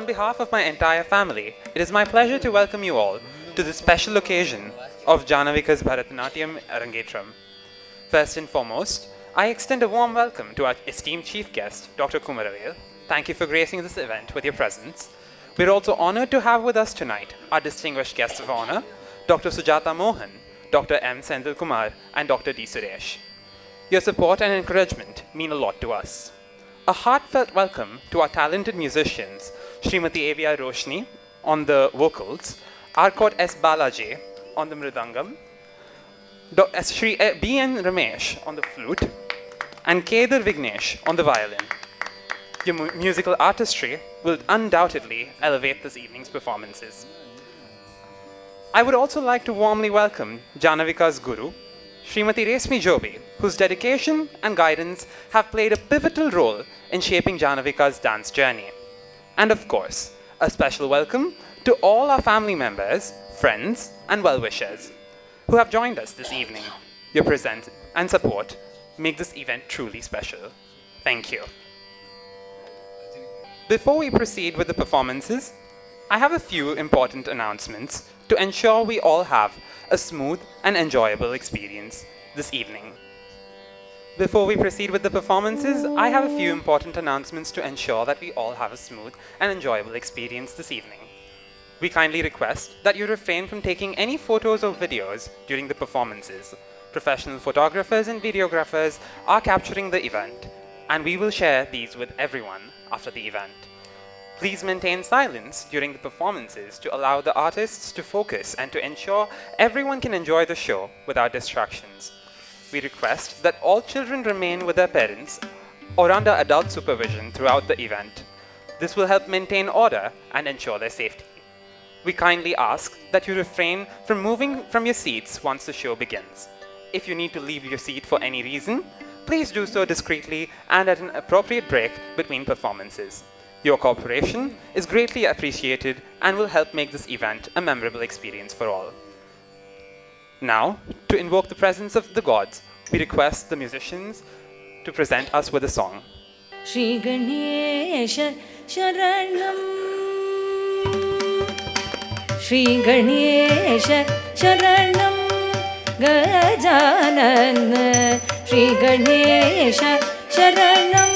on behalf of my entire family, it is my pleasure to welcome you all to this special occasion of Janavika's Bharatanatyam Arangetram. First and foremost, I extend a warm welcome to our esteemed chief guest, Dr. Kumaravel. Thank you for gracing this event with your presence. We're also honored to have with us tonight our distinguished guests of honor, Dr. Sujata Mohan, Dr. M. Senthil Kumar, and Dr. D. Suresh. Your support and encouragement mean a lot to us. A heartfelt welcome to our talented musicians, Srimati Avia Roshni on the vocals, Arcot S. Balaji on the mridangam, Sri B. N. Ramesh on the flute, and Kedar Vignesh on the violin. Your musical artistry will undoubtedly elevate this evening's performances. I would also like to warmly welcome Janavika's guru, Srimati Resmi Jobi, whose dedication and guidance have played a pivotal role in shaping Janavika's dance journey. And of course, a special welcome to all our family members, friends, and well-wishers who have joined us this evening. Your presence and support make this event truly special. Thank you. Before we proceed with the performances, I have a few important announcements to ensure we all have a smooth and enjoyable experience this evening. Before we proceed with the performances, I have a few important announcements to ensure that we all have a smooth and enjoyable experience this evening. We kindly request that you refrain from taking any photos or videos during the performances. Professional photographers and videographers are capturing the event, and we will share these with everyone after the event. Please maintain silence during the performances to allow the artists to focus and to ensure everyone can enjoy the show without distractions. We request that all children remain with their parents or under adult supervision throughout the event. This will help maintain order and ensure their safety. We kindly ask that you refrain from moving from your seats once the show begins. If you need to leave your seat for any reason, please do so discreetly and at an appropriate break between performances. Your cooperation is greatly appreciated and will help make this event a memorable experience for all. Now, to invoke the presence of the gods, we request the musicians to present us with a song. Shri Ganesha Sharanam, Shri Ganesha Sharanam, Gajanana, Shri Ganesha Sharanam,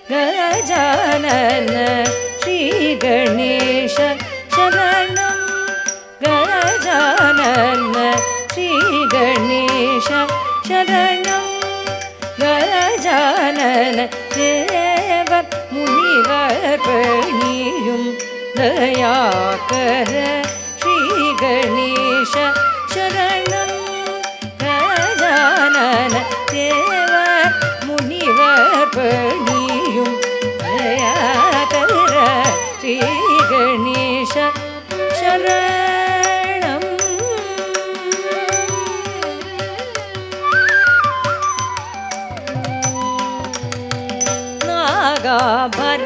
Gajanana, Shri Ganesha Sharanam, Gajanana, Shri Ganesha Sharanam, Gajanana, Deva Munivar Paniyum Dayakara, Shri Ganesha Sharanam, Gajanana, Deva Munivar Paniyum Dayakara, Shri Ganesha Sharanam.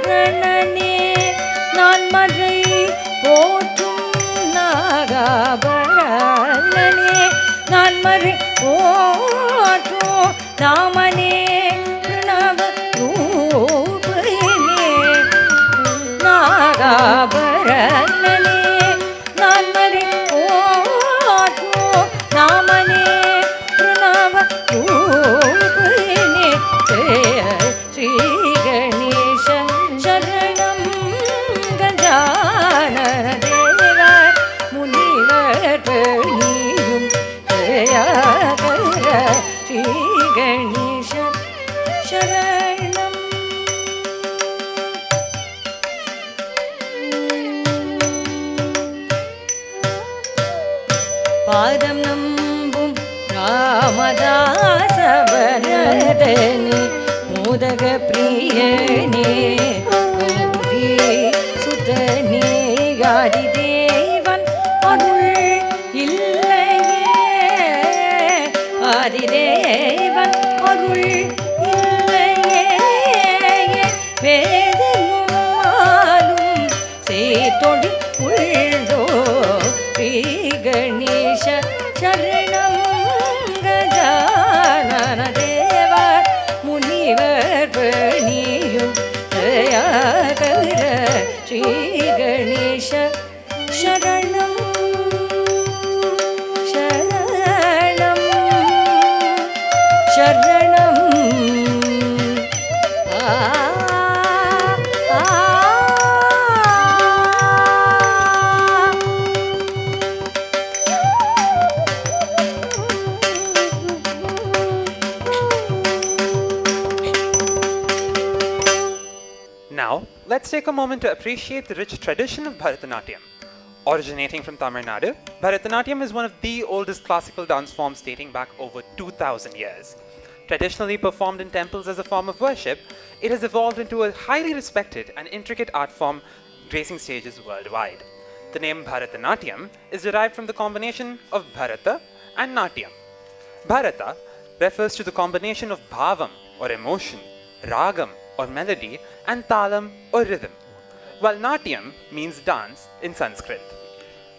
Nagabharanane Nanmarai Pothum, Nagabharanane Nanmarai Pothum, Namane Pranava Rupane, Nagabharanane Nanmarai Pothum, Namane Pranava Rupane, Shri Ganesha Sharanam, Gajanana Deva Munivar Paniyum Dayakara, Shri Ganesha Sharanam. Padam Nambum Ramadasa Varadane, Modaga Priyane, Gauri Sutane, Gadi Devan Adul Illaye, Adi Devan Adul Illaye, Vedanum Malum Setodi Uldo, Shri Ganesha Sharanam, Gajanana Deva Munivar Paniyum Dayakara, Shri let's take a moment to appreciate the rich tradition of Bharatanatyam. Originating from Tamil Nadu, Bharatanatyam is one of the oldest classical dance forms dating back over 2000 years. Traditionally performed in temples as a form of worship, it has evolved into a highly respected and intricate art form gracing stages worldwide. The name Bharatanatyam is derived from the combination of Bharata and Natyam. Bharata refers to the combination of bhavam or emotion, ragam or melody, and talam or rhythm, while Natyam means dance in Sanskrit.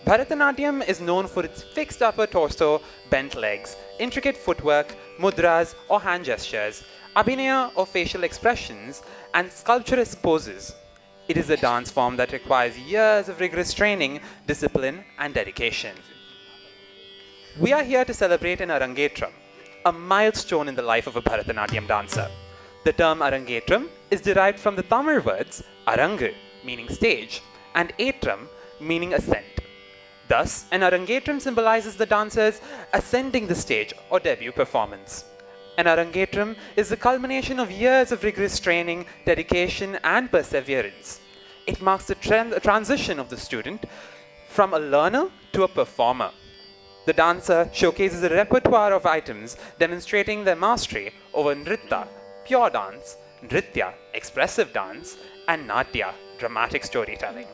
Bharatanatyam is known for its fixed upper torso, bent legs, intricate footwork, mudras or hand gestures, abhinaya or facial expressions, and sculpturesque poses. It is a dance form that requires years of rigorous training, discipline, and dedication. We are here to celebrate an Arangetram, a milestone in the life of a Bharatanatyam dancer. The term Arangetram is derived from the Tamil words Arangu, meaning stage, and Etram, meaning ascent. Thus, an Arangetram symbolizes the dancers ascending the stage or debut performance. An Arangetram is the culmination of years of rigorous training, dedication, and perseverance. It marks the transition of the student from a learner to a performer. The dancer showcases a repertoire of items demonstrating their mastery over Nritta, pure dance, Nritya, expressive dance, and Natya, dramatic storytelling.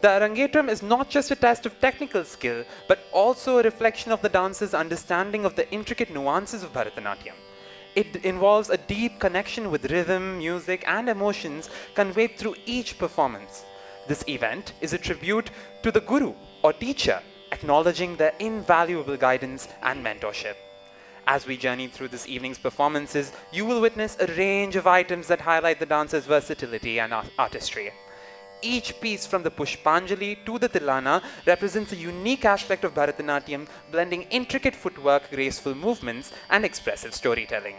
The Arangetram is not just a test of technical skill, but also a reflection of the dancer's understanding of the intricate nuances of Bharatanatyam. It involves a deep connection with rhythm, music, and emotions conveyed through each performance. This event is a tribute to the guru or teacher, acknowledging their invaluable guidance and mentorship. As we journey through this evening's performances, you will witness a range of items that highlight the dancer's versatility and artistry. Each piece from the Pushpanjali to the Tilana represents a unique aspect of Bharatanatyam, blending intricate footwork, graceful movements, and expressive storytelling.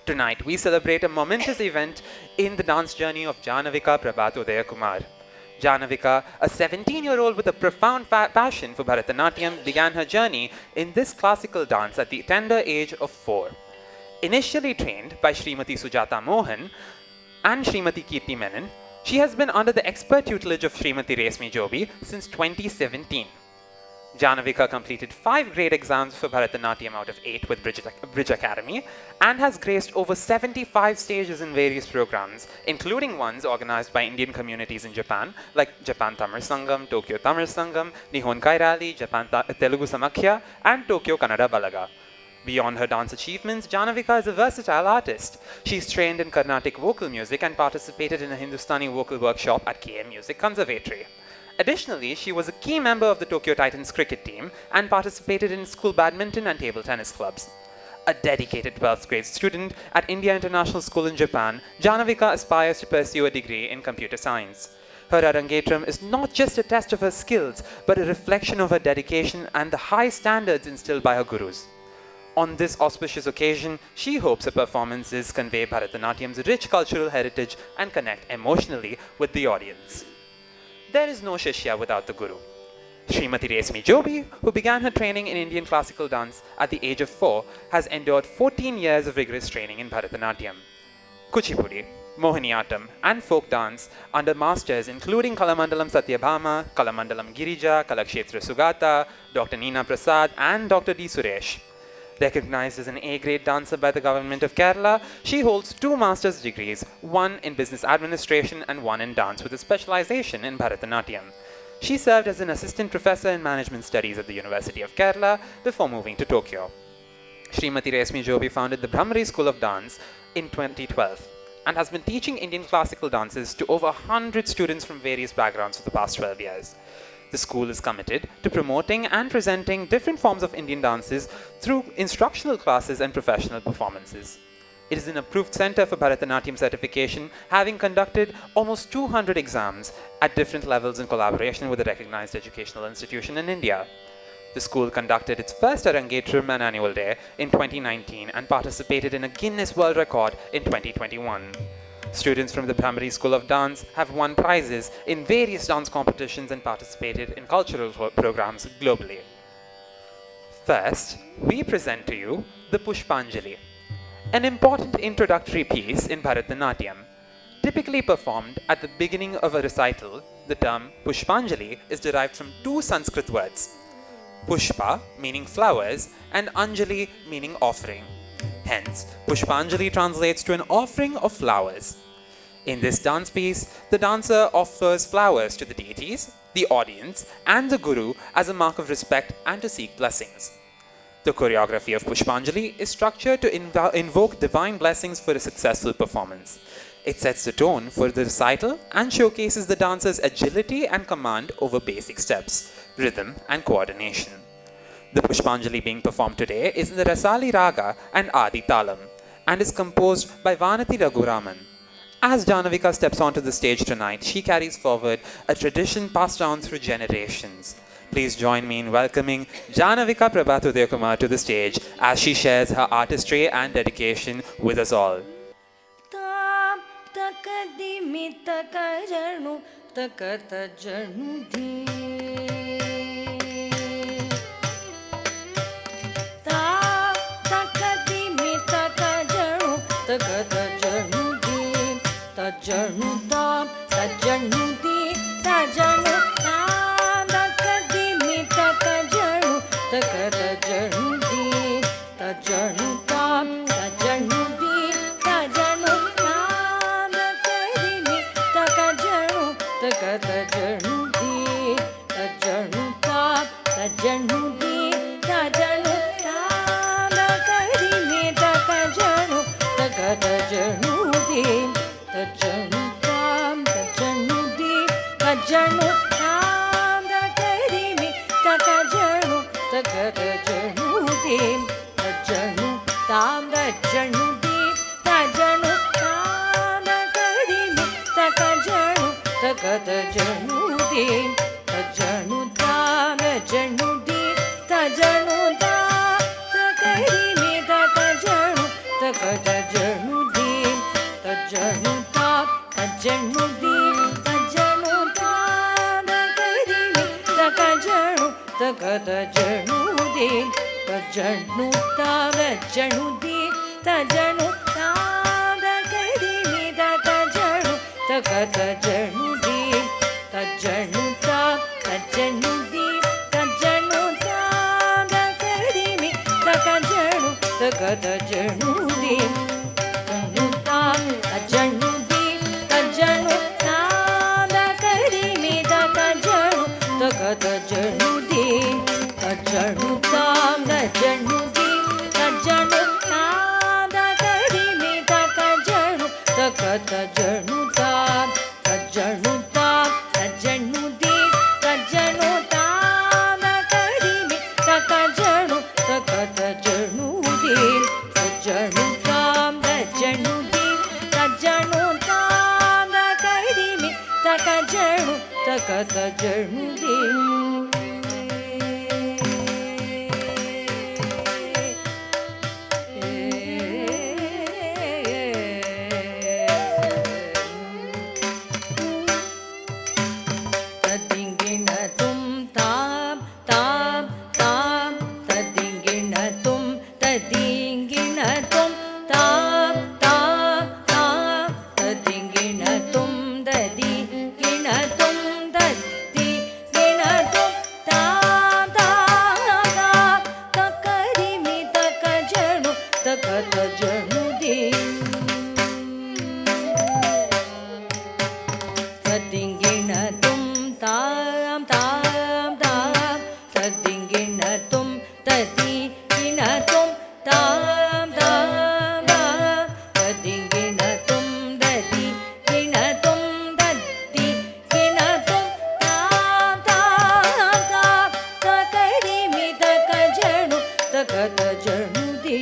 Tonight, we celebrate a momentous event in the dance journey of Janavika Prabath Udayakumar. Janavika, a 17-year-old with a profound passion for Bharatanatyam, began her journey in this classical dance at the tender age of 4. Initially trained by Srimati Sujata Mohan and Srimati Kirti Menon, she has been under the expert tutelage of Srimati Resmi Jobi since 2017. Janavika completed 5 grade exams for Bharatanatyam out of 8 with Bridge Academy and has graced over 75 stages in various programs, including ones organized by Indian communities in Japan, like Japan Tamil Sangam, Tokyo Tamil Sangam, Nihon Kairali, Japan Telugu Samakhya, and Tokyo Kannada Balaga. Beyond her dance achievements, Janavika is a versatile artist. She's trained in Carnatic vocal music and participated in a Hindustani vocal workshop at KM Music Conservatory. Additionally, she was a key member of the Tokyo Titans cricket team and participated in school badminton and table tennis clubs. A dedicated 12th grade student at India International School in Japan, Janavika aspires to pursue a degree in computer science. Her Arangetram is not just a test of her skills, but a reflection of her dedication and the high standards instilled by her gurus. On this auspicious occasion, she hopes her performances convey Bharatanatyam's rich cultural heritage and connect emotionally with the audience. There is no Shishya without the Guru. Srimati Resmi Jobi, who began her training in Indian classical dance at the age of 4, has endured 14 years of rigorous training in Bharatanatyam, Kuchipudi, Mohiniyattam, and folk dance under masters including Kalamandalam Satyabhama, Kalamandalam Girija, Kalakshetra Sugata, Dr. Neena Prasad, and Dr. D. Suresh. Recognized as an A-grade dancer by the government of Kerala, she holds 2 master's degrees, one in business administration and one in dance with a specialization in Bharatanatyam. She served as an assistant professor in management studies at the University of Kerala before moving to Tokyo. Srimati Resmi Jobi founded the Brahmari School of Dance in 2012 and has been teaching Indian classical dances to over 100 students from various backgrounds for the past 12 years. The school is committed to promoting and presenting different forms of Indian dances through instructional classes and professional performances. It is an approved center for Bharatanatyam certification, having conducted almost 200 exams at different levels in collaboration with a recognized educational institution in India. The school conducted its first Arangetram and annual day in 2019 and participated in a Guinness World Record in 2021. Students from the Brahmari School of Dance have won prizes in various dance competitions and participated in cultural programs globally. First, we present to you the Pushpanjali, an important introductory piece in Bharatanatyam. Typically performed at the beginning of a recital, the term Pushpanjali is derived from two Sanskrit words, Pushpa meaning flowers and Anjali meaning offering. Hence, Pushpanjali translates to an offering of flowers. In this dance piece, the dancer offers flowers to the deities, the audience, and the guru as a mark of respect and to seek blessings. The choreography of Pushpanjali is structured to invoke divine blessings for a successful performance. It sets the tone for the recital and showcases the dancer's agility and command over basic steps, rhythm, and coordination. The Pushpanjali being performed today is in the Rasali Raga and Adi Talam and is composed by Vanati Raghuraman. As Janavika steps onto the stage tonight, she carries forward a tradition passed down through generations. Please join me in welcoming Janavika Prabath Udayakumar to the stage as she shares her artistry and dedication with us all. Tajanudam, tajanudi, tajanudam, takadimi, takajanu, takadajanudi, tajanudam, tajanudi, tajanudam, takadimi, takajanu, takadajanudi, tajanudam, tajanudi, tajanudam, takadimi, takajanu, takadajanudi. Tajanudam, tajanudi, tajanudam, takadimi, takajanu, takadajanudi, tajanudam, tajanudi, tajanudam, takadimi, takajanu, takadajanudi, tajanudam, tajanudi, tajanudam, takadimi, takajanu, takadajanudi, tajanudam, tajanudi, tajanudam, takadimi, takajanu, takadajanudi, tajanudam, tajanudi, tajanudam, takadimi, takajanu, takadajanudi, tajanudam, tajanudi, tajanudam, takadimi, takajanu, takadajanudi. Tajanudi, tajanudam, takadimi, takajanu, takadajanudi, tajanudam, tajanudi, tajanudam, takadimi, takajanu, takadajanudam, tajanudam, tajanudi, tajanudam, takadimi, takajanu, takadajanudi, tajanudam, tajanudi, tajanudam, takadimi, takajanu, takadajanudi. Tadinginatum tam tam tam, tadinginatum tadinginatum tam tam tam, tadinginatum tadinginatum tadinginatum tam tam tam, takadimi, takajanu, takadajanudi. Tadinginatum tam tam tam, tadinginatum tadinginatum tam tam tam, tadinginatum tadinginatum tadinginatum tam tam tam, takadimi, takajanu, takadajanudi.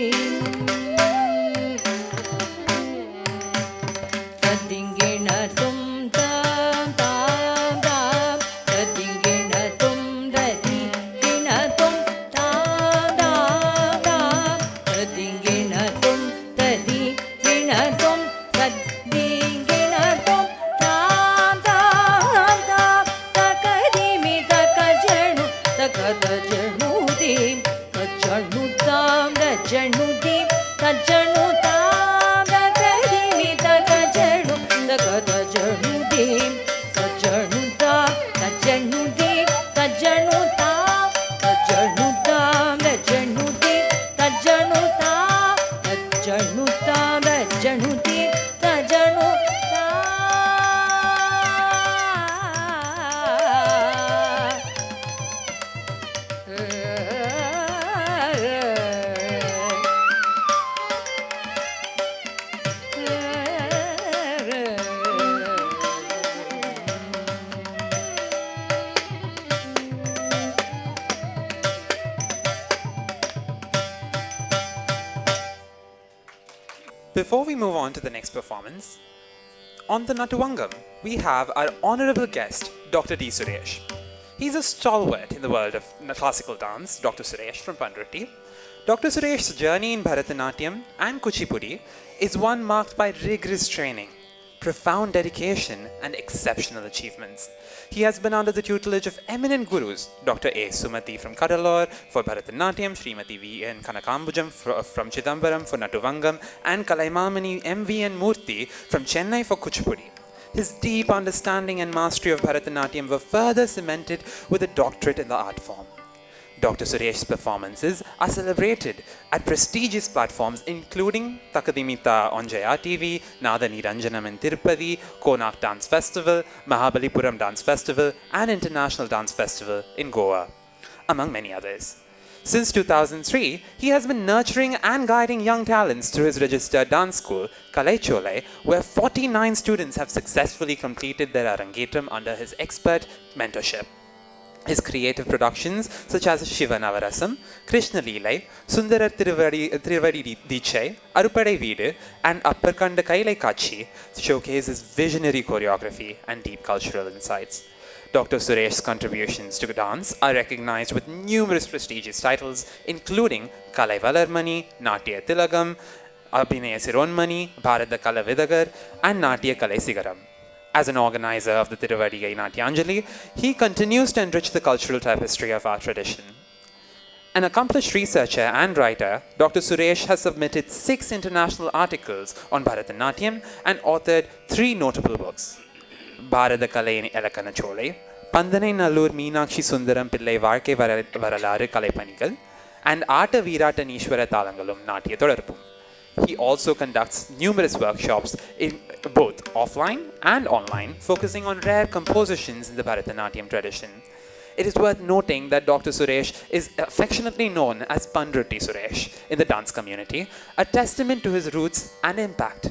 Tadinginatum tam tam tam, tadinginatum tadinginatum tam tam tam, tadinginatum tadinginatum tadinginatum tam tam tam, takadimi, takajanu, takadajanudi, tajanudam, tajanudi, tajanudam, takadimi, takajanu, takadajanudi. Before we move on to the next performance, on the Natuvangam, we have our honorable guest, Dr. D. Suresh. He's a stalwart in the world of classical dance, Dr. Suresh from Panrutti. Dr. Suresh's journey in Bharatanatyam and Kuchipudi is one marked by rigorous training, profound dedication, and exceptional achievements. He has been under the tutelage of eminent gurus, Dr. A. Sumati from Kadalur for Bharatanatyam, Srimati V. N. Kanakambujam from Chidambaram for Natuvangam, and Kalaimamani M. V. N. Murthy from Chennai for Kuchipudi. His deep understanding and mastery of Bharatanatyam were further cemented with a doctorate in the art form. Dr. Suresh's performances are celebrated at prestigious platforms including Takadimita on Jaya TV, Nada Niranjanam in Tirupati, Konark Dance Festival, Mahabalipuram Dance Festival, and International Dance Festival in Goa, among many others. Since 2003, he has been nurturing and guiding young talents through his registered dance school, Kalai Cholai, where 49 students have successfully completed their Arangetram under his expert mentorship. His creative productions such as Shiva Navarasam, Krishna Leelai, Sundarar Tiruvadi Dichai, Arupadai Veedu, and Apparkanda Kailai Kachi showcase his visionary choreography and deep cultural insights. Dr. Suresh's contributions to dance are recognized with numerous prestigious titles, including Kalai Valarmani, Natya Tilagam, Abhinaya Sironmani, Bharata Kala Vidagar, and Natya Kalai Sigaram. As an organizer of the Tiruvadigai Natyanjali, he continues to enrich the cultural tapestry of our tradition. An accomplished researcher and writer, Dr. Suresh has submitted 6 international articles on Bharatanatyam and authored 3 notable books: Bharata Kalai Elakana Cholai, Pandanai Nallur Meenakshi Sundaram Pillai Varke Varalaru Kalai Panigal, and Ata Veeratanishwara Talangalum Natya Thodarpum. He also conducts numerous workshops in both offline and online, focusing on rare compositions in the Bharatanatyam tradition. It is worth noting that Dr. Suresh is affectionately known as Panrutti Suresh in the dance community, a testament to his roots and impact.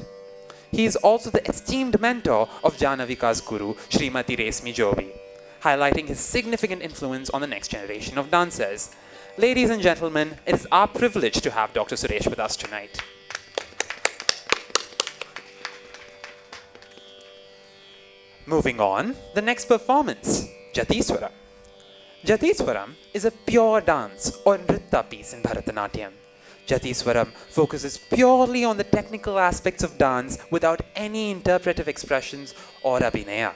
He is also the esteemed mentor of Janavika's guru, Srimati Resmi Jobi, highlighting his significant influence on the next generation of dancers. Ladies and gentlemen, it is our privilege to have Dr. Suresh with us tonight. Moving on, the next performance, Jatiswaram. Jatiswaram is a pure dance or nritta piece in Bharatanatyam. Jatiswaram focuses purely on the technical aspects of dance without any interpretive expressions or abhinaya.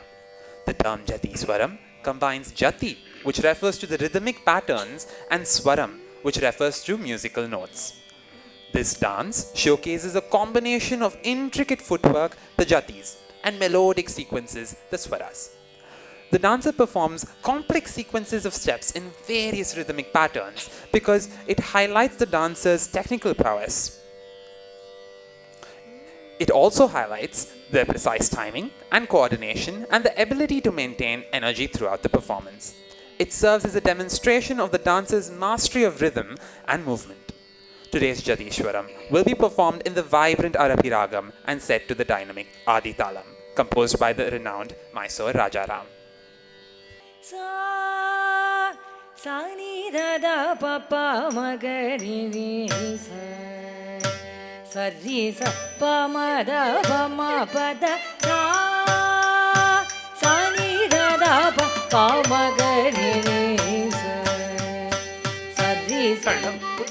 The term Jatiswaram combines Jati, which refers to the rhythmic patterns, and Swaram, which refers to musical notes. This dance showcases a combination of intricate footwork, the Jatis, and melodic sequences, the Swaras. The dancer performs complex sequences of steps in various rhythmic patterns because it highlights the dancer's technical prowess. It also highlights their precise timing and coordination and the ability to maintain energy throughout the performance. It serves as a demonstration of the dancer's mastery of rhythm and movement. Today's Jatishwaram will be performed in the vibrant Arabi Ragam and set to the dynamic Adi Talam, composed by the renowned Mysore Rajaram. Sa sa ni da da pa pa ma ga ri ni sa sa ri sa pa ma da pa ma pa da sa sa ni da da pa pa ma ga ri ni sa sa ri sa pa ma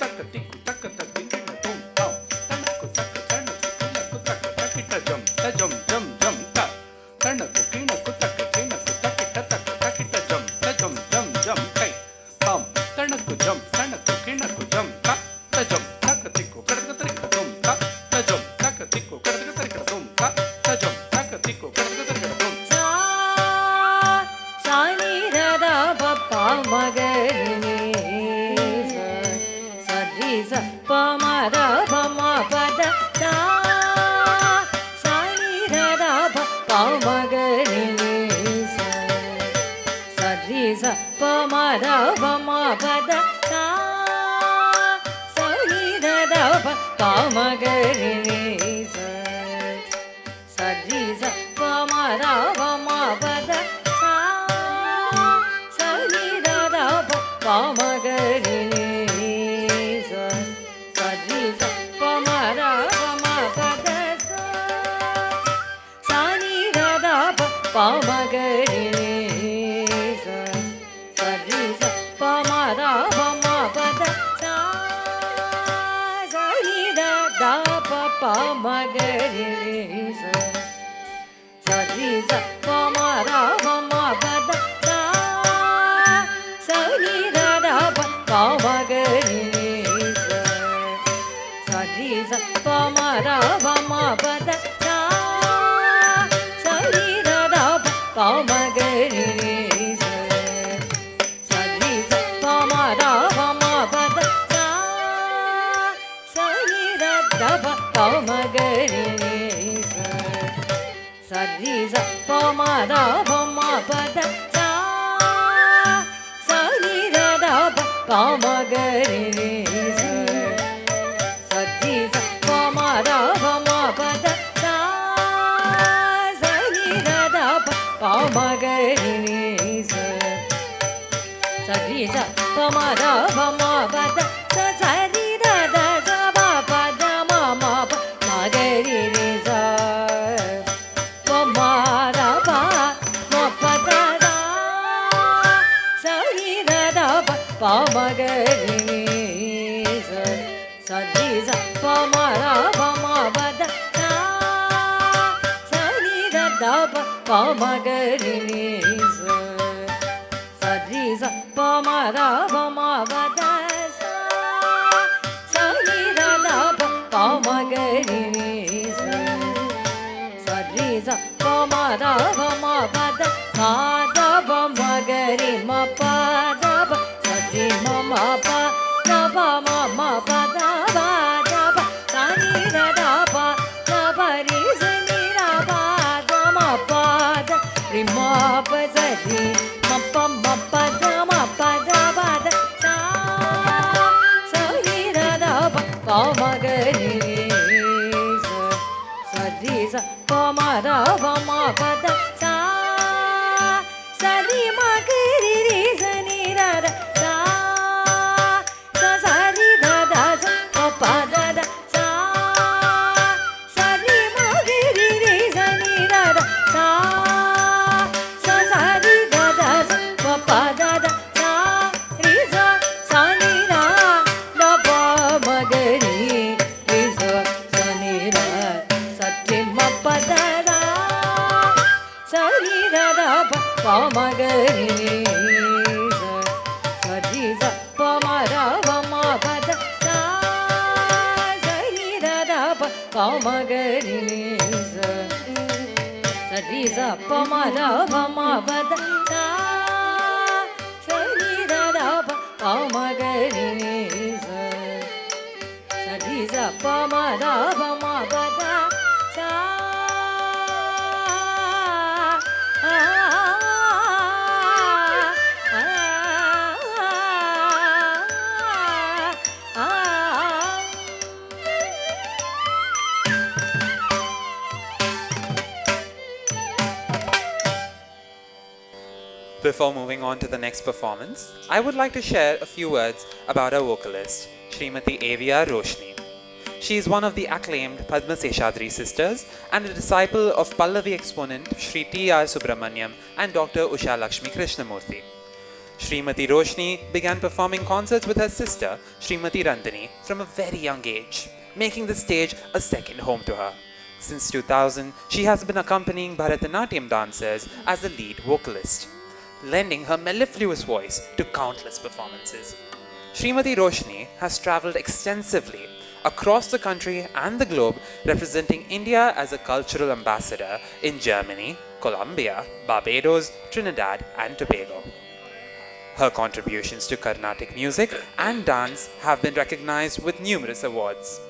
da pa pa ma ga ri ri sa sa ri sa pa ma ra pa ma pa da sa sa ni da da pa pa ma ga ri ri sa sa ri sa pa ma ra pa ma pa da sa sa ni da da pa pa ma ga ri ri sa sa ri sa pa ma ra pa ma pa da sa sa ni da da pa pa ma ga ri ri sa sa ri sa pa ma ra pa ma pa da sa sa ni da da pa pa ma ga ri ri sa sa ri sa pa ma ra pa ma pa da sa sa ni da da pa pa ma ga ri ri sa sa ri sa pa ma ra pa ma pa da sa sa ri da da sa pa pa da ma ma pa ma ga ri ri sa pa ma ra pa ma pa da sa sa ri da da pa pa ma ga ri ri sa sa ri sa pa ma ra pa ma pa da sa sa ri da da pa pa ma ga ri ri sa sa ri sa pa ma ra pa ma pa da sa sa ri da da pa pa ma ga ri ri sa sa ri sa pa ma ra pa ma pa da sa da pa ma ga ri ma pa da pa sa ri ma ma pa da pa ma pa da pa sa ni da da pa da pa ri sa ni da pa da ma pa da ri ma pa sa ri ma pa da ma pa da pa da sa sa ni da da pa pa ma ga ri ri sa sa ri sa pa ma ra pa ma pa da sa sa ri ma ga ri ri sa ni da da sa sa sa ri da da sa pa pa da da sa sa ri ma ga ri ri sa ni da da sa sa sa ri da da sa pa pa da da sa ri sa sa ni da da pa ma ga ri ri sa sa ni da sa ri ma pa da da sa ri da da pa pa ma ga ri ri sa sa ri sa pa ma ra pa ma pa da sa sa ri da da pa pa ma ga ri ri sa sa ri sa pa ma ra pa ma pa da sa sa ri da da pa pa ma ga ri ri sa sa ri sa pa ma ra pa ma pa da sa Before moving on to the next performance, I would like to share a few words about our vocalist, Srimati A.V.R. Roshni. She is one of the acclaimed Padma Seshadri sisters and a disciple of Pallavi exponent Sri T.R. Subramaniam and Dr. Usha Lakshmi Krishnamurthy. Srimati Roshni began performing concerts with her sister, Srimati Randani, from a very young age, making the stage a second home to her. Since 2000, she has been accompanying Bharatanatyam dancers as the lead vocalist, lending her mellifluous voice to countless performances. Srimati Roshni has travelled extensively across the country and the globe, representing India as a cultural ambassador in Germany, Colombia, Barbados, Trinidad and Tobago. Her contributions to Carnatic music and dance have been recognized with numerous awards,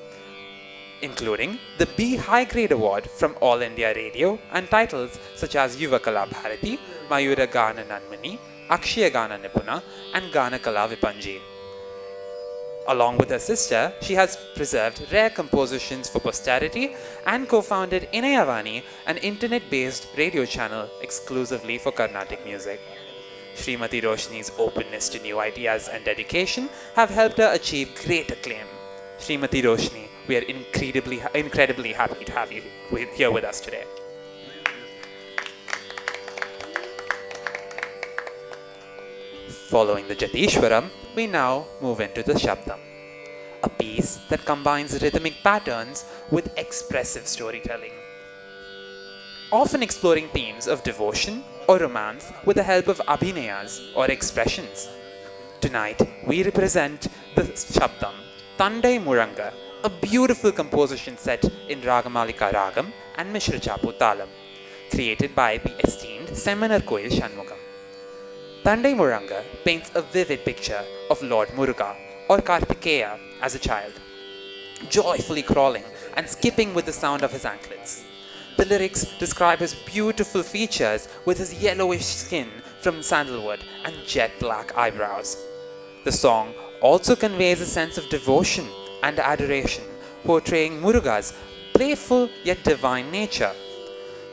including the B High Grade Award from All India Radio and titles such as Yuva Kala Bharati, Mayura Gana Nanmani, Akshaya Gana Nipuna and Gana Kala Vipanji. Along with her sister, she has preserved rare compositions for posterity and co-founded Inayavani, an internet-based radio channel exclusively for Carnatic music. Srimati Roshni's openness to new ideas and dedication have helped her achieve great acclaim. Srimati Roshni, we are incredibly happy to have you here with us today. Following the Jatishwaram, we now move into the Shabdam, a piece that combines rhythmic patterns with expressive storytelling, often exploring themes of devotion or romance with the help of abhinayas or expressions. Tonight, we represent the Shabdam, Tandai Muranga, a beautiful composition set in Ragamalika Ragam and Mishra Chapu Talam, created by the esteemed Seminar Koil Shanmugam. Tandai Muranga paints a vivid picture of Lord Muruga or Kartikeya as a child, joyfully crawling and skipping with the sound of his anklets. The lyrics describe his beautiful features with his yellowish skin from sandalwood and jet black eyebrows. The song also conveys a sense of devotion and adoration, portraying Muruga's playful yet divine nature.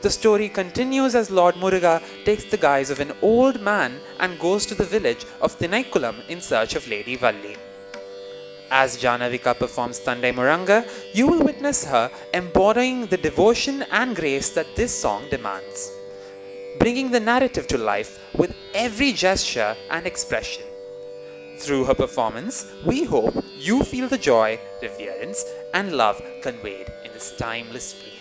The story continues as Lord Muruga takes the guise of an old man and goes to the village of Thinnaikulam in search of Lady Valli. As Janavika performs Tandai Muranga, you will witness her embodying the devotion and grace that this song demands, bringing the narrative to life with every gesture and expression. Through her performance, we hope you feel the joy, reverence, and love conveyed in this timeless piece.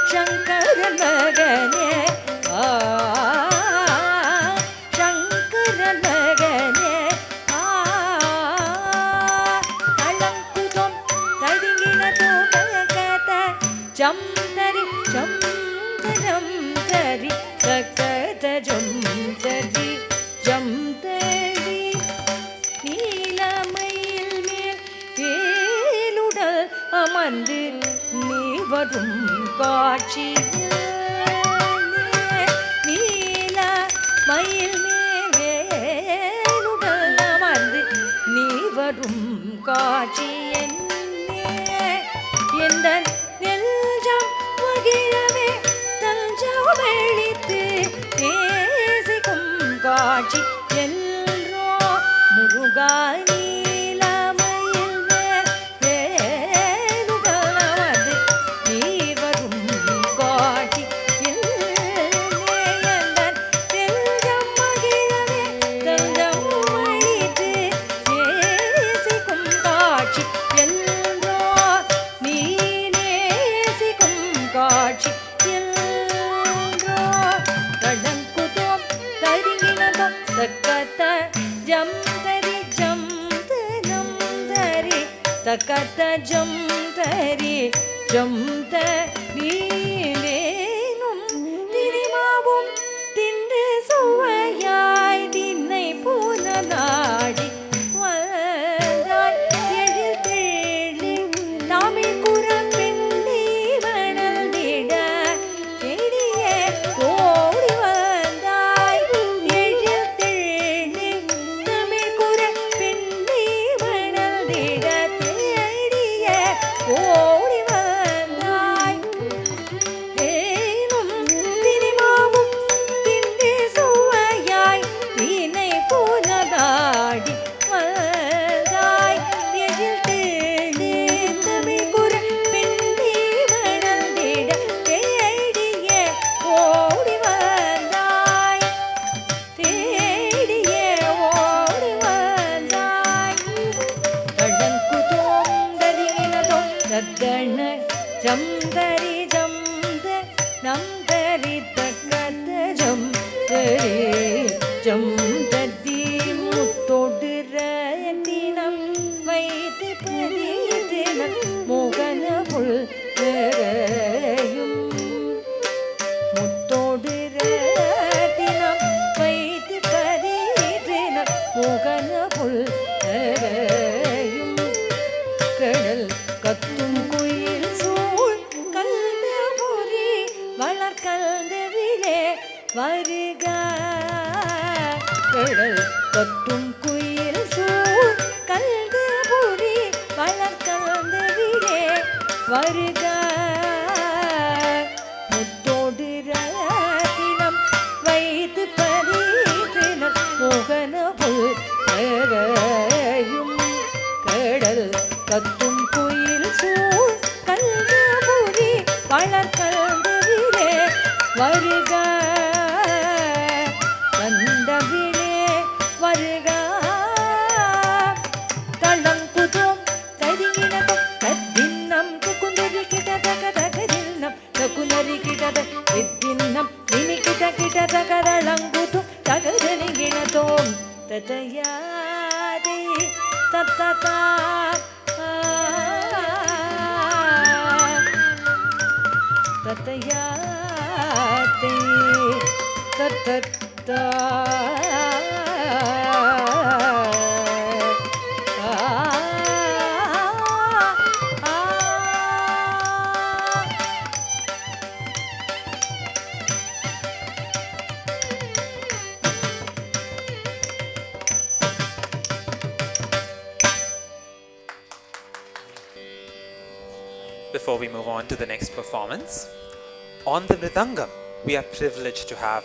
Shankara Magane ஜம் தரி ஜம் தரி நீலமயில் மேல் வேலுடல் அமர்ந்து நீ வரும் காட்சியில் நீலமயில் மேல் வேலுடல் அமர்ந்து நீ வரும் காட்சி எந்த நெஞ்சம் மகிழவே தஞ்சமளித்து நேசிக்கும் காட்சி என்றோ முருகா நீலமயில் மேல் வேலுடல் அமர்ந்து நீ வரும் காட்சி எந்த நெஞ்சம் மகிழவே தஞ்சமளித்து நேசிக்கும் காட்சி என்றோ நீ நேசிக்கும் காட்சி என்றோ தடங்குதோம் தரிங்கினதோம் தக்கத்த ஜம் தரி ஜம் தனம் தரி தக்கத்த ஜம் தரி ஜம் தரி வேணும் திரிமாவும் தின்று சுவையாய் தின்னை போன நாடி வந்தாய் எழில் தெளி தமிழ் குரப்பெண்ணி வளர்ந்திட செடியே ஓடி வந்தாய் எழில் தெளி தமிழ் குரப்பெண்ணி வளர்ந்திட செடியே ஓடி வந்தாய் தேனும் திரிமாவும் தின்று சுவையாய் தீனை போனதாடி வந்தாய் எழில் தேடி தமிழ் குரப்பெண்ணி வளர்ந்திட தேடியே ஓடி வந்தாய் தேடியே ஓடி வந்தாய் தடங்குதோம் தரிகினதோம் தத்தன ஜம் தரி ஜம் நம் தரி தக்கத்த ஜம் தரி ஜம் தரி முத்தோடு ரத்தினம் வைத்து பதிதினம் மோகன புல் நிறையும் முத்தோடு ரத்தினம் வைத்து பதிதினம் மோகன புல் நிறையும் கடல் கத்தும் குயில் சூழ் கல்தபுரி வளர்கல்தவிலே வருக கடல் கத்தும் குயில் சூழ் கல்தபுரி வளர்கல்தவிலே வருக முத்தோடு ரத்தினம் வைத்து பரிதினம் மோகன புல் நிறையும் கடல் கத்தும் குயில் சூழ் கல்தபுரி வளர்கல்தவிலே வருக கந்தவிலே வருக தளங்குதோம் தரிங்கினதோம் தத்தின்னம் குக்குந்தரி கிட்ட தக தகதின்னம் தகுனரி கிட்ட தித்தின்னம் நிமி கிட்ட கிட்ட தகரளங்குதோம் தகதரிங்கினதோம் ததயாதி தத்ததா தத்தயாதி தத்ததா Before we move on to the next performance, on the Mridangam, we are privileged to have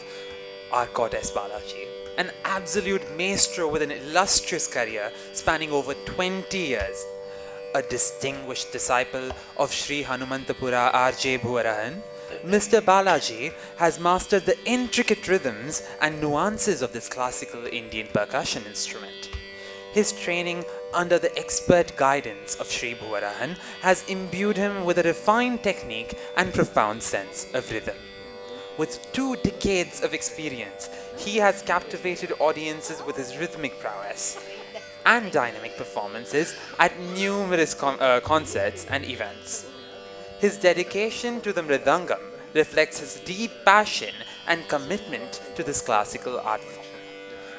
our goddess Balaji, an absolute maestro with an illustrious career spanning over 20 years. A distinguished disciple of Sri Hanumantapura R.J. Bhuvarahan, Mr. Balaji has mastered the intricate rhythms and nuances of this classical Indian percussion instrument. His training under the expert guidance of Sri Bhuvarahan has imbued him with a refined technique and profound sense of rhythm. With 2 decades of experience, he has captivated audiences with his rhythmic prowess and dynamic performances at numerous concerts and events. His dedication to the Mridangam reflects his deep passion and commitment to this classical art form.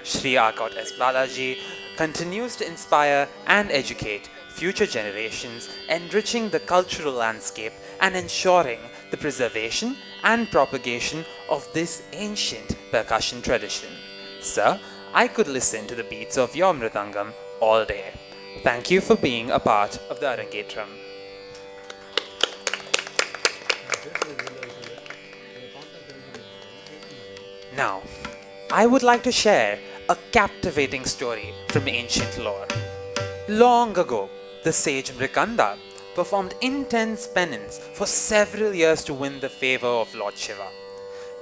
Shri Akot S. Balaji continues to inspire and educate future generations, enriching the cultural landscape and ensuring the preservation and propagation of this ancient percussion tradition. Sir, I could listen to the beats of your mridangam all day. Thank you for being a part of the Arangetram. Now, I would like to share a captivating story from ancient lore. Long ago, the sage Mrikanda performed intense penance for several years to win the favor of Lord Shiva.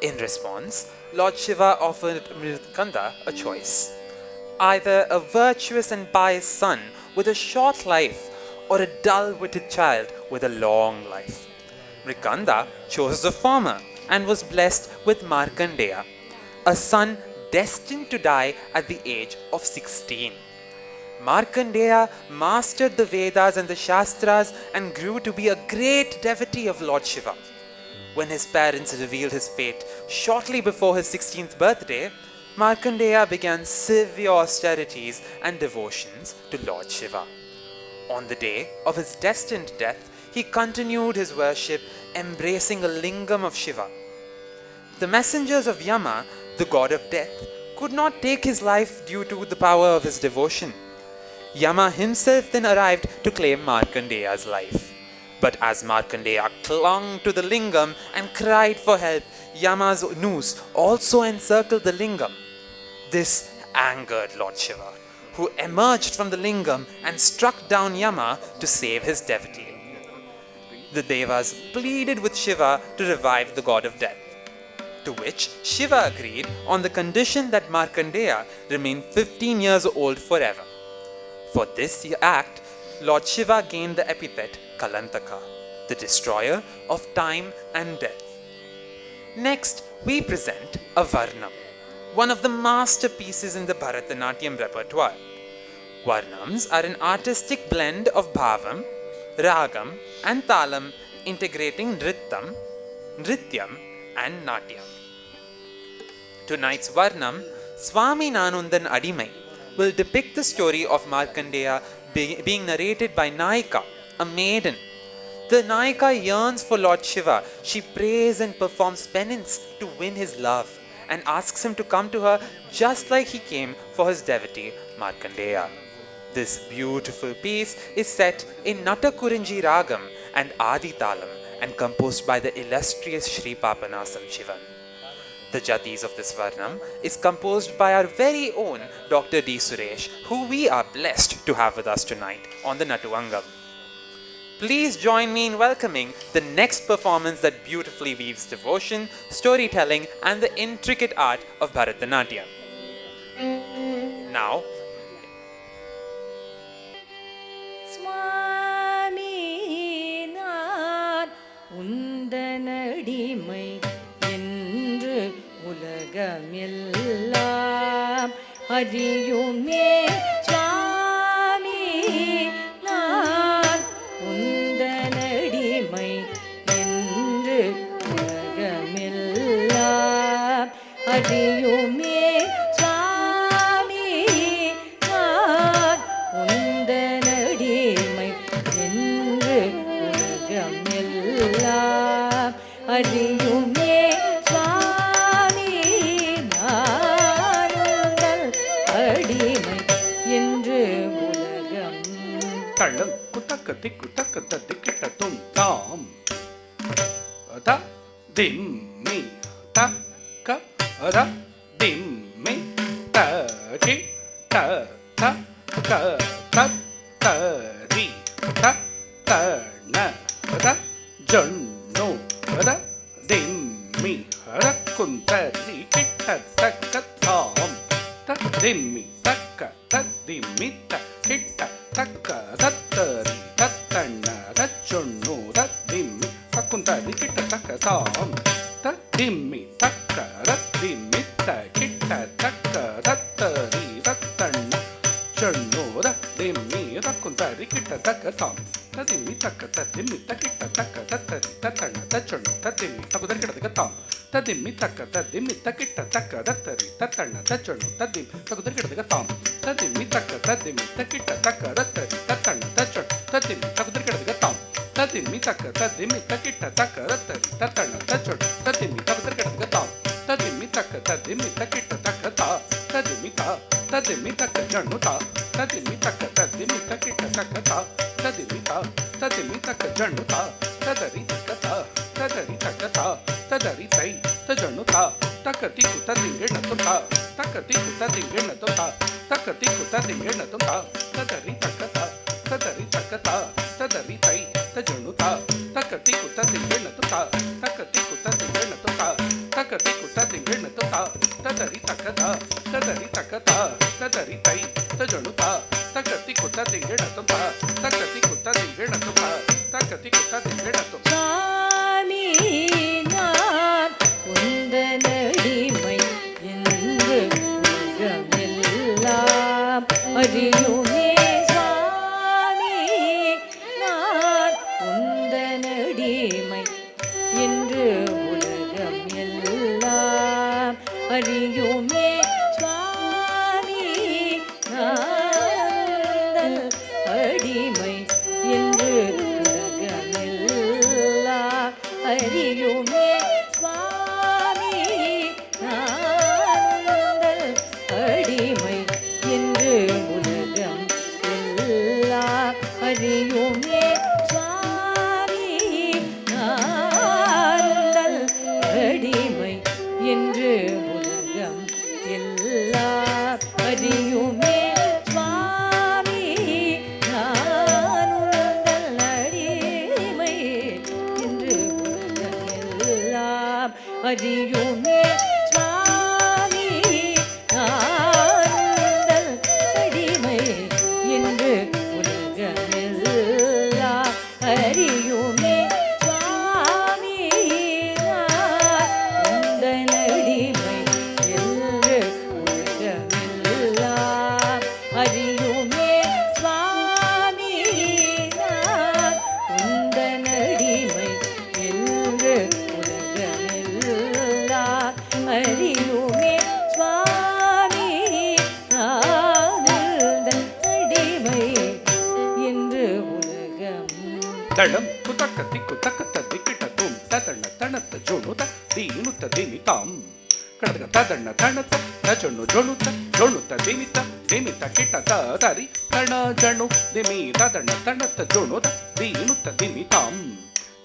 In response, Lord Shiva offered Mrikanda a choice: either a virtuous and pious son with a short life or a dull-witted child with a long life. Mrikanda chose the former and was blessed with Markandeya, a son destined to die at the age of 16. Markandeya mastered the Vedas and the Shastras and grew to be a great devotee of Lord Shiva. When his parents revealed his fate shortly before his 16th birthday, Markandeya began severe austerities and devotions to Lord Shiva. On the day of his destined death, he continued his worship, embracing a lingam of Shiva. The messengers of Yama, the god of death, could not take his life due to the power of his devotion. Yama himself then arrived to claim Markandeya's life. But as Markandeya clung to the lingam and cried for help, Yama's noose also encircled the lingam. This angered Lord Shiva, who emerged from the lingam and struck down Yama to save his devotee. The Devas pleaded with Shiva to revive the god of death, to which Shiva agreed on the condition that Markandeya remain 15 years old forever. For this act, Lord Shiva gained the epithet Kalantaka, the destroyer of time and death. Next, we present a Varnam, one of the masterpieces in the Bharatanatyam repertoire. Varnams are an artistic blend of bhavam, ragam and talam, integrating nrittam, nrityam and natyam. Tonight's Varnam, Swami Nanundan Adimai, will depict the story of Markandeya being narrated by Naika, a maiden. The Naika yearns for Lord Shiva. She prays and performs penance to win his love and asks him to come to her just like he came for his devotee Markandeya. This beautiful piece is set in Natakurinji Ragam and Adi Talam and composed by the illustrious Sri Papanasam Shivan. The Jatis of this Varnam is composed by our very own Dr. D. Suresh, who we are blessed to have with us tonight on the Natuangam. Please join me in welcoming the next performance that beautifully weaves devotion, storytelling, and the intricate art of Bharatanatyam. Now, Swami நான் உந்தனடிமை என்று உலகமெல்லாம் அறியுமே சுவாமி நான் உந்தனடிமை என்று உலகமெல்லாம் அறியுமே சுவாமி நான் உந்தனடிமை என்று உலகமெல்லாம் அறியுமே சுவாமி நான் உந்தன் அடிமை என்று உலகம் தள்ளம் குத்தக்க திக்கு தக்க தத்தி கிட்ட தும் தாம் த திம்மி தக்க ர திம்மி த கி த த க த த ரி த த ந த ஜொன்னு ர திம்மி ர குந்தரி கிட்ட தக்க தாம் த திம்மி தக்க த திம்மி த கிட்ட தக்க தத்தரி தத்தண்ண தச்சொன்னு தத்திம்மி தக்குந்தரி கிட்ட தக்க தாம் தத்திம்மி தக்க ரத்திம்மி த கிட்ட தக்க தத்தரி தத்தண்ண சொன்னு தத்திம்மி தக்குந்தரி கிட்ட தக்க தாம் ತದಿಮ್ಮಿ ತಕ್ಕ ತದಿಮ್ಮಿ ತಕಿಟ್ಟ ತಕ್ಕ ತತ್ತರಿ ತತ್ತಣ್ಣ ತಚ್ಚಣ್ಣು ತದಿಮ್ಮಿ ತಗುದರಿ ಗಿಡದಗ ತಾಮ್ ತದಿಮ್ಮಿ ತಕ್ಕ ತದಿಮ್ಮಿ ತಕಿಟ್ಟ ತಕ್ಕ ತತ್ತರಿ ತತ್ತಣ್ಣ ತಚ್ಚಣ್ಣು ತದಿಮ್ಮಿ ತಗುದರಿ ಗಿಡದಗ ತಾಮ್ ತದಿಮ್ಮಿ ತಕ್ಕ ತದಿಮ್ಮಿ ತಕಿಟ್ಟ ತಕ್ಕ ತತ್ತರಿ ತತ್ತಣ್ಣ ತಚ್ಚಣ್ಣು ತದಿಮ್ಮಿ ತಗುದರಿ ಗಿಡದಗ ತಾಮ್ ತದಿಮ್ಮಿ ತಕ್ಕ ತದಿಮ್ಮಿ ತಕಿಟ್ಟ ತಕ್ಕ ತತ್ತರಿ ತತ್ತಣ್ಣ ತಚ್ಚಣ್ಣು ತದಿಮ್ಮಿ ತಗುದರಿ ಗಿಡದಗ ತಾಮ್ ತದಿಮ್ಮಿ ತಕ್ಕ ತದಿಮ್ಮಿ ತಕಿಟ್ಟ ತಕ್ಕ ತಾ ತದಿಮ್ಮಿ ತಾ ತದಿಮ್ಮಿ ತಕ್ಕ ಜಣ್ಣು ತಾ ತದಿಮ್ಮಿ ತಕ್ಕ ತದಿಮ್ಮಿ ತಕಿಟ್ಟ ತಕ್ಕ ತಾ ತದಿಮ್ಮಿ ತಾ ತದಿಮ್ಮಿ ತಕ್ಕ ಜಣ್ಣು ತಾ ತದರಿ ತಕ್ಕ ತಾ ತದರಿ ತಕ್ಕ ತಾ ತದರಿ ತೈ ತಜಣ್ಣು ತಾ ತಕ್ಕತಿ ಕುತ ದಿಂಗೆಣ್ಣ ತಾ ತಕ್ಕತಿ ಕುತ ದಿಂಗೆಣ್ಣ ತಾ ತಕ್ಕತಿ ಕುತ ದಿಂಗೆಣ್ಣ ತಾ ತದರಿ ತಕ್ಕ ತಾ ತದರಿ ತಕ್ಕ ತಾ ತದರಿ ತೈ ತಜಣ್ಣು ತಾ ತಕ್ಕತಿ ಕುತ ದಿಂಗೆಣ್ಣ ತಾ ತಕ್ಕತಿ ಕುತ ದಿಂಗೆಣ್ಣ ತಾ ತಕ್ಕತಿ ಕುತ ದಿಂಗೆಣ್ಣ ತಾ ತದರಿ ತಕ್ಕ ತಾ ತದರಿ ತಕ್ಕ ತಾ ತದರಿ ತೈ ತಜಣ್ಣು ತಾ ತಕ್ಕತಿ ಕುತ ದಿಂಗೆಣ್ಣ ತಾ ತಕ್ಕತಿ ಕುತ ದಿಂಗೆಣ್ಣ ತಾ ತಕ್ಕತಿ ಕುತ ದಿಂಗೆಣ್ಣ ತಾ சாமி நான் உந்தனடிமை என்று உலகமெல்லாம் அறியுமே சுவாமி நான் உந்தனடிமை என்று உலகம் எல்லாம் அறியுமே சுவாமி நான் அடிமை என்று உலகமெல்லாம் அறியுமே சுவாமி நாங்கள் அடிமை என்று உலகம் எல்லாம் அறியுமே சுவாமி நாங்கள் அடிமை என்று உலகம் எல்லாம் அறியுமே சுவாமி நான் உங்கள் அடிமை என்று உலகம் எல்லாம் அறியுமே சுவாமி நான் உங்கள் அடிமை என்று உலகம் எல்லாம் அறியுமே சுவாமி நான் உங்கள் அடிமை என்று உலகமெல்லாம் அறியுமே சுவாமி நான் உந்தன் அடிமை என்று உலகமெல்லாம் அறியுமே சுவாமி நான் உந்தன் அடிமை என்று உலகம் ದಳಂ ಕುತಕ್ಕತಿ ಕುತಕ್ಕತ ದಿಕ್ಕಿಟ ತುಂ ತದಣ್ಣ ತಣತ ಜೋಣುತ ದೀನುತ ದಿಮಿತಾಂ ಕಡಗ ತದಣ್ಣ ತಣತ ತಜಣ್ಣು ಜೋಣುತ ಜೋಣುತ ದಿಮಿತ ದಿಮಿತ ಕಿಟ ತದರಿ ತಣ ಜಣ್ಣು ದಿಮಿ ತದಣ್ಣ ತಣತ ಜೋಣುತ ದೀನುತ ದಿಮಿತಾಂ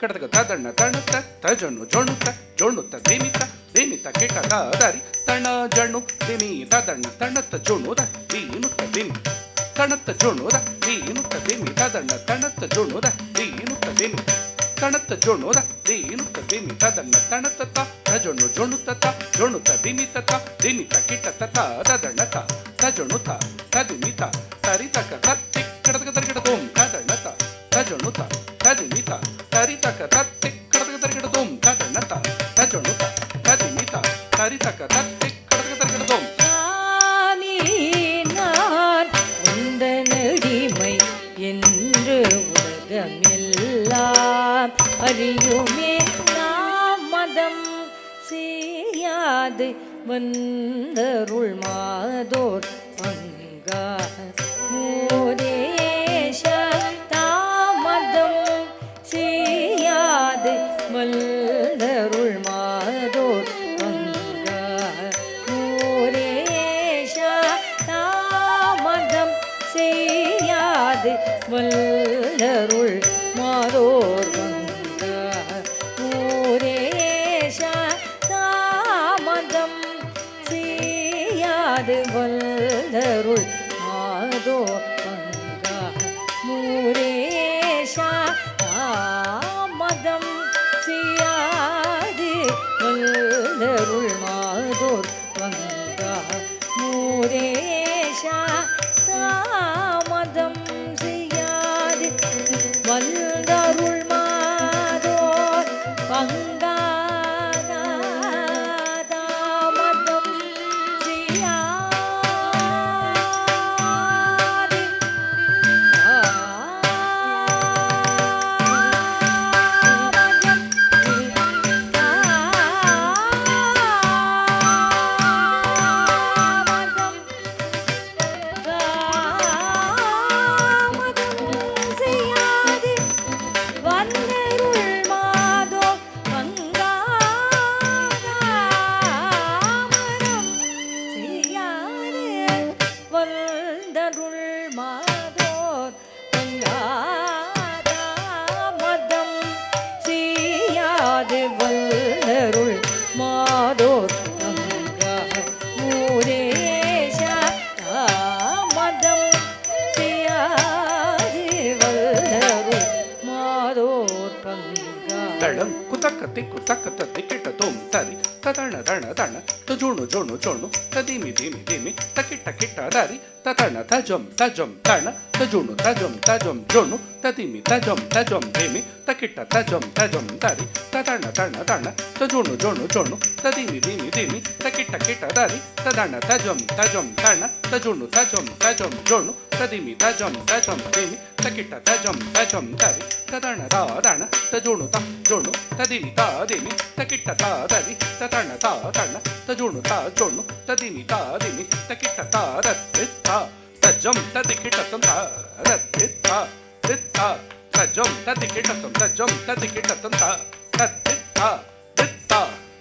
ಕಡಗ ತದಣ್ಣ ತಣತ ತಜಣ್ಣು ಜೋಣುತ ಜೋಣುತ ದಿಮಿತ ದಿಮಿತ ಕಿಟ ತದರಿ ತಣ ಜಣ್ಣು ದಿಮಿ ತದಣ್ಣ ತಣತ ಜೋಣುತ ದೀನುತ ದಿಮಿ ತಣತ್ತ ಜೋಣುದ ದೀನುತ್ತ ದಿಮಿ ತದಣ್ಣ ತಣತ್ತ ಜೋಣುದ ದೀನುತ್ತ ದಿಮಿ ತಣತ್ತ ಜೋಣುದ ದೀನುತ್ತ ದಿಮಿ ತದಣ್ಣ ತಣತ್ತ ತ ತಜೊಣ್ಣು ಜೋಣುತ್ತ ತ ಜೋಣುತ್ತ ದಿಮಿತ ತ ದಿಮಿತ ಕಿಟ ತ ತದಣ್ಣ ತ ತಜೊಣ್ಣುತ ತದಿಮಿತ ತರಿತಕ ತತ್ತಿ ಕಡದಕ ತರಿಗಿಡ ತೋಂ ತದಣ್ಣ ತ ತಜೊಣ್ಣುತ ತದಿಮಿತ ತರಿತಕ ತತ್ತಿ ಕಡದಕ ತರಿಗಿಡ ತೋಂ ತದಣ್ಣ ತ ತಜೊಣ್ಣುತ ತದಿಮಿತ ತರಿತಕ ತತ್ತಿ ಕಡದಕ ತರಿಗಿಡ ತೋಂ சாமி நான் உந்தன் அடிமை என்று உலகமெல்லாம் அறியுமே நாம் மதம் செய்யாது வந்தருள் மாதோர் பங்கா மோதேஷ தாமதம் செய்யாது வந்தருள் மாதோர் பங்கா மோதேஷ தாமதம் செய்யாது வல்லருள் மாதோர் வங்கா மூரேஷ தாமதம் செய்யாது வல்லருள் மாதோ வங்கா மூரேஷ தாமதம் செய்யாது வல்லருள் மாதோர் வங்கா மூரேஷ தாமதம் செய்யாது வந்தருள் மாதோர் பங்கா தாமதம் செய்யாது ಜೋಣು ಜೋಣು ಜೋಣು ತದಿಮಿ ದಿಮಿ ದಿಮಿ ತಕಿಟ್ಟ ಕಿಟ್ಟ ದಾರಿ ತತಣ ತಜಂ ತಜಂ ತಣ ತಜುಣು ತಜಂ ತಜಂ ಜೋಣು ತದಿಮಿ ತಜಂ ತಜಂ ದಿಮಿ ತಕಿಟ್ಟ ತಜಂ ತಜಂ ದಾರಿ ತತಣ ತಣ ತಣ ತಜುಣು ಜೋಣು ಜೋಣು ತದಿಮಿ ದಿಮಿ ದಿಮಿ ತಕಿಟ್ಟ ಕಿಟ್ಟ ದಾರಿ ತದಣ ತಜಂ ತಜಂ ತಣ ತಜುಣು ತಜಂ ತಜಂ ಜೋಣು ತದಿಮಿ ತಜಂ ತಜಂ ದಿಮಿ ತಕಿಟ್ಟ ತಜಂ ತಜಂ ದಾರಿ ತದಣ ತಾದಣ ತಜುಣು ತ ಜೋಣು ತದಿಮಿ ತಾದಿಮಿ ತಕಿಟ್ಟ ತಾದರಿ ತತಣ ತಾತಣ ತಜುಣು ತಾ ಜೋಣು ತದಿಮಿ ತಾದಿಮಿ ತಕಿಟ್ಟ ತಾದತ್ತಿತ್ತ ತಜಂ ತದಿಕಿಟ್ಟತಂ ತಾದತ್ತಿತ್ತ ತಿತ್ತ ತಜಂ ತದಿಕಿಟ್ಟತಂ ತಜಂ ತದಿಕಿಟ್ಟತಂ ತತ್ತಿತ್ತ ತಿತ್ತ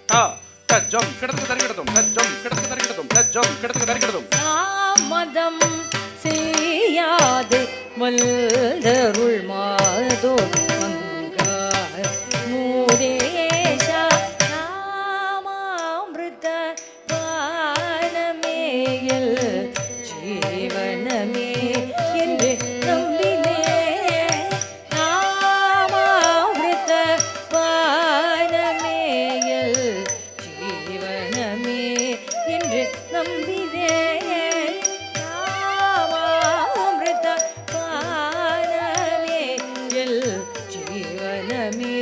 ತಾ தஜம் கிடக்கு தரிகிடதும் தஜம் கிடக்கு தரிகிடதும் தஜம் கிடக்கு தரிகிடதும் தாமதம் செய்யாதே வல்லருள் மாதோ மங்கார் மூதேஷா நாமாமிருத பானமேயல் ஜீவனமே என்று நம்பினே நாமாமிருத பானமேயல் ஜீவனமே என்று நம்பினே நாமாமிருத பானமேயல் ஜீவனமே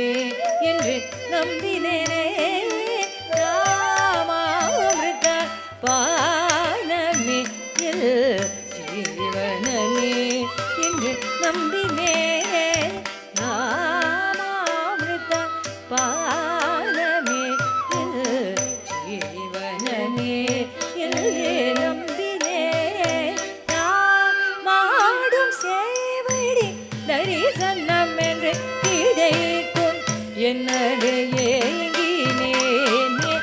என்று நம்பினேனே நாமாமிருத பானமேயல் ஜீவனமே என்று நம்பினே நாமாமிருத பானமேயல் ஜீவனமே என்று நம்பினே மாடும் சேவடி தரிசனம் என்று கிடைக்கும் என்னது ஏங்கினேனே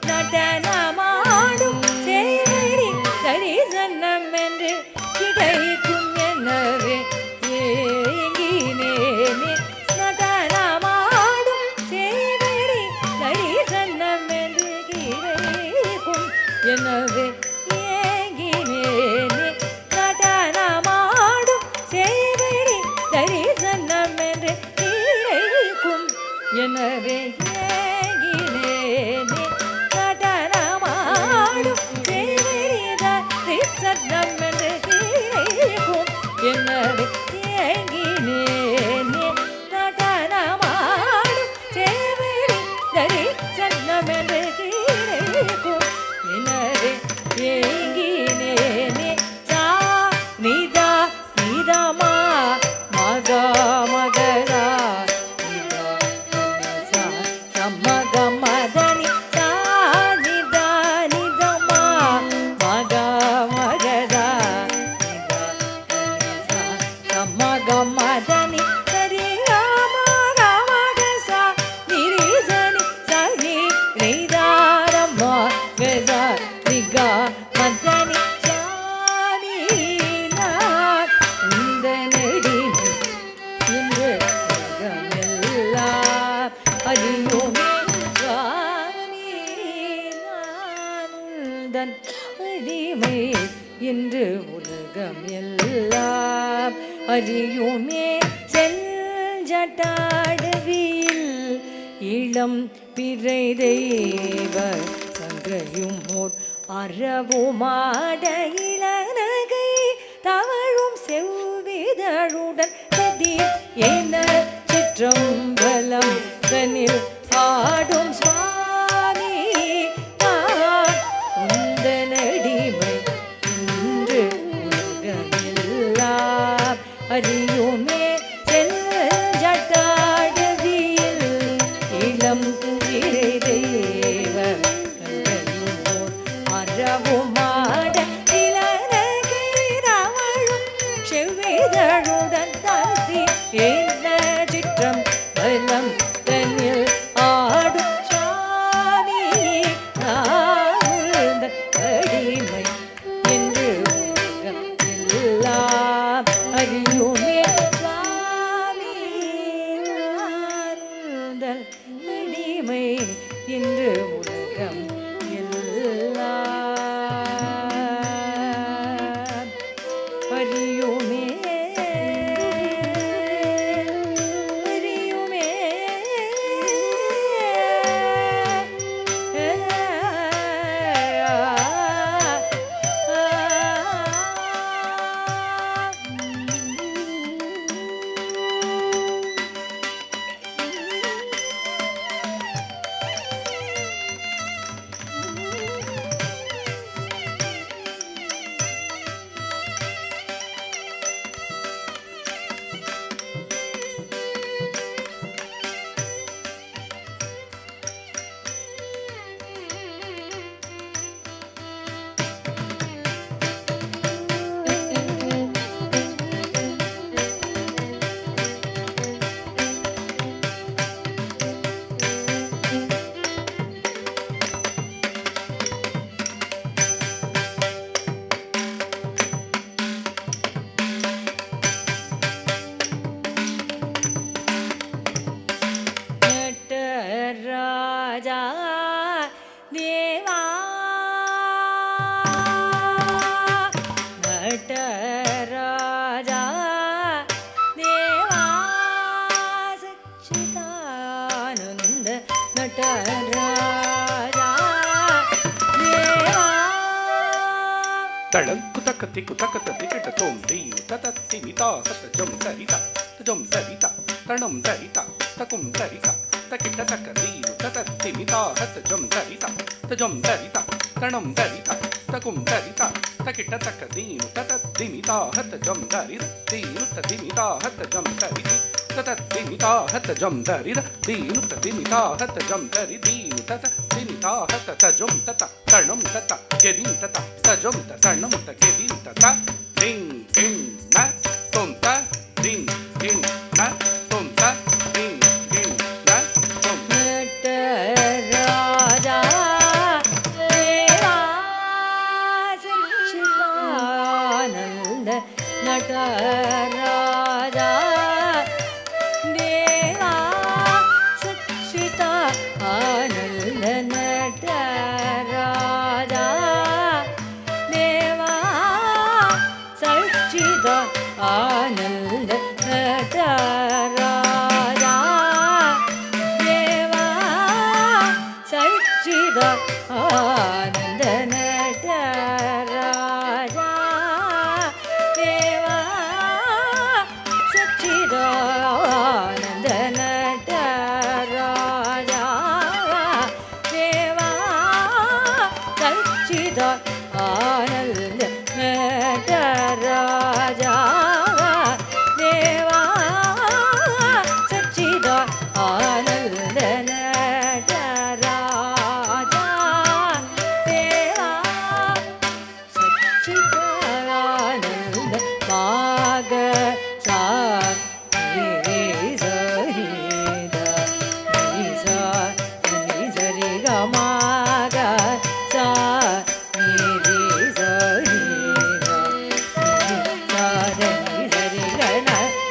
நடனமாடும் சேவடி தரிசனம் என்று கிடைக்கும் என்னவே ஏங்கினேனே நடனமாடும் சேவடி தரிசனம் என்று கிடைக்கும் எனவே ஏங்கினேனே நடனமாடும் சேவடி தரிசனம் என்று கிடைக்கும் எனவே ஏங்கினேனே நடனமாடும் சேவடி தரிசனம் என்று கிடைக்கும் எனவே ஏங்கினேனே நடனமாடும் சேவடி தரிசனம் என்று கிடைக்கும் எனவே ஏங்கினேனே சா நிதா நிதமா மகா மகரா நிதா நிசா சமக மதனி சா நிதா நிதமா மகா மகரா நிதா நிசா சமக மதனி சரி ராம ராம கசா நிரிசனி சரி நிதாரமா கசா நிகா மதனி சாமி நான் இந்த நெடிமை என்று உலகமெல்லாம் அறியுமே சாமி நான் உந்தன் அடிமை என்று உலகம் எல்லாம் அறியுமே செஞ்சட்டாடவியில் இளம் பிறை தெய்வ சங்கையும் ஓர் அறவுமாட இளநகை தவழும் செவ்விதழுடன் கதிர் என சிற்றம்பலம் தனில் ஆடும் சுவாமி நான் உந்தனடிமை இன்று உலகமெல்லாம் அறியுமே செஞ்சட்டாடவியில் இளம் பிறை தெய்வ கங்கையோர் அறவுமாட இளநகை தவழும் செவ்விதழுடன் தத்தி என்ன சிற்றம் பலம் தன்னில் ஆடும் சுவாமி நான் அடிமை என்று உலகம் எல்லாம் அறியுமே சுவாமி நான் அடிமை என்று உலகம் எல்லாம் தளங்கு தக்கத்தி குத்தக்கத்தி கிட்ட தோம் தீனு தத்தி மிதா சத்த ஜம் தரிதா ஜம் தரிதா தணம் தரிதா தக்கும் தரிதா தக்கிட்ட தக்க தீனு தத்தி மிதா சத்த ஜம் தரிதா ஜம் தரிதா தணம் தரிதா தக்கும் தரிதா தக்கிட்ட தக்க தீனு தத்தி மிதா சத்த ஜம் தரித தீனு தத்தி மிதா சத்த ஜம் தரிதி தத்தி மிதா சத்த ஜம் தரித தீனு தத்தி மிதா சத்த ஜம் தரி தீனு தத்தி மிதா சத்த தஜம் தத்த தணம் தத்த கெதின் தத்த தஜம் தணம் த கெதின் தத்த டிங் டிங் ந தொம் த டிங் டிங் ந தொம் த டிங் டிங் ந தொம் நடராஜா தேவா சச்சிதானந்த நடராஜா தேவா சச்சிதானந்த நடராஜா தேவா சச்சிதானந்த நடராஜா தேவா சச்சிதானந்த நடராஜா தேவா சச்சிதானந்த நடராஜா தேவா சச்சிதானந்த நடராஜா தேவா சச்சிதானந்த நடராஜா தேவா சச்சிதானந்த மாக சா ரே சரித நீ சா நீ சரி க மாக சா நீ ரே சரித நீ சா நீ சரி க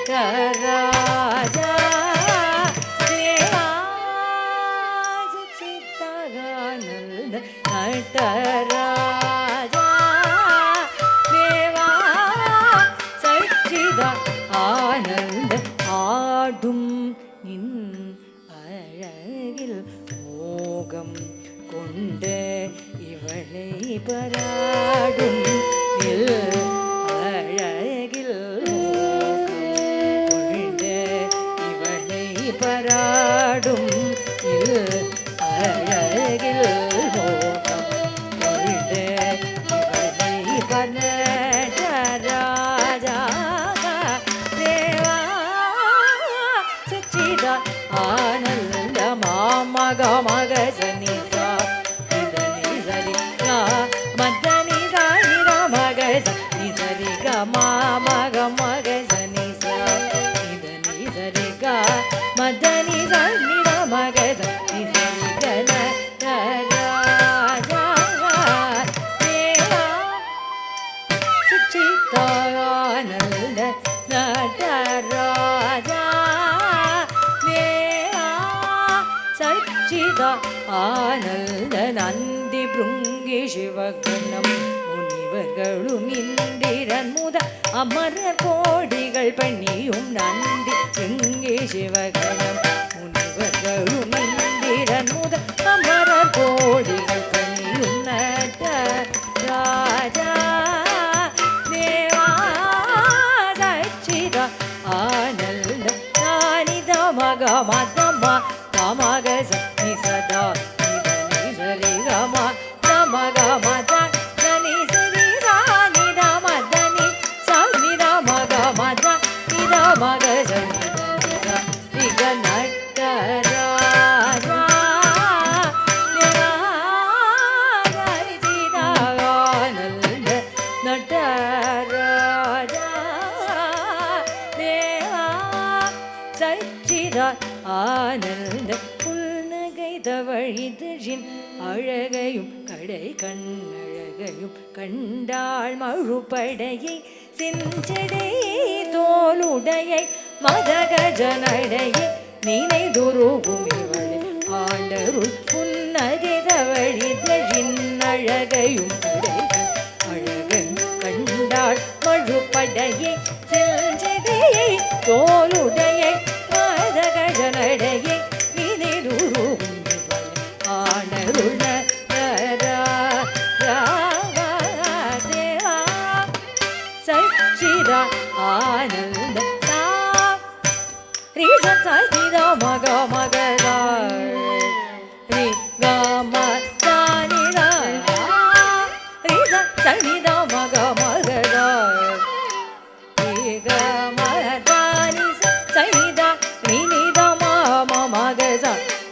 நடராஜா தேவா சச்சிதானந்த நடராஜா தேவா சச்சிதானந்த ஆடும் நின் அழகில் மோகம் கொண்ட இவளை பராடும் நில் அழகில் மோகம் கொண்ட இவளை பராடும் நில் அழகில் மோகம் கொண்ட இவளை பரராஜா தேவா சச்சிதா ஆனந்த மாமக மக சனிசா இதனி சரி மதனி சாரி மக சனி சரி க மாமக மக சனிசா இதனி சரி க மதனி சனி மக சனி சரி க நடராஜா தேவா சச்சிதானந்த நடராஜா தேவா சச்சிதானந்த நந்தி பிருங்கி சிவகணம் முனிவர்களும் இந்திரன் முத அமரர் கோடிகள் பண்ணியும் நந்தி பிருங்கி சிவகணம் முனிவர்களும் இந்திரன் முத அமரர் கோடிகள் பண்ணியும் நடராஜா தேவா சச்சிதா ஆனந்த நானித மக மதம தமக சனி சதா நிதனி சரி கம தமக மத தனி சரி ராணி மதனி சனி மக மத நித மக சனி தனி க நடராஜா சச்சிதானந்த நடராஜா தேவா சச்சிதா ஆனந்த புல்நகை தவழிதழின் அழகையும் கடை கண்ணழகையும் கண்டாள் மழுப்படையை செஞ்சடையை தோலுடையை மதகஜனடையை நினைதுருகும் இவளை ஆண்டருள் புன்னகை தவழிதழின் அழகையும் கடை அழகையும் கண்டாள் மழுப்படையை செஞ்சடையை தோலுடையை மதகஜனடையை நினைதுருகும் இவளை ஆண்டருள் தேவா சனித மக மகத க மதானி சனித நினித மம மகத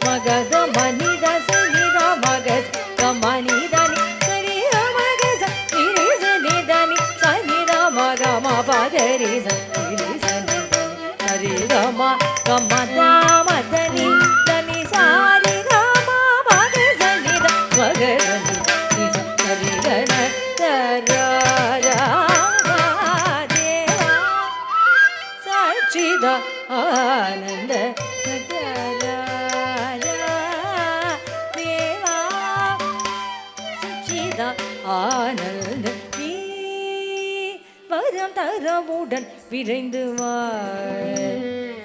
மகத மனித சனித மகத கமனிதனி சரி மகத நிரி சனிதனி சனித மக மபகரி சரி சனி சரி கம கமத மதனி தனி சாரி கம மக சனித மகதனி சரி கன தரா சச்சித ஆனந்த தேவா சச்சித ஆனந்த நீ வரம் தரவுடன் விரைந்து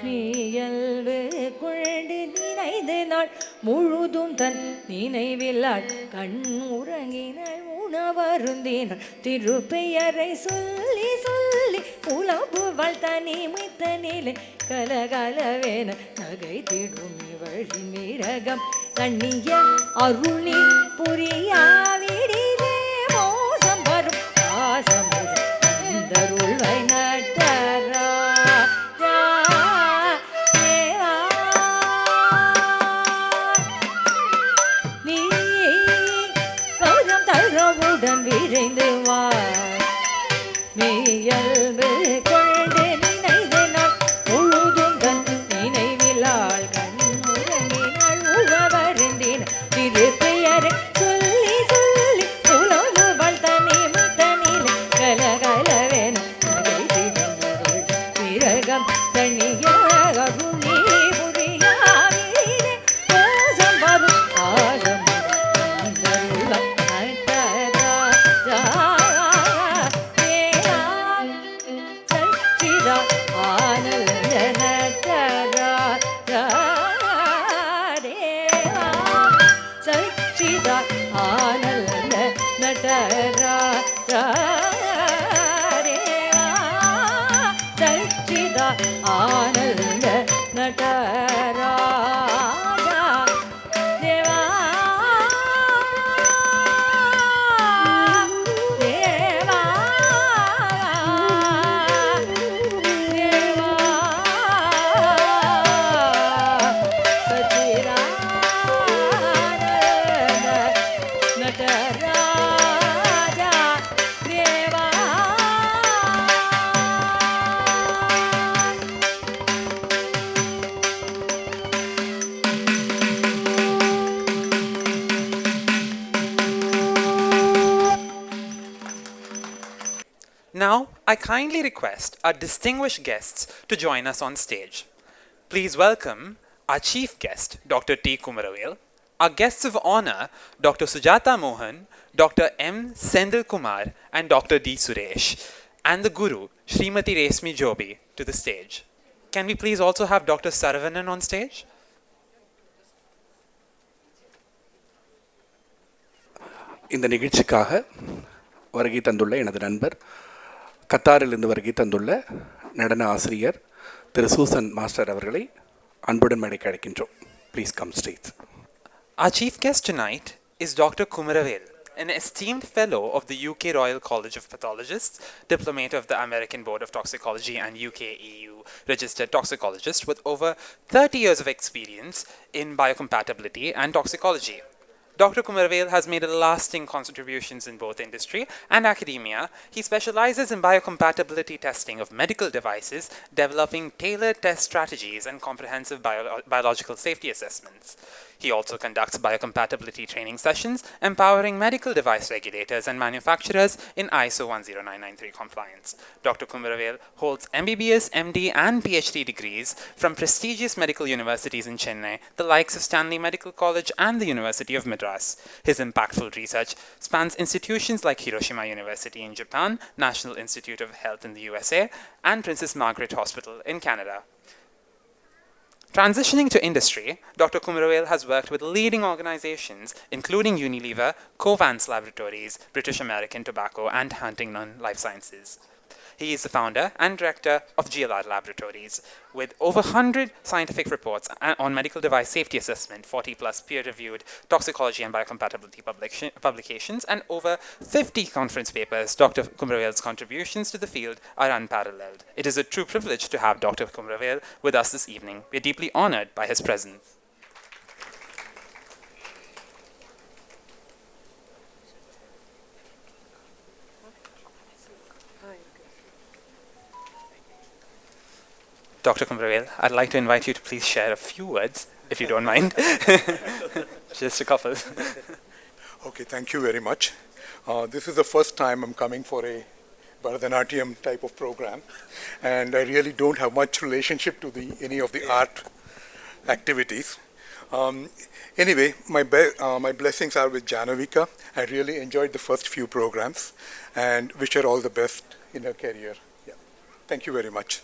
நீயல்வு குழண்டு நினைந்து நாள் முழுதும் தன் நினைவில்லாள் கண் உறங்கினாள் உணவருந்தினாள் திருப்பெயரை சொல்லி சொல்லி உலம்புவாள் தனிமைத்த நிலை கலகலவேன நகை திடும் வழி மிரகம் கண்ணிய அருளி புரியாவிடிலே மோசம் வரும் ஆசம் தருள்வை நட்டரா நீ கௌரம் தரவுடன் விரைந்து மெய்யல்பு கொண்டு நினைந்து நாள் முழுதும் தன் நினைவிலாள் கண்ணுறங்கினாள் உழவருந்தினாள் திருப்பெயரை சொல்லி சொல்லி உலகுவள் தனி முத்தனில் கலகலவேன நகை திடங்கள் பிறகம் தனிய அருளி புரியாவிலே மோசம் வரும் awesome Ananda நடரா Deva சச்சித Ananda நடரா Deva Deva Deva சச்சிரா Nataraja Deva Now, I kindly request our distinguished guests to join us on stage. Please welcome our chief guest, Dr. T. Kumaravel, our guests of honor, Dr. Sujata Mohan, Dr. M. Sendil Kumar, and Dr. D. Suresh, and the Guru, Srimati Resmi Jobi, to the stage. Can we please also have Dr. Saravanan on stage? இந்த நிகழ்ச்சிக்காக வருகை தந்துள்ள எனது நண்பர் கத்தாரிலிருந்து வருகை தந்துள்ள நடன ஆசிரியர் திரு சூசன் மாஸ்டர் அவர்களை அன்புடன் மேடைக்கு அழைக்கின்றோம். Please come straight. Our chief guest tonight is Dr. Kumaravel, an esteemed fellow of the UK Royal College of Pathologists, diplomat of the American Board of Toxicology and UK EU registered toxicologist with over 30 years of experience in biocompatibility and toxicology. Dr. Kumaravel has made lasting contributions in both industry and academia. He specializes in biocompatibility testing of medical devices, developing tailored test strategies and comprehensive biological safety assessments. He also conducts biocompatibility training sessions, empowering medical device regulators and manufacturers in ISO 10993 compliance. Dr. Kumaravel holds MBBS, MD, and PhD degrees from prestigious medical universities in Chennai, the likes of Stanley Medical College and the University of Madras. His impactful research spans institutions like Hiroshima University in Japan, National Institute of Health in the USA, and Princess Margaret Hospital in Canada. Transitioning to industry, Dr. Kumaravel has worked with leading organizations including Unilever, Covance Laboratories, British American Tobacco, and Huntington Life Sciences. He is the founder and director of GLR Laboratories, with over 100 scientific reports on medical device safety assessment, 40 plus peer-reviewed toxicology and biocompatibility publications, and over 50 conference papers. Dr. Kumravele's contributions to the field are unparalleled. It is a true privilege to have Dr. Kumravele with us this evening. We are deeply honored by his presence. Dr. Kumravele, I'd like to invite you to please share a few words, if you don't mind. Just a couple. Okay, thank you very much. This is the first time I'm coming for a Bharatanatyam type of program, and I really don't have much relationship to any of the art activities. Anyway, my blessings are with Janavika. I really enjoyed the first few programs and wish her all the best in her career. Yeah. Thank you very much.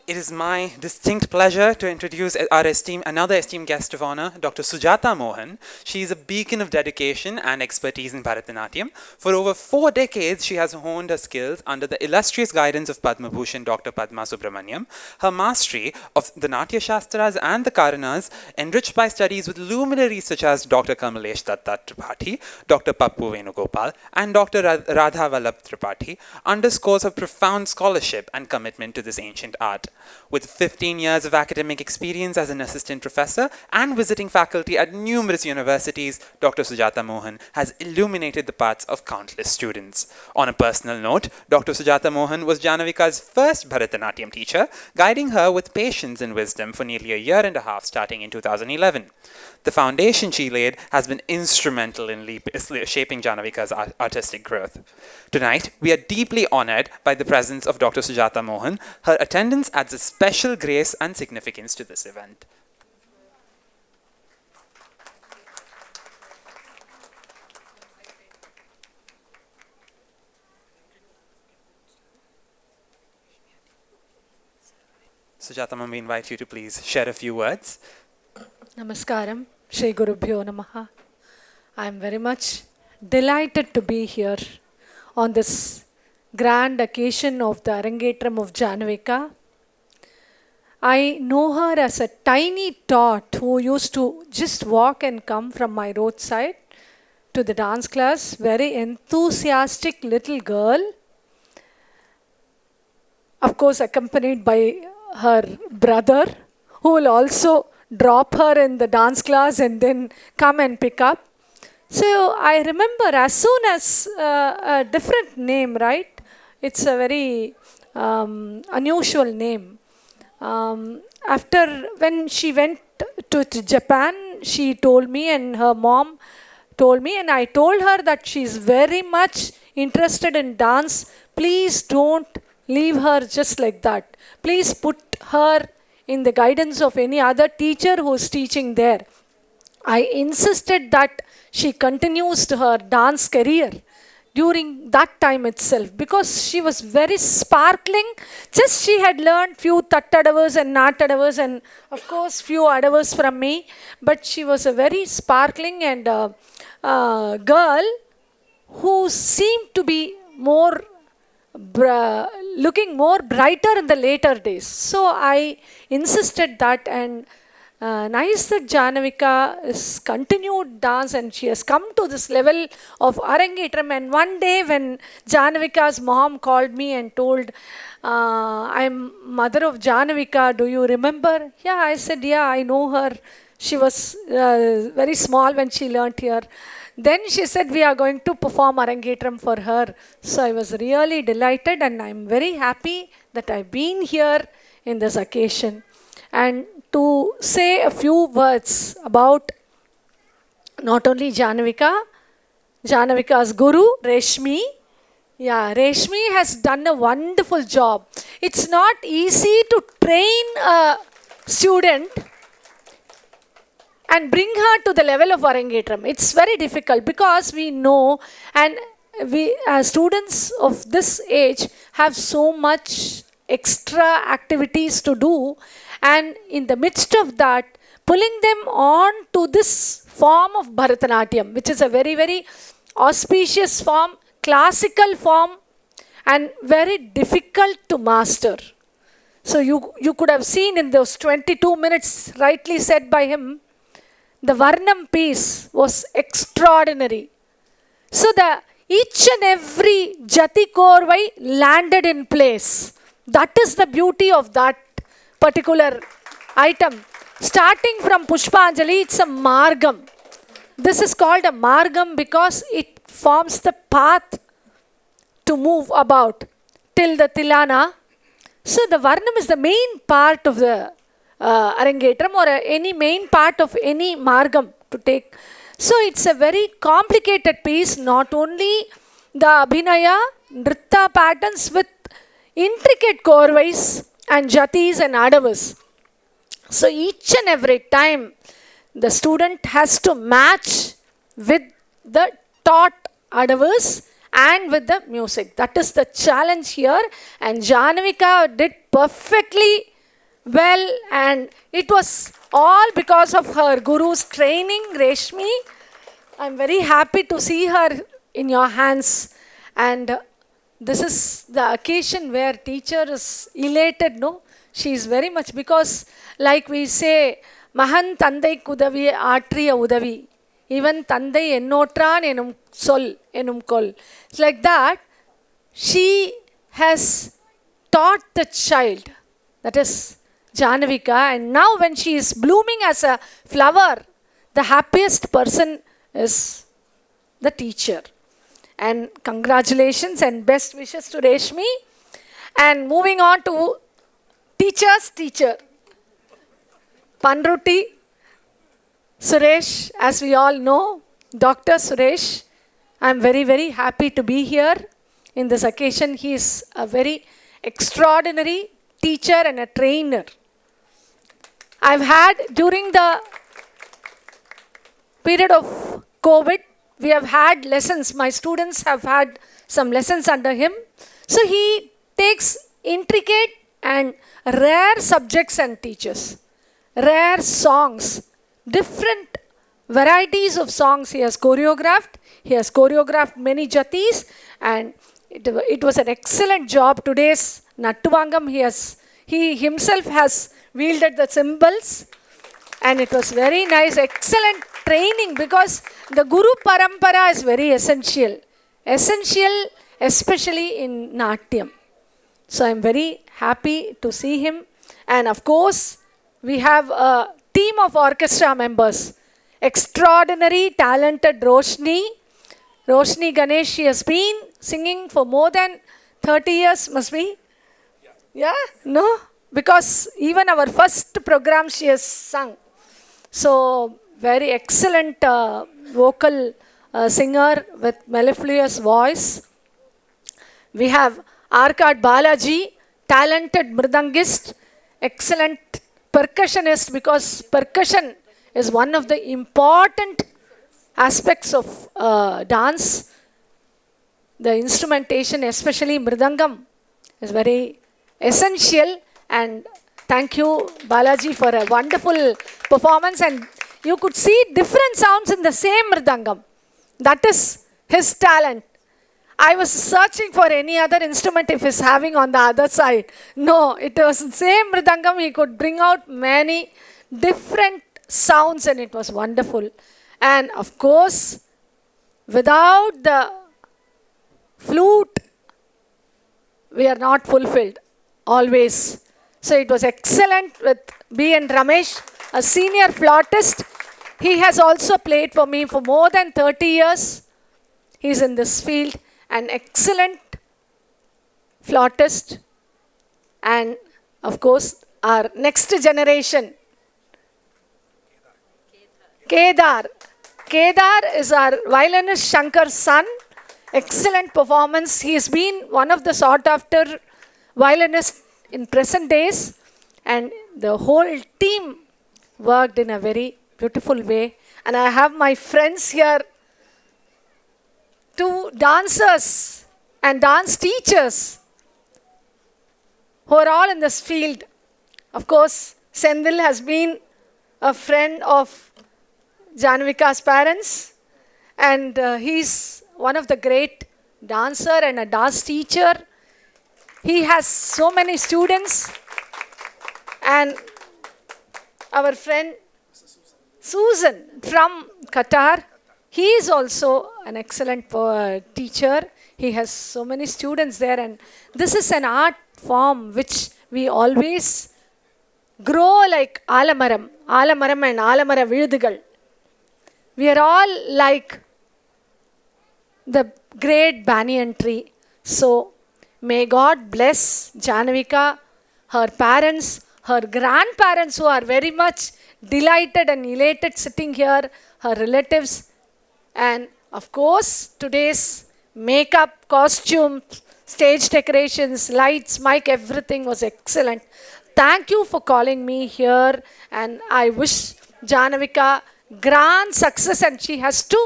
It is my distinct pleasure to introduce another esteemed guest of honor, Dr. Sujata Mohan. She is a beacon of dedication and expertise in Bharatanatyam. For over 4 decades, she has honed her skills under the illustrious guidance of Padma Bhushan Dr. Padma Subramaniam. Her mastery of the Natya Shastras and the Karanas, enriched by studies with luminaries such as Dr. Kamalesh Datta Tripathi, Dr. Pappu Venugopal, and Dr. Radha Vallabh Tripathi, underscores her profound scholarship and commitment to this ancient art. With 15 years of academic experience as an assistant professor and visiting faculty at numerous universities, Dr. Sujata Mohan has illuminated the paths of countless students. On a personal note, Dr. Sujata Mohan was Janavika's first Bharatanatyam teacher, guiding her with patience and wisdom for nearly a year and a half starting in 2011. The foundation she laid has been instrumental in shaping Janavika's artistic growth. Tonight, we are deeply honored by the presence of Dr. Sujata Mohan. Her attendance adds a special grace and significance to this event. Sujata Ma'am, we invite you to please share a few words. Namaskaram, Shri Gurubhyo Namaha. I am very much delighted to be here on this grand occasion of the Arangetram of Janavika. I know her as a tiny tot who used to just walk and come from my roadside to the dance class. Very enthusiastic little girl. Of course, accompanied by her brother, who will also drop her in the dance class and then come and pick up. So I remember as soon as a different name, right? It's a very unusual name. After when she went to Japan, she told me, and her mom told me, and I told her that she's very much interested in dance. Please don't leave her just like that. Please put her in the guidance of any other teacher who's teaching there. I insisted that she continues to her dance career during that time itself, because she was very sparkling. Just she had learned few tattadavas and natadavas and of course few adavas from me, but she was a very sparkling and girl who seemed to be more looking more brighter in the later days. So I insisted that, and nice that Janavika is continued dance and she has come to this level of Arangetram. And one day when Janavika's mom called me and told, I'm mother of Janavika, do you remember? Yeah, I said, yeah, I know her. She was very small when she learnt here. Then she said, we are going to perform Arangetram for her. So I was really delighted, and I'm very happy that I've been here in this occasion. And to say a few words about not only Janavika, Janavika's guru, Reshmi. Yeah, Reshmi has done a wonderful job. It's not easy to train a student and bring her to the level of Arangetram. It's very difficult, because we know, and we as students of this age have so much extra activities to do, and in the midst of that, pulling them on to this form of Bharatanatyam, which is a very, very auspicious form, classical form, and very difficult to master. So you could have seen in those 22 minutes, rightly said by him, the Varnam piece was extraordinary. So each and every Jati Korvai landed in place. That is the beauty of that particular item. Starting from Pushpanjali, it's a margam. This is called a margam because it forms the path to move about till the Tilana. So the Varnam is the main part of the Arangetram, or any main part of any margam to take. So it's a very complicated piece, not only the Abhinaya, Nritta patterns with intricate korvais and jatis and adavas. So each and every time the student has to match with the taught adavas and with the music. That is the challenge here, and Janavika did perfectly well, and it was all because of her guru's training, Reshmi. I'm very happy to see her in your hands, and this is the occasion where teacher is elated, no? She is very much, because like we say, Mahan Tandai Kudavi Atriya Udavi. Even Tandai Ennotran enum sol enum kol. It's like that. She has taught the child, that is Janavika, and now when she is blooming as a flower, the happiest person is the teacher. And congratulations and best wishes to Reshmi. And moving on to teacher's teacher, Panruti Suresh, as we all know, Dr. Suresh. I'm very, very happy to be here in this occasion. He is a very extraordinary teacher and a trainer. I've had, during the period of COVID, we have had lessons. My students have had some lessons under him. So he takes intricate and rare subjects and teaches. Rare songs, different varieties of songs he has choreographed. He has choreographed many jatis, and it was an excellent job. Today's Nattuvangam, he himself has wielded the cymbals, and it was very nice, excellent training, because the Guru Parampara is very essential, especially in Natyam. So I'm very happy to see him, and of course we have a team of orchestra members. Extraordinary, talented Roshni Ganesh. She has been singing for more than 30 years, must be? Yeah? No? Because even our first program she has sung. So, very excellent vocal singer with mellifluous voice. We have Arkad Balaji, talented mridangist, excellent percussionist, because percussion is one of the important aspects of dance. The instrumentation, especially mridangam, is very essential. And thank you, Balaji, for a wonderful performance. And you could see different sounds in the same mridangam. That is his talent. I was searching for any other instrument if he's having on the other side. No, it was the same mridangam. He could bring out many different sounds, and it was wonderful. And of course, without the flute, we are not fulfilled always. So it was excellent with B. N. Ramesh, a senior flautist. He has also played for me for more than 30 years. He's in this field, an excellent flautist. And of course, our next generation, Kedar. Kedar is our violinist Shankar's son. Excellent performance. He has been one of the sought after violinists in present days, and the whole team worked in a very beautiful way. And I have my friends here, two dancers and dance teachers who are all in this field. Of course, Senthil has been a friend of Janavika's parents, and he's one of the great dancer and a dance teacher. He has so many students. And our friend Susan from Qatar, he is also an excellent teacher. He has so many students there, and this is an art form which we always grow like alamaram and alamara virudugal. We are all like the great banyan tree. So may God bless Janavika, her parents, her grandparents who are very much delighted and elated sitting here, her relatives, and of course today's makeup, costume, stage decorations, lights, mic, everything was excellent. Thank you for calling me here, and I wish Janavika grand success, and she has to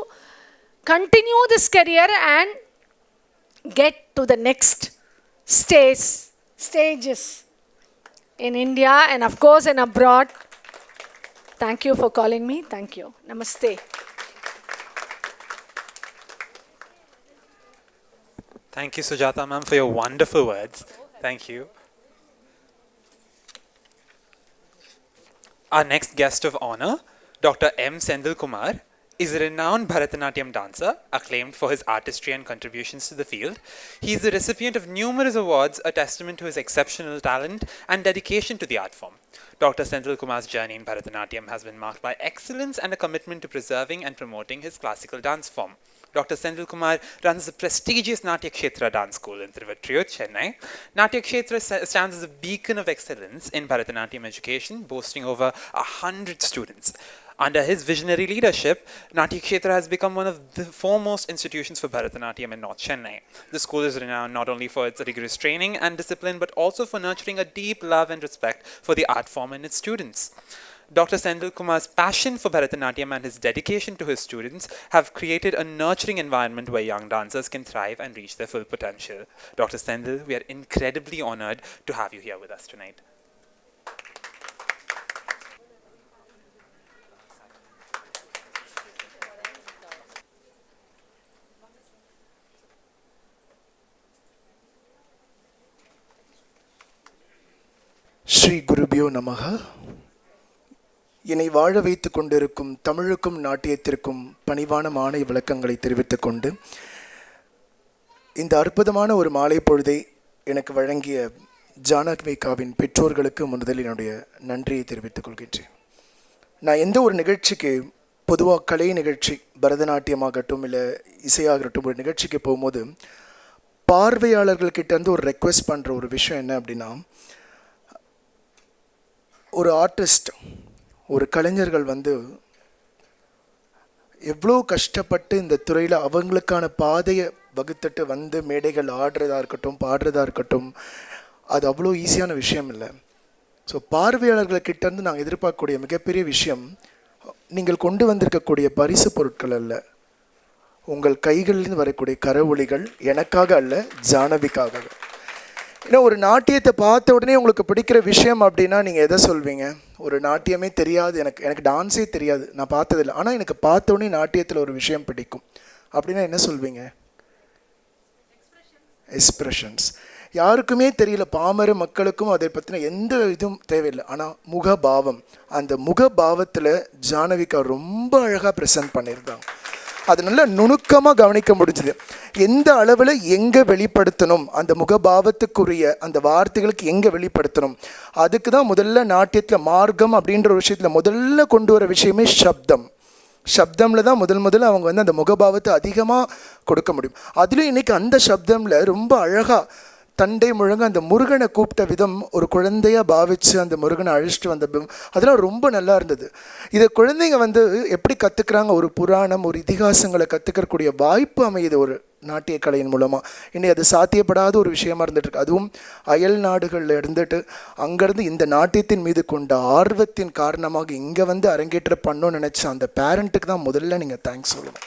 continue this career and get to the next stages in India and of course in abroad. Thank you for calling me. Thank you. Namaste. Thank you, Sujata ma'am, for your wonderful words. Thank you. Our next guest of honor, Dr. M. Senthilkumar, is a renowned Bharatanatyam dancer, acclaimed for his artistry and contributions to the field. He is the recipient of numerous awards, a testament to his exceptional talent and dedication to the art form. Dr. Senthilkumar's journey in Bharatanatyam has been marked by excellence and a commitment to preserving and promoting his classical dance form. Dr. Senthilkumar runs the prestigious Natya Kshetra Dance School in Tiruvattriyur, Chennai. Natya Kshetra stands as a beacon of excellence in Bharatanatyam education, boasting over 100 students. Under his visionary leadership, Natya Kshetra has become one of the foremost institutions for Bharatanatyam in North Chennai. The school is renowned not only for its rigorous training and discipline, but also for nurturing a deep love and respect for the art form and its students. Dr. Senthilkumar's passion for Bharatanatyam and his dedication to his students have created a nurturing environment where young dancers can thrive and reach their full potential. Dr. Senthil, we are incredibly honored to have you here with us tonight. Sri குருபியோ நமக. என்னை வாழ வைத்து கொண்டிருக்கும் தமிழுக்கும் நாட்டியத்திற்கும் பணிவான மாலை விளக்கங்களை தெரிவித்துக் கொண்டு இந்த அற்புதமான ஒரு மாலை பொழுதை எனக்கு வழங்கிய ஜானகிகாவின் பெற்றோர்களுக்கு முதலில் என்னுடைய நன்றியை தெரிவித்துக் கொள்கின்றேன். நான் எந்த ஒரு நிகழ்ச்சிக்கு, பொதுவாக கலை நிகழ்ச்சி, பரதநாட்டியமாகட்டும் இல்லை இசையாகட்டும், ஒரு நிகழ்ச்சிக்கு போகும்போது பார்வையாளர்கள்கிட்ட இருந்து ஒரு ரெக்வெஸ்ட் பண்ணுற ஒரு விஷயம் என்ன அப்படின்னா, ஒரு ஆர்டிஸ்ட், ஒரு கலைஞர்கள் எவ்வளோ கஷ்டப்பட்டு இந்த துறையில் அவங்களுக்கான பாதையை வகுத்துட்டு மேடைகள் ஆடுறதா இருக்கட்டும், பாடுறதா இருக்கட்டும், அது அவ்வளோ ஈஸியான விஷயம் இல்லை. ஸோ பார்வையாளர்கள்கிட்டேருந்து நாங்கள் எதிர்பார்க்கக்கூடிய மிகப்பெரிய விஷயம், நீங்கள் கொண்டு வந்திருக்கக்கூடிய பரிசு பொருட்கள் அல்ல, உங்கள் கைகளிலிருந்து வரக்கூடிய கரவொலிகள். எனக்காக அல்ல, ஜானவிக்காக. ஏன்னா ஒரு நாட்டியத்தை பார்த்த உடனே உங்களுக்கு பிடிக்கிற விஷயம் அப்படின்னா நீங்கள் எதை சொல்வீங்க? ஒரு நாட்டியமே தெரியாது, எனக்கு டான்ஸே தெரியாது, நான் பார்த்ததில்லை, ஆனால் எனக்கு பார்த்த உடனே நாட்டியத்தில் ஒரு விஷயம் பிடிக்கும் அப்படின்னா என்ன சொல்வீங்க? எக்ஸ்பிரஷன்ஸ். யாருக்குமே தெரியல, பாமர மக்களுக்கும் அதை பற்றின எந்த இதுவும் தேவையில்லை, ஆனால் முகபாவம், அந்த முகபாவத்தில் ஜானவிகா ரொம்ப அழகாக ப்ரெசென்ட் பண்ணியிருந்தாங்க. அது நல்லா நுணுக்கமாக கவனிக்க முடிஞ்சுது. எந்த அளவில் எங்கே வெளிப்படுத்தணும், அந்த முகபாவத்துக்குரிய அந்த வார்த்தைகளுக்கு எங்கே வெளிப்படுத்தணும், அதுக்கு தான் முதல்ல நாட்டியத்தில் மார்க்கம் அப்படின்ற ஒரு விஷயத்தில் முதல்ல கொண்டு வர விஷயமே சப்தமில் தான் முதல்ல அவங்க அந்த முகபாவத்தை அதிகமாக கொடுக்க முடியும். அதுலேயும் இன்றைக்கி அந்த சப்தமில் ரொம்ப அழகாக தண்டை முழங்க அந்த முருகனை கூப்பிட்ட விதம், ஒரு குழந்தையாக பாவித்து அந்த முருகனை அழிச்சிட்டு வந்த அதெல்லாம் ரொம்ப நல்லா இருந்தது. இதை குழந்தைங்க எப்படி கற்றுக்குறாங்க, ஒரு புராணம், ஒரு இதிகாசங்களை கற்றுக்கக்கூடிய வாய்ப்பு அமையுது ஒரு நாட்டிய கலையின் மூலமாக. இன்னைக்கு அது சாத்தியப்படாத ஒரு விஷயமா இருந்துகிட்ருக்கு. அதுவும் அயல் நாடுகளில் இருந்துட்டு அங்கேருந்து இந்த நாட்டியத்தின் மீது கொண்ட ஆர்வத்தின் காரணமாக இங்கே அரங்கேற்ற பண்ணணும்னு நினச்ச அந்த பேரண்ட்டுக்கு தான் முதல்ல நீங்கள் தேங்க்ஸ் சொல்லணும்.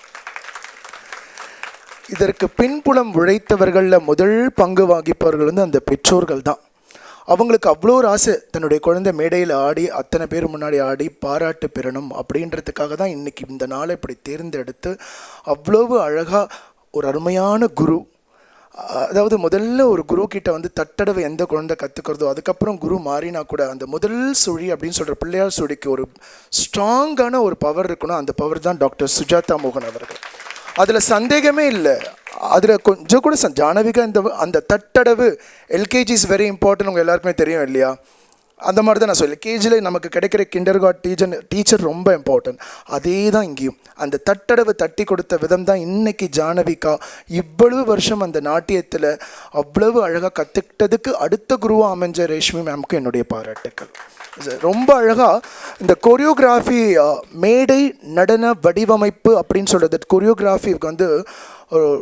இதற்கு பின்புலம் உழைத்தவர்களில் முதல் பங்கு வகிப்பவர்கள் அந்த பெற்றோர்கள் தான். அவங்களுக்கு அவ்வளோ ஒரு ஆசை, தன்னுடைய குழந்தை மேடையில் ஆடி அத்தனை பேர் முன்னாடி ஆடி பாராட்டு பெறணும் அப்படின்றதுக்காக தான் இன்றைக்கி இந்த நாளை இப்படி தேர்ந்தெடுத்து அவ்வளவு அழகாக ஒரு அருமையான குரு. அதாவது முதல்ல ஒரு குரு கிட்ட வந்து தட்டடவை எந்த குழந்தை கற்றுக்கிறதோ, அதுக்கப்புறம் குரு மாறினா கூட அந்த முதல் சுழி அப்படின்னு சொல்கிற பிள்ளையார் சுழிக்கு ஒரு ஸ்ட்ராங்கான ஒரு பவர் இருக்கணும். அந்த பவர் தான் டாக்டர் சுஜாதா மோகன் அவர்கள். அதில் சந்தேகமே இல்லை. அதில் கொஞ்சம் கூட ஜானவிகா அந்த தட்டடவு எல்கேஜி இஸ் வெரி இம்பார்ட்டன்ட், உங்கள் எல்லாருக்குமே தெரியும் இல்லையா? அந்த மாதிரி தான் நான் சொல்லி கேஜியில் நமக்கு கிடைக்கிற கிண்டர் டீச்சர் ரொம்ப இம்பார்ட்டன்ட். அதே தான் இங்கேயும் அந்த தட்டடவை தட்டி கொடுத்த விதம் தான் இன்னைக்கு ஜானவிகா இவ்வளவு வருஷம் அந்த நாட்டியத்தில் அவ்வளவு அழகாக கற்றுக்கிட்டதுக்கு அடுத்த குருவாக அமைஞ்ச ரேஷ்மி மேம்க்கு என்னுடைய பாராட்டுக்கள். ரொம்ப அழகாக இந்த கொரியோகிராஃபி, மேடை நடன வடிவமைப்பு அப்படின்னு சொல்கிறது, கொரியோகிராஃபிக்கு வந்து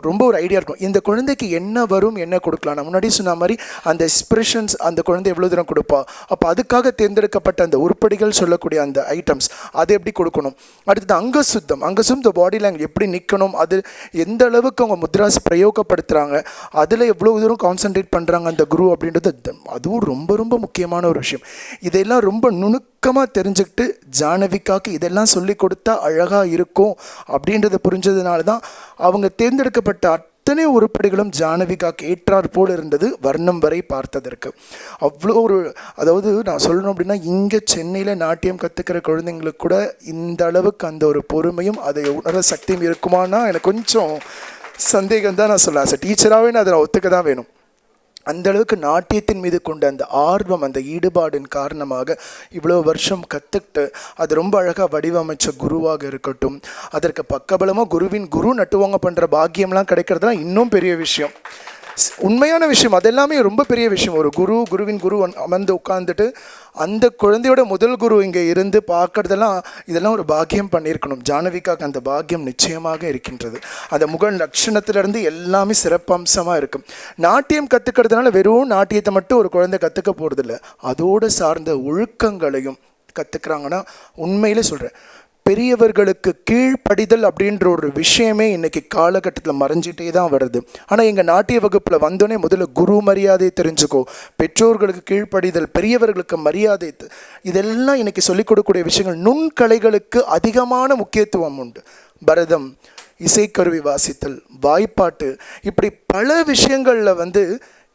ரொம்ப ஒரு ஐடியா இருக்கும். இந்த குழந்தைக்கு என்ன வரும், என்ன கொடுக்கலாம். நான் முன்னாடி சொன்ன மாதிரி அந்த எக்ஸ்பிரஷன்ஸ் அந்த குழந்தை எவ்வளோ தூரம் கொடுப்பா, அப்போ அதுக்காக தேர்ந்தெடுக்கப்பட்ட அந்த உருப்படிகள் சொல்லக்கூடிய அந்த ஐட்டம்ஸ் அதை எப்படி கொடுக்கணும். அடுத்தது அங்கசுத்தம், இந்த பாடி லாங்குவேஜ் எப்படி நிற்கணும், அது எந்த அளவுக்கு அவங்க முத்ராஸ் பிரயோகப்படுத்துகிறாங்க, அதில் எவ்வளோ தூரம் கான்சன்ட்ரேட் பண்ணுறாங்க அந்த குரு அப்படின்றது, அதுவும் ரொம்ப ரொம்ப முக்கியமான ஒரு விஷயம். இதெல்லாம் ரொம்ப நுணுக்கமாக தெரிஞ்சுக்கிட்டு ஜானவிகாக்கு இதெல்லாம் சொல்லி கொடுத்தா அழகாக இருக்கும் அப்படின்றத புரிஞ்சதுனால தான் அவங்க தேர்ந்தெடுக்கப்பட்ட அத்தனை உருப்படிகளும் ஜானவிகாக்கு ஏற்றாற் போல் இருந்தது வர்ணம் வரை பார்த்ததற்கு. அவ்வளோ ஒரு, அதாவது நான் சொல்லணும் அப்படின்னா, இங்கே சென்னையில் நாட்டியம் கற்றுக்கிற குழந்தைங்களுக்கு கூட இந்த அளவுக்கு அந்த ஒரு பொறுமையும் அதை உணர சக்தியும் இருக்குமானா எனக்கு கொஞ்சம் சந்தேகம் தான். நான் சொல்ல ஆஸ் டீச்சராகவே நான் அதை ஒத்துக்க தான் வேணும். அந்த அளவுக்கு நாட்டியத்தின் மீது கொண்ட அந்த ஆர்வம், அந்த ஈடுபாடின் காரணமாக இவ்வளோ வருஷம் கற்றுக்கிட்டு அது ரொம்ப அழகாக வடிவமைச்ச குருவாக இருக்கட்டும், அதற்கு பக்கபலமாக குரு நட்டுவாங்க பண்ணுற பாக்கியம்லாம் கிடைக்கிறதுலாம் இன்னும் பெரிய விஷயம், உண்மையான விஷயம். அதெல்லாமே ரொம்ப பெரிய விஷயம். ஒரு குருவின் குரு அமர்ந்து உட்காந்துட்டு அந்த குழந்தையோட முதல் குரு இங்கே இருந்து பார்க்கறதெல்லாம், இதெல்லாம் ஒரு பாக்கியம் பண்ணியிருக்கணும். ஜானவிகாக்கு அந்த பாக்கியம் நிச்சயமாக இருக்கின்றது. அந்த முக லட்சணத்திலிருந்து எல்லாமே சிறப்பம்சமாக இருக்கும். நாட்டியம் கற்றுக்கிறதுனால வெறும் நாட்டியத்தை மட்டும் ஒரு குழந்தை கற்றுக்க போகிறதில்ல, அதோடு சார்ந்த ஒழுக்கங்களையும் கற்றுக்கிறாங்கன்னா, உண்மையிலே சொல்கிறேன், பெரியவர்களுக்கு கீழ்ப்படிதல் அப்படின்ற ஒரு விஷயமே இன்றைக்கி காலகட்டத்தில் மறைஞ்சிட்டே தான் வருது. ஆனால் எங்கள் நாட்டிய வகுப்பில் வந்தோடனே முதல்ல குரு மரியாதை தெரிஞ்சுக்கோ, பெற்றோர்களுக்கு கீழ்ப்படிதல், பெரியவர்களுக்கு மரியாதை, இதெல்லாம் இன்றைக்கி சொல்லிக் கொடுக்கக்கூடிய விஷயங்கள். நுண்கலைகளுக்கு அதிகமான முக்கியத்துவம் உண்டு. பரதம், இசைக்கருவி வாசித்தல், வாய்ப்பாட்டு, இப்படி பல விஷயங்களில் வந்து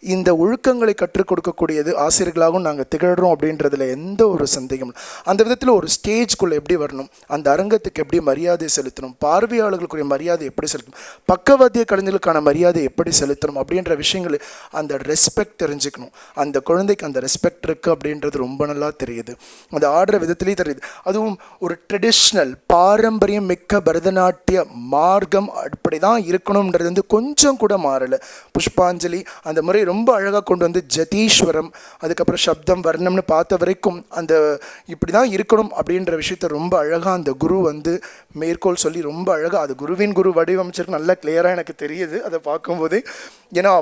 இந்த ஒழுக்கங்களை கற்றுக் கொடுக்கக்கூடியது ஆசிரியர்களாகவும் நாங்கள் திகழ்கிறோம் அப்படின்றதுல எந்த ஒரு சந்தேகம். அந்த விதத்தில் ஒரு ஸ்டேஜ்குள்ளே எப்படி வரணும், அந்த அரங்கத்துக்கு எப்படி மரியாதை செலுத்தணும், பார்வையாளர்களுக்குரிய மரியாதை எப்படி செலுத்தணும், பக்கவாத்திய கலைஞர்களுக்கான மரியாதை எப்படி செலுத்தணும் அப்படின்ற விஷயங்கள், அந்த ரெஸ்பெக்ட் தெரிஞ்சுக்கணும். அந்த குழந்தைக்கு அந்த ரெஸ்பெக்ட் இருக்குது அப்படின்றது ரொம்ப நல்லா தெரியுது. அந்த ஆடுற விதத்துலேயே தெரியுது. அதுவும் ஒரு ட்ரெடிஷ்னல் பாரம்பரியம் மிக்க பரதநாட்டிய மார்க்கம் அப்படி தான் இருக்கணுன்றது வந்து கொஞ்சம் கூட மாறலை. புஷ்பாஞ்சலி அந்த முறை ரொம்ப அழகாக கொண்டு வந்து ஜதீஸ்வரம், அதுக்கப்புறம் சப்தம், வர்ணம்னு பார்த்த வரைக்கும் அந்த இப்படி தான் இருக்கணும் அப்படின்ற விஷயத்த ரொம்ப அழகாக அந்த குரு வந்து மேற்கோள் சொல்லி ரொம்ப அழகாக அது குருவின் குரு வடிவமைச்சிருக்கு. நல்லா கிளியராக எனக்கு தெரியுது அதை பார்க்கும்போது. ஏன்னா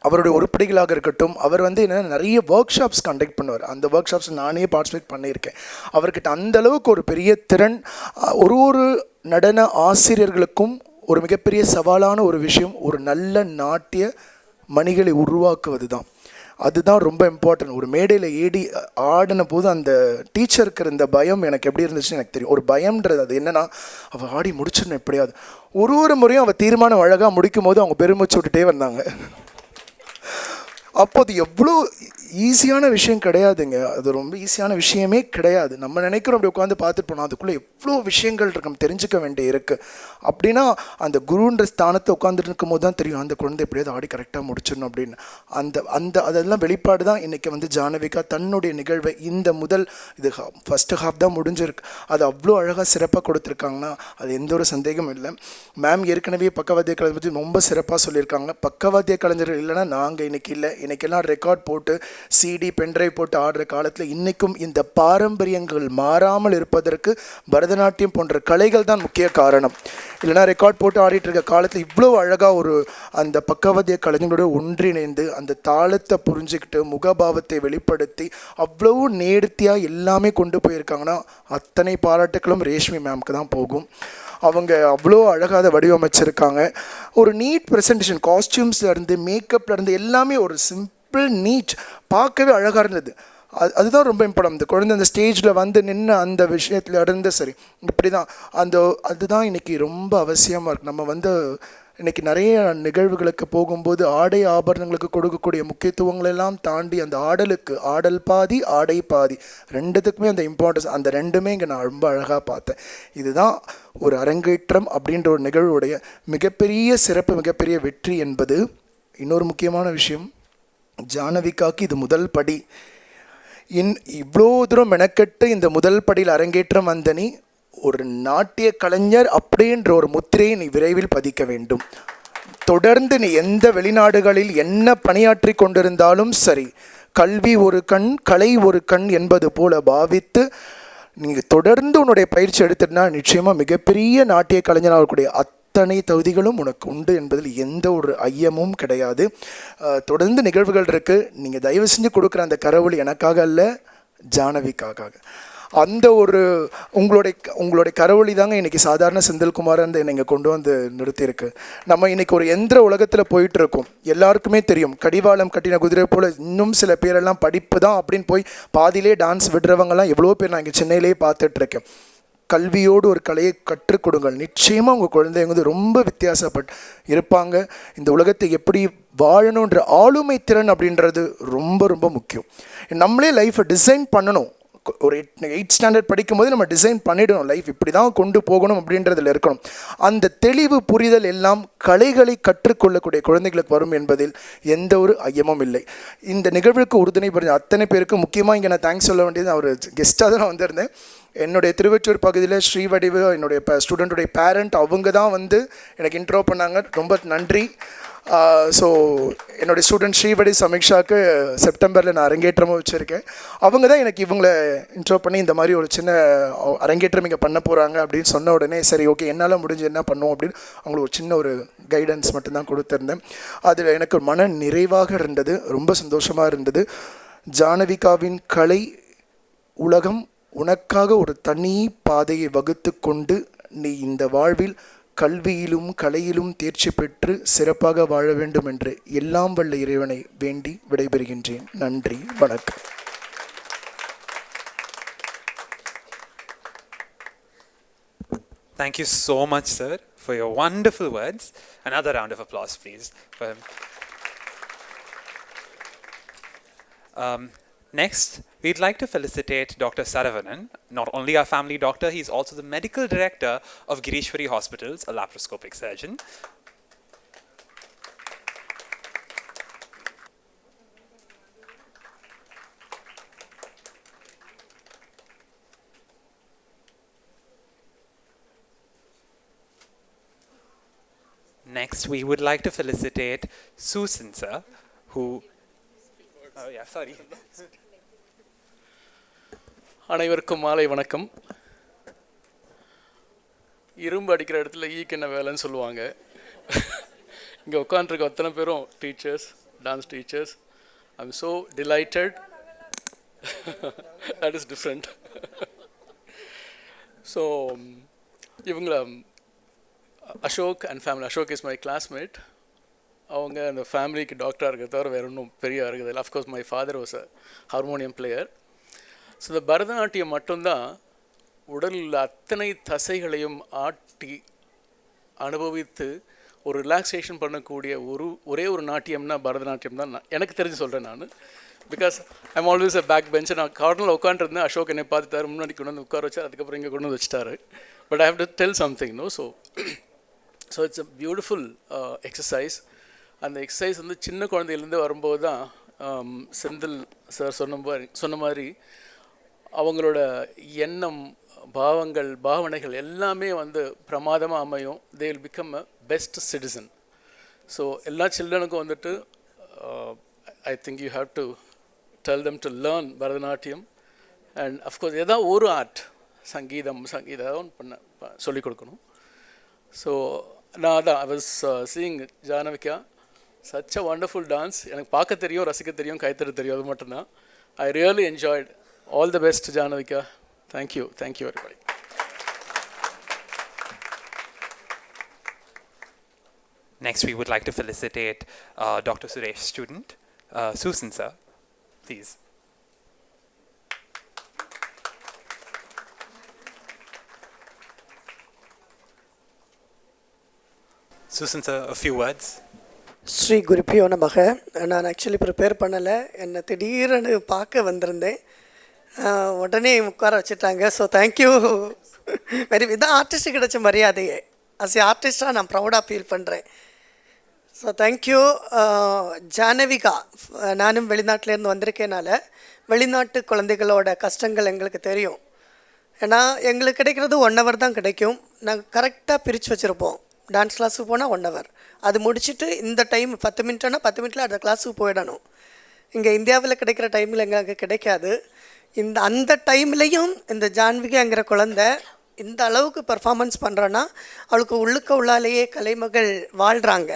அவருடைய உருப்படிகளாக இருக்கட்டும், அவர் வந்து என்னென்ன நிறைய ஒர்க் ஷாப்ஸ் கண்டக்ட் பண்ணுவார். அந்த ஒர்க் ஷாப்ஸ் நானே பார்ட்டிசிபேட் பண்ணியிருக்கேன். அவர்கிட்ட அந்தளவுக்கு ஒரு பெரிய திறன். ஒரு நடன ஆசிரியர்களுக்கும் ஒரு மிகப்பெரிய சவாலான ஒரு விஷயம் ஒரு நல்ல நாட்டிய மணிகளை உருவாக்குவது தான். அதுதான் ரொம்ப இம்பார்ட்டன்ட். ஒரு மேடையில் ஆடின போது அந்த டீச்சருக்கு இருந்த பயம் எனக்கு எப்படி இருந்துச்சுன்னு எனக்கு தெரியும். ஒரு பயம்ன்றது அது என்னென்னா, அவள் ஆடி முடிச்சிடணும் எப்படியாவது. ஒரு முறையும் அவள் தீர்மானம் அழகாக முடிக்கும் போது அவங்க பெருமிச்சு விட்டுட்டே வந்தாங்க. அப்போ அது எவ்வளோ ஈஸியான விஷயம் கிடையாதுங்க. அது ரொம்ப ஈஸியான விஷயமே கிடையாது. நம்ம நினைக்கிறோம் அப்படி உட்காந்து பார்த்துட்டு போனோம், அதுக்குள்ளே எவ்வளோ விஷயங்கள் இருக்கு, நம்ம தெரிஞ்சுக்க வேண்டிய இருக்குது. அப்படின்னா அந்த குருன்ற ஸ்தானத்தை உட்காந்துட்டு இருக்கும் போது தான் தெரியும் அந்த குழந்தை எப்படியாவது ஆடி கரெக்டாக முடிச்சிடணும் அப்படின்னு. அதெல்லாம் வெளிப்பாடு தான் இன்றைக்கி வந்து ஜானவிகா தன்னுடைய நிகழ்வை இந்த இது ஃபஸ்ட்டு ஹாஃப் தான் முடிஞ்சிருக்கு, அது அவ்வளோ அழகாக சிறப்பாக கொடுத்துருக்காங்கன்னா அது எந்த ஒரு சந்தேகமும் இல்லை. மேம் ஏற்கனவே பக்கவாத்திய கலைஞர் பற்றி ரொம்ப சிறப்பாக சொல்லியிருக்காங்க. பக்கவாத்திய கலைஞர்கள் இல்லைன்னா நாங்கள் இன்றைக்கி இல்லை. இன்றைக்கெல்லாம் ரெக்கார்ட் போட்டு சிடி பென்ட்ரைவ் போட்டு ஆடுற காலத்தில் இன்றைக்கும் இந்த பாரம்பரியங்கள் மாறாமல் இருப்பதற்கு பரதநாட்டியம் போன்ற கலைகள் தான் முக்கிய காரணம். இல்லைனா ரெக்கார்ட் போட்டு ஆடிட்டு இருக்க காலத்தில் இவ்வளோ அழகாக அந்த பக்கவாத்திய கலைஞர்களோட ஒன்றிணைந்து அந்த தாளத்தை புரிஞ்சுக்கிட்டு முகபாவத்தை வெளிப்படுத்தி அவ்வளவு நேர்த்தியாக எல்லாமே கொண்டு போயிருக்காங்கன்னா அத்தனை பாராட்டுகளும் ரேஷ்மி மேம்க்கு தான் போகும். அவங்க அவ்வளோ அழகாக அதை வடிவமைச்சிருக்காங்க. ஒரு நீட் ப்ரெசன்டேஷன், காஸ்டியூம்ஸ்லேருந்து மேக்கப்லேருந்து எல்லாமே ஒரு சிம்பிள் நீட், பார்க்கவே அழகாக இருந்தது. அதுதான் ரொம்ப இம்பார்ட்டன்ட். அந்த குழந்தை அந்த ஸ்டேஜில் வந்து நின்று அந்த விஷயத்தில் இருந்து சரி இப்படி தான் அதுதான் இன்றைக்கி ரொம்ப அவசியமாக இருக்குது. நம்ம இன்றைக்கி நிறைய நிகழ்வுகளுக்கு போகும்போது ஆடை ஆபரணங்களுக்கு கொடுக்கக்கூடிய முக்கியத்துவங்களெல்லாம் தாண்டி அந்த ஆடலுக்கு ஆடல் பாதி ஆடை பாதி ரெண்டுத்துக்குமே அந்த இம்பார்ட்டன்ஸ், அந்த ரெண்டுமே இங்கே நான் ரொம்ப அழகாக பார்த்தேன். இதுதான் ஒரு அரங்கேற்றம் அப்படின்ற ஒரு நிகழ்வுடைய மிகப்பெரிய சிறப்பு, மிகப்பெரிய வெற்றி என்பது. இன்னொரு முக்கியமான விஷயம், ஜானவிகாக்கு இது முதல் படி. இவ்வளோ தூரம் மெனக்கெட்டு இந்த முதல் படியில் அரங்கேற்றம் வந்த நீ ஒரு நாட்டிய கலைஞர் அப்படின்ற ஒரு முத்திரையை நீ விரைவில் பதிக்க வேண்டும். தொடர்ந்து நீ எந்த வெளிநாடுகளில் என்ன பணியாற்றி கொண்டிருந்தாலும் சரி, கல்வி ஒரு கண் கலை ஒரு கண் என்பது போல பாவித்து நீங்கள் தொடர்ந்து உன்னுடைய பயிற்சி எடுத்துட்டுனா நிச்சயமாக மிகப்பெரிய நாட்டிய கலைஞர் அவர்களுடைய அத்தனை தகுதிகளும் உனக்கு உண்டு என்பதில் எந்த ஒரு ஐயமும் கிடையாது. தொடர்ந்து நிகழ்வுகள் இருக்குது. நீங்கள் தயவு செஞ்சு கொடுக்குற அந்த கரவொலி எனக்காக அல்ல, ஜானவிக்காக. அந்த ஒரு உங்களுடைய கரவொலி தாங்க இன்றைக்கி சாதாரண செந்தில்குமாரன் நீங்கள் கொண்டு வந்து நிறுத்தியிருக்கு. நம்ம இன்றைக்கி ஒரு எந்திர உலகத்தில் போயிட்டுருக்கோம். எல்லாருக்குமே தெரியும், கடிவாளம் கட்டின குதிரை போல் இன்னும் சில பேரெல்லாம் படிப்பு தான் அப்படின்னு போய் பாதியிலே டான்ஸ் விடுறவங்கலாம் எவ்வளோ பேர் நான் இங்கே சென்னையிலே பார்த்துட்ருக்கேன். கல்வியோடு ஒரு கலையை கற்றுக் கொடுங்கள். நிச்சயமாக உங்கள் குழந்தைங்க வந்து ரொம்ப வித்தியாசப்பட்டு இருப்பாங்க. இந்த உலகத்தை எப்படி வாழணுன்ற ஆளுமை திறன் அப்படின்றது ரொம்ப ரொம்ப முக்கியம். நம்மளே லைஃப்பை டிசைன் பண்ணணும். ஒரு 8th ஸ்டாண்டர்ட் படிக்கும்போது நம்ம டிசைன் பண்ணிடணும், லைஃப் இப்படி தான் கொண்டு போகணும் அப்படின்றதில் இருக்கணும். அந்த தெளிவு புரிதல் எல்லாம் கலைகளை கற்றுக்கொள்ளக்கூடிய குழந்தைகளுக்கு வரும் என்பதில் எந்த ஒரு ஐயமும் இல்லை. இந்த நிகழ்வுக்கு உறுதுணை புரிஞ்ச அத்தனை பேருக்கு முக்கியமாக இங்கே நான் தேங்க்ஸ் சொல்ல வேண்டியது, அவர் கெஸ்ட்டாக தான் வந்திருந்தேன். என்னுடைய திருவெற்றூர் பகுதியில் ஸ்ரீவடிவு என்னுடைய ஸ்டூடெண்ட்டுடைய பேரண்ட், அவங்க தான் வந்து எனக்கு இன்ட்ரோ பண்ணாங்க. ரொம்ப நன்றி. ஸோ என்னுடைய ஸ்டூடெண்ட் ஸ்ரீவடி சமீக்ஷாவுக்கு செப்டம்பரில் நான் அரங்கேற்றமாக வச்சுருக்கேன். அவங்க தான் எனக்கு இவங்களை இன்ட்ரோ பண்ணி இந்த மாதிரி ஒரு சின்ன அரங்கேற்றம் இங்கே பண்ண போகிறாங்க அப்படின்னு சொன்ன உடனே சரி ஓகே என்னால் முடிஞ்சு என்ன பண்ணுவோம் அப்படின்னு அவங்களுக்கு ஒரு சின்ன ஒரு கைடன்ஸ் மட்டும்தான் கொடுத்துருந்தேன். அதில் எனக்கு மன நிறைவாக இருந்தது, ரொம்ப சந்தோஷமாக இருந்தது. ஜானவிகாவின் கலை உலகம் உனக்காக ஒரு தனி பாதையை வகுத்து கொண்டு நீ இந்த வாழ்வில் கல்வியிலும் கலையிலும் தேர்ச்சி பெற்று சிறப்பாக வாழ வேண்டும் என்று எல்லாம் வல்ல இறைவனை வேண்டி விடைபெறுகின்றேன். நன்றி, வணக்கம். Thank you so much, sir, for your wonderful words. Another round of applause, please, for him. Next, we'd like to felicitate Dr. Saravanan, not only our family doctor, he's also the medical director of Girishwari Hospitals, a laparoscopic surgeon. Next, we would like to felicitate Susan, sir, who... Oh yeah, sorry. அனைவருக்கும் மாலை வணக்கம். இரும்பு அடிக்கிற இடத்துல ஈக்கு என்ன வேலைன்னு சொல்லுவாங்க. இங்கே உட்காந்துருக்க அத்தனை பேரும் teachers, dance teachers. I am so delighted. That is different. So இவங்கள Ashok and family, Ashok is my classmate. அவங்க அந்த ஃபேமிலிக்கு டாக்டராக இருக்கிறத தவிர வேறு ஒன்றும் பெரிய இருக்குது இல்லை. Of course my father was a harmonium player. So இந்த பரதநாட்டியம் மட்டும்தான் உடலில் அத்தனை தசைகளையும் ஆட்டி அனுபவித்து ஒரு ரிலாக்ஸேஷன் பண்ணக்கூடிய ஒரே ஒரு நாட்டியம்னா பரதநாட்டியம் தான் எனக்கு தெரிஞ்சு சொல்கிறேன் நான். Because I'm always a back bench. நான் கார்னரில் உட்காந்துருந்தேன், அசோக் என்னை பார்த்துட்டாரு, முன்னாடி கொண்டு வந்து உட்கார வச்சார், அதுக்கப்புறம் இங்கே கொண்டு வந்து வச்சுட்டாரு. But I have to tell something no. So it's a beautiful exercise. அந்த எக்ஸசைஸ் வந்து சின்ன குழந்தையிலேருந்து வரும்போது தான் செந்தில் சார் சொன்ன மாதிரி அவங்களோட எண்ணம், பாவனைகள் எல்லாமே வந்து பிரமாதமாக அமையும். They will become a best citizen. So எல்லா சில்ட்ரனுக்கும் வந்துட்டு I think you have to tell them to learn Bharatanatyam. And of course ஏதாவது ஒரு ஆர்ட், சங்கீதம் பண்ண சொல்லிக் கொடுக்கணும். ஸோ நான் அதான் I was seeing Jahnavika, such a wonderful dance. எனக்கு பார்க்க தெரியும், ரசிக்க தெரியும், கைத்தற தெரியும், அது மட்டும்தான். I really enjoyed. All the best, Janavika. Thank you. Thank you, everybody. Next, we would like to felicitate Dr. Suresh student, Susan, sir. Please. Susan sir, a few words. Shri குருப்பியோ நமக. நான் ஆக்சுவலி ப்ரிப்பேர் பண்ணலை, என்னை திடீர்னு பார்க்க வந்திருந்தேன், உடனே உட்கார வச்சுட்டாங்க. So thank you very. இதான் ஆர்டிஸ்ட்டு கிடைச்ச மரியாதையே. அஸ் ஏ ஆர்டிஸ்டாக நான் ப்ரௌடாக ஃபீல் பண்ணுறேன். So thank you. ஜானவிகா, நானும் வெளிநாட்டிலேருந்து வந்திருக்கேனால வெளிநாட்டு குழந்தைகளோட கஷ்டங்கள் எங்களுக்கு தெரியும். ஏன்னா எங்களுக்கு கிடைக்கிறது 1 hour தான் கிடைக்கும். நாங்கள் கரெக்டாக பிரித்து வச்சுருப்போம். டான்ஸ் கிளாஸுக்கு போனால் 1 hour, அது முடிச்சுட்டு இந்த டைம் 10 மினிட்னா 10 மினிட்டில் அந்த கிளாஸுக்கு போயிடணும். இங்கே இந்தியாவில் கிடைக்கிற டைமில் எங்களுக்கு கிடைக்காது. அந்த டைம்லேயும் இந்த ஜான்விகாங்கிற குழந்தை இந்த அளவுக்கு பர்ஃபார்மன்ஸ் பண்ணுறோன்னா அவளுக்கு உள்ளாலேயே கலைமகள் வாழ்கிறாங்க.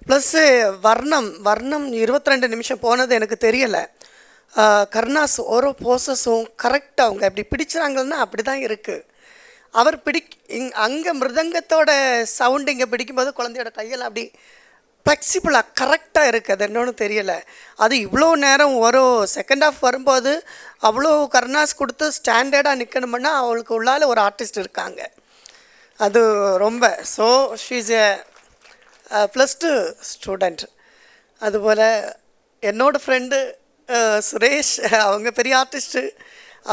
ப்ளஸ்ஸு வர்ணம் 22 நிமிஷம் போனது எனக்கு தெரியலை. கர்ணாஸ் ஒரு போசஸும் கரெக்டாக அவங்க எப்படி பிடிச்சாங்கன்னா அப்படி தான் இருக்குது. அவர் அங்கே மிருதங்கத்தோட சவுண்டு இங்கே பிடிக்கும்போது குழந்தையோட கையில் அப்படி ஃப்ளெக்சிபிளாக கரெக்டாக இருக்குது. அது என்னன்னு தெரியலை. அது இவ்வளோ நேரம் ஒரு செகண்ட் ஹாஃப் வரும்போது அவ்வளோ கர்ணாஸ் கொடுத்து ஸ்டாண்டர்டாக நிற்கணும்னா அவளுக்கு உள்ளால ஒரு ஆர்டிஸ்ட் இருக்காங்க. அது ரொம்ப ஸோ ஷீஸ் ஏ +2 ஸ்டூடெண்ட். அதுபோல் என்னோடய ஃப்ரெண்டு சுரேஷ், அவங்க பெரிய ஆர்டிஸ்ட்டு.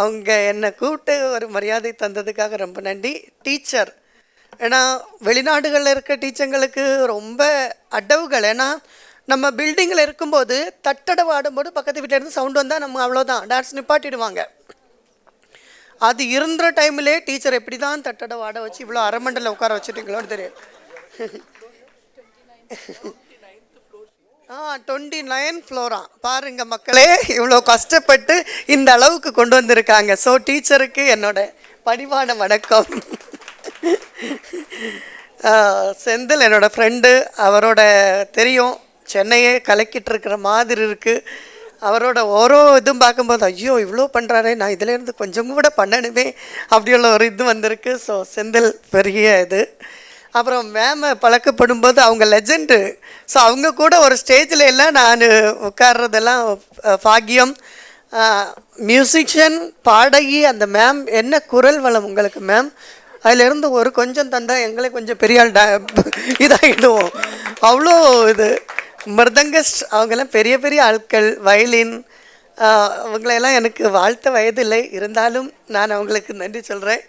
அவங்க என்னை கூப்பிட்டு ஒரு மரியாதை தந்ததுக்காக ரொம்ப நன்றி. டீச்சர், ஏன்னா வெளிநாடுகளில் இருக்க டீச்சர்களுக்கு ரொம்ப அடவுகள். ஏன்னா நம்ம பில்டிங்கில் இருக்கும்போது தட்டடவு ஆடும்போது பக்கத்து வீட்டிலேருந்து சவுண்டு வந்தால் நம்ம அவ்வளோதான் டான்ஸ் நிப்பாட்டிடுவாங்க. அது இருந்த டைம்லே டீச்சர் எப்படி தான் தட்டடவு ஆட வச்சு இவ்வளோ அரைமண்டலில் உட்கார வச்சுட்டீங்களோன்னு தெரியும். 29th ஃப்ளோரா பாருங்க மக்களே, இவ்வளோ கஷ்டப்பட்டு இந்த அளவுக்கு கொண்டு வந்திருக்காங்க. ஸோ டீச்சருக்கு என்னோட பணிவான வணக்கம். செந்தில் என்னோட ஃப்ரெண்டு, அவரோட தெரியும் சென்னையே கலக்கிட்டு இருக்கிற மாதிரி இருக்குது. அவரோட ஓரோ இதுவும் பார்க்கும்போது ஐயோ இவ்வளோ பண்ணுறாரே, நான் இதிலேருந்து கொஞ்சம் கூட பண்ணணுமே அப்படியுள்ள ஒரு இது வந்திருக்கு. ஸோ செந்தில் பெரிய இது. அப்புறம் மேமை பழக்கப்படும்போது அவங்க லெஜெண்டு. ஸோ அவங்க கூட ஒரு ஸ்டேஜில் எல்லாம் நான் உட்கார்றதெல்லாம் பாக்கியம். மியூசிஷியன், பாடகி, அந்த மேம் என்ன குரல் வளம் உங்களுக்கு மேம். அதிலேருந்து ஒரு கொஞ்சம் தந்தால் எங்களே கொஞ்சம் பெரிய ஆள் இதாகிடுவோம். அவ்வளோ இது. மிருதங்கஸ்ட் அவங்கெல்லாம் பெரிய பெரிய ஆட்கள். வயலின் அவங்களெல்லாம் எனக்கு வாழ்த்த வயதில்லை, இருந்தாலும் நான் அவங்களுக்கு நன்றி சொல்கிறேன்.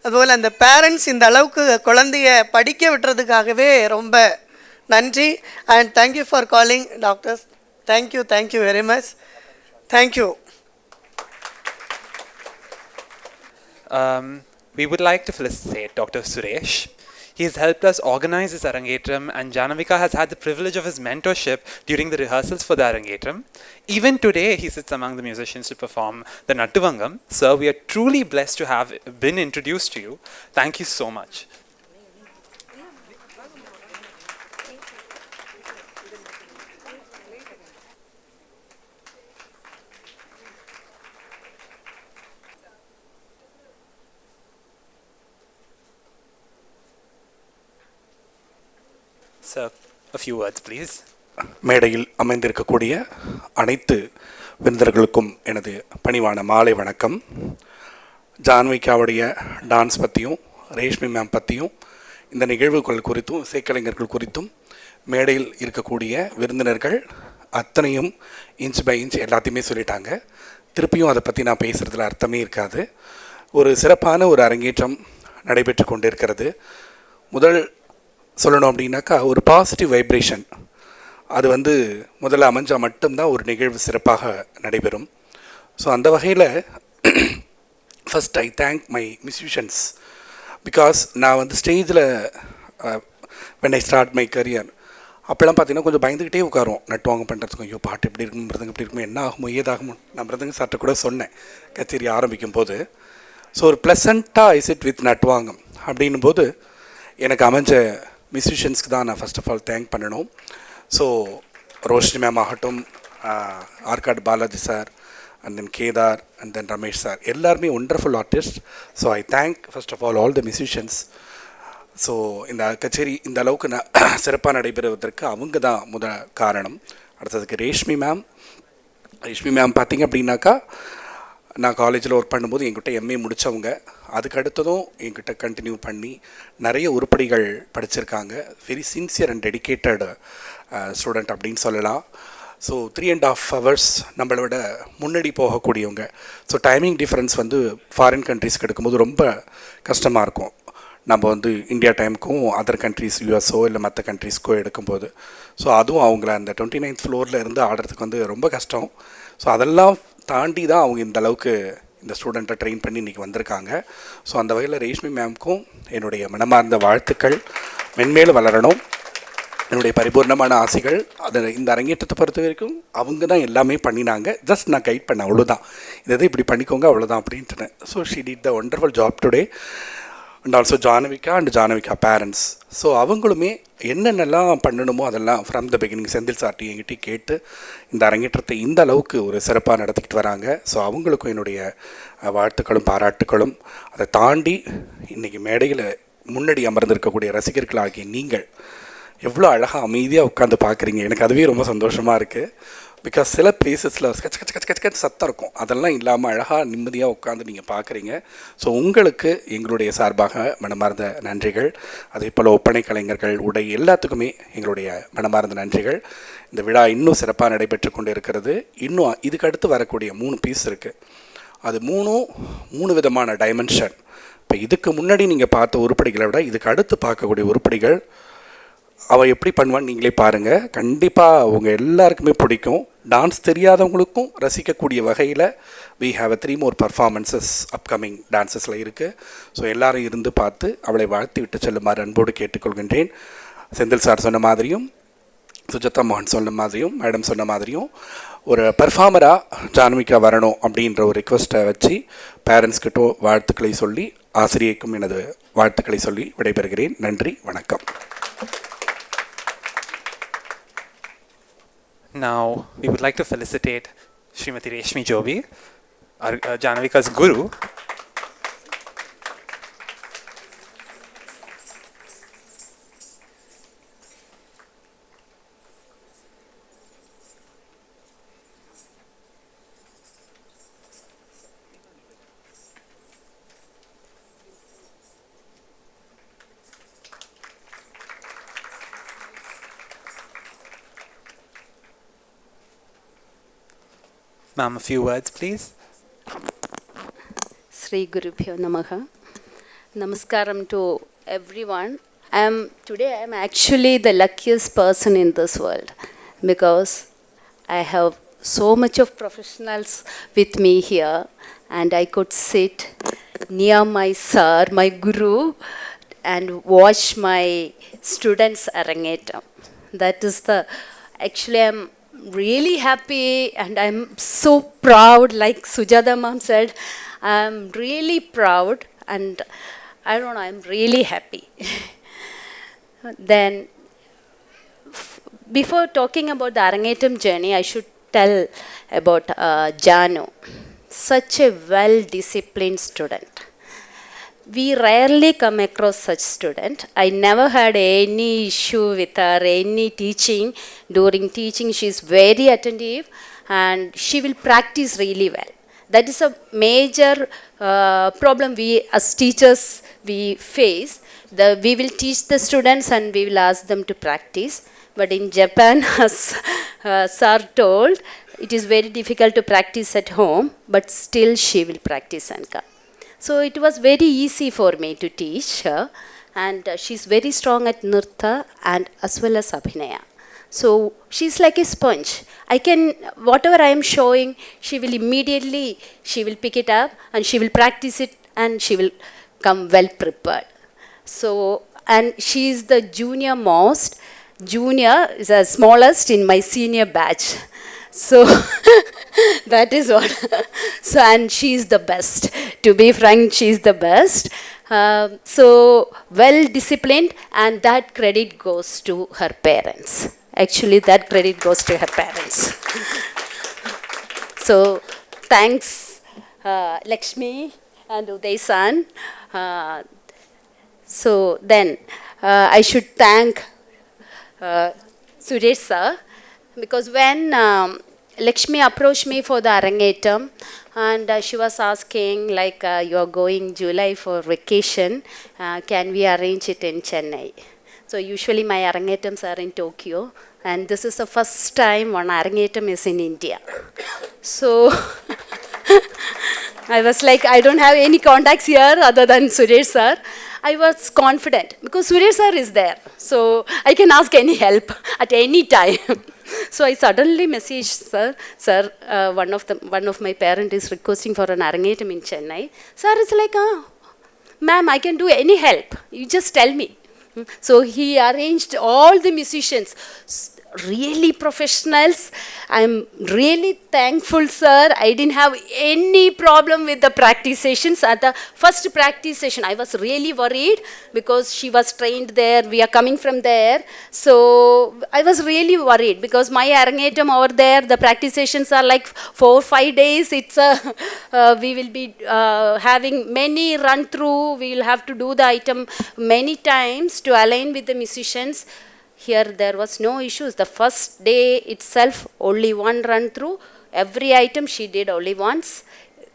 அதுபோல் அந்த பேரண்ட்ஸ் இந்த அளவுக்கு குழந்தைய படிக்க விட்டுறதுக்காகவே ரொம்ப நன்றி. And thank you for calling doctors. Thank you very much. Thank you. We would like to felicitate Dr. Suresh. He has helped us organize this Arangetram, and Janavika has had the privilege of his mentorship during the rehearsals for the Arangetram. Even today, he sits among the musicians to perform the Nattuvangam. Sir, we are truly blessed to have been introduced to you. Thank you so much. Sir, a few words, please. மேடையில் அமைந்திருக்கக்கூடிய அனைத்து விருந்தர்களுக்கும் எனது பணிவான மாலை வணக்கம். ஜான்விகாவுடைய dance பற்றியும் Reshmi ma'am பற்றியும் இந்த நிகழ்வுகள் குறித்தும் இசைக்கலைஞர்கள் குறித்தும் மேடையில் இருக்கக்கூடிய விருந்தினர்கள் அத்தனையும் இன்ச் பை இன்ச் எல்லாத்தையுமே சொல்லிட்டாங்க. திருப்பியும் அதை பற்றி நான் பேசுகிறதுல அர்த்தமே இருக்காது. ஒரு சிறப்பான ஒரு அரங்கேற்றம் நடைபெற்று கொண்டு இருக்கிறது. முதல் சொல்லணும் அப்படின்னாக்கா ஒரு பாசிட்டிவ் வைப்ரேஷன் அது முதல்ல அமைஞ்சால் மட்டும்தான் ஒரு நிகழ்வு சிறப்பாக நடைபெறும். ஸோ அந்த வகையில் first I thank my musicians. Because நான் ஸ்டேஜில் when I start my career அப்போல்லாம் பார்த்தீங்கன்னா கொஞ்சம் பயந்துக்கிட்டே உட்காரோம் நட்டுவாங்க பண்ணுறதுக்கும். ஐயோ பாட்டு எப்படி இருக்கும், மிருதங்க எப்படி இருக்கும், என்ன ஆகுமோ ஏதாகுமோ. நான் மிருதங்க சார்ட்ட கூட சொன்னேன் கச்சேரி ஆரம்பிக்கும் போது. ஸோ ஒரு ப்ளசண்ட்டாக ஐ சிட் வித் நட்டுவாங்கம் அப்படின்னும் போது எனக்கு அமைஞ்ச மியூசிஷியன்ஸ்க்கு தான் நான் ஃபர்ஸ்ட் ஆஃப் ஆல் தேங்க் பண்ணணும். ஸோ ரோஷினி மேம் ஆகட்டும், Arcot Balaji sir, and then Kedar, and then Ramesh sir, எல்லாருமே wonderful artist. So I thank first of all the musicians. So இந்த கச்சேரி இந்த அளவுக்கு சிறப்பாக நடைபெறுவதற்கு அவங்க தான் காரணம். அடுத்ததுக்கு ரேஷ்மி மேம் பார்த்திங்க அப்படின்னாக்கா நான் காலேஜில் ஒர்க் பண்ணும்போது என்கிட்ட எம்ஏ முடித்தவங்க, அதுக்கு அடுத்ததும் என்கிட்ட கண்டினியூ பண்ணி நிறைய உருப்படிகள் படிச்சிருக்காங்க. Very sincere and dedicated student அப்படின்னு சொல்லலாம். ஸோ 3.5 hours நம்மளை விட முன்னாடி போகக்கூடியவங்க. ஸோ டைமிங் டிஃப்ரென்ஸ் வந்து ஃபாரின் கண்ட்ரீஸ்க்கு எடுக்கும்போது ரொம்ப கஷ்டமாக இருக்கும். நம்ம வந்து இந்தியா டைமுக்கும் அதர் கண்ட்ரீஸ் யூஎஸ்ஓ இல்லை மற்ற கண்ட்ரீஸ்க்கோ எடுக்கும்போது. ஸோ அதுவும் அவங்கள அந்த 29th floor இருந்து ஆடுறதுக்கு வந்து ரொம்ப கஷ்டம். ஸோ அதெல்லாம் தாண்டி தான் அவங்க இந்த அளவுக்கு இந்த ஸ்டூடெண்ட்டை ட்ரெயின் பண்ணி இன்றைக்கி வந்திருக்காங்க. ஸோ அந்த வகையில் ரேஷ்மி மேம்க்கும் என்னுடைய மனமார்ந்த வாழ்த்துக்கள். மென்மேலும் வளரணும், என்னுடைய பரிபூர்ணமான ஆசைகள். அதை இந்த அரங்கேற்றத்தை பொறுத்த வரைக்கும் அவங்க தான் எல்லாமே பண்ணினாங்க. ஜஸ்ட் நான் கைட் பண்ணேன், அவ்வளோதான். இதை இப்படி பண்ணிக்கோங்க அவ்வளோதான் அப்படின்ட்டு. So she did the wonderful job today. And also Jahnavika and Jahnavika parents. So அவங்களுமே என்னென்னலாம் பண்ணணுமோ அதெல்லாம் ஃப்ரம் த பிகினிங் செந்தில் சார்ட்டி என்கிட்ட கேட்டு இந்த அரங்கேற்றத்தை இந்த அளவுக்கு ஒரு சிறப்பாக நடத்திக்கிட்டு வராங்க. ஸோ அவங்களுக்கும் என்னுடைய வாழ்த்துக்களும் பாராட்டுக்களும். அதை தாண்டி இன்றைக்கி மேடையில் முன்னாடி அமர்ந்திருக்கக்கூடிய ரசிகர்களாகிய நீங்கள் எவ்வளோ அழகாக அமைதியாக உட்காந்து பார்க்குறீங்க. எனக்கு அதுவே ரொம்ப சந்தோஷமாக இருக்குது. பிகாஸ் சில பிளேசஸில் கச் கச் கச் கச் கச் சத்தம் இருக்கும், அதெல்லாம் இல்லாமல் அழகாக நிம்மதியாக உட்காந்து நீங்கள் பார்க்குறீங்க. ஸோ உங்களுக்கு எங்களுடைய சார்பாக மனமார்ந்த நன்றிகள். அதே போல் ஒப்பனை கலைஞர்கள், உடை எல்லாத்துக்குமே எங்களுடைய மனமார்ந்த நன்றிகள். இந்த விழா இன்னும் சிறப்பாக நடைபெற்று கொண்டு இருக்கிறது. இன்னும் இதுக்கு அடுத்து வரக்கூடிய 3 பீஸ் இருக்குது. அது மூணு விதமான டைமென்ஷன். இப்போ இதுக்கு முன்னாடி நீங்கள் பார்த்த உருப்படிகளை விட இதுக்கு அடுத்து பார்க்கக்கூடிய உருப்படிகள் அவள் எப்படி பண்ணுவான்னு நீங்களே பாருங்கள். கண்டிப்பாக அவங்க எல்லாருக்குமே பிடிக்கும். டான்ஸ் தெரியாதவங்களுக்கும் ரசிக்கக்கூடிய வகையில் we have 3 more performances upcoming டான்ஸஸில் இருக்குது. ஸோ எல்லோரும் இருந்து பார்த்து அவளை வாழ்த்தி விட்டு செல்லுமாறு அன்போடு கேட்டுக்கொள்கின்றேன். செந்தில் சார் சொன்ன மாதிரியும், சுஜாதா மோகன் சொன்ன மாதிரியும், மேடம் சொன்ன மாதிரியும் ஒரு பர்ஃபார்மராக ஜான்விகா வரணும் அப்படின்ற ஒரு ரிக்வெஸ்ட்டை வச்சு பேரண்ட்ஸ்கிட்ட வாழ்த்துக்களை சொல்லி, ஆசிரியைக்கும் எனது வாழ்த்துக்களை சொல்லி விடைபெறுகிறேன். நன்றி, வணக்கம். Now, we would like to felicitate Srimati Reshmi Jobi, Janavika's guru. Ma'am, a few words, please. Sri Gurubhyo Namaha. Namaskaram to everyone. Today I am actually the luckiest person in this world because I have so much of professionals with me here and I could sit near my sir, my guru, and watch my students Arangetram. That is actually I'm really happy and I'm so proud. Like Sujata ma'am said, I'm really proud and I don't know, I'm really happy. Then before talking about the Arangetram journey, I should tell about Janu, such a well-disciplined student. We rarely come across such student. I never had any issue with her, any teaching. During teaching, she is very attentive and she will practice really well. That is a major problem we as teachers we face. We will teach the students and we will ask them to practice. But in Japan, as sir told, it is very difficult to practice at home, but still she will practice and come. So it was very easy for me to teach her, and she's very strong at Nirtya and as well as Abhinaya. So she's like a sponge. Whatever I am showing, she will immediately, she will pick it up and she will practice it and she will come well prepared. So, and she is the junior is the smallest in my senior batch. So that is what. So and she is the best. To be frank, she is the best. So well disciplined, and that credit goes to her parents. Actually, that credit goes to her parents. So thanks, Lakshmi and Uday san. So then I should thank Suresh sir, because when Lakshmi approached me for the Arangetram, and she was asking, like, you are going July for vacation, can we arrange it in Chennai? So usually my Arangetrams are in Tokyo, and this is the first time one Arangetram is in India. So I was like, I don't have any contacts here other than Suresh sir. I was confident because Suresh sir is there, so I can ask any help at any time. So I suddenly messaged sir, one of my parents is requesting for an Arangetram in Chennai. Sir is like, ma'am, I can do any help. You just tell me. So he arranged all the musicians, really professionals. I'm really thankful, sir. I didn't have any problem with the practice sessions. At the first practice session, I was really worried because she was trained there. We are coming from there. So I was really worried because my Arangetram over there, the practice sessions are like 4 or 5 days. It's we will be having many run through. We will have to do the item many times to align with the musicians. Here there was no issues. The first day itself, only one run through. Every item she did only once.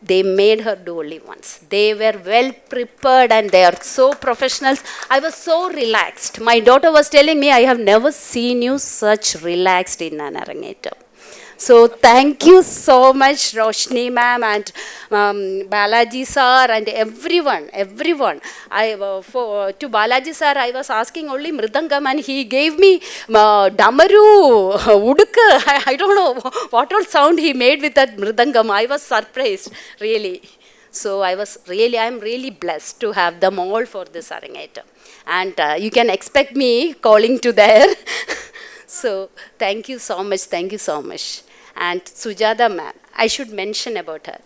They made her do only once. They were well prepared and they are so professionals. I was so relaxed. My daughter was telling me, I have never seen you such relaxed in an Arangetram. So thank you so much, Roshni ma'am and Balaji sir and everyone. To Balaji sir, I was asking only Mridangam and he gave me Damaru, Udukka. I don't know what all sound he made with that Mridangam. I was surprised, really. So I am really blessed to have them all for this Arangetram. And you can expect me calling to there. So thank you so much. And Sujata ma'am, I should mention about her.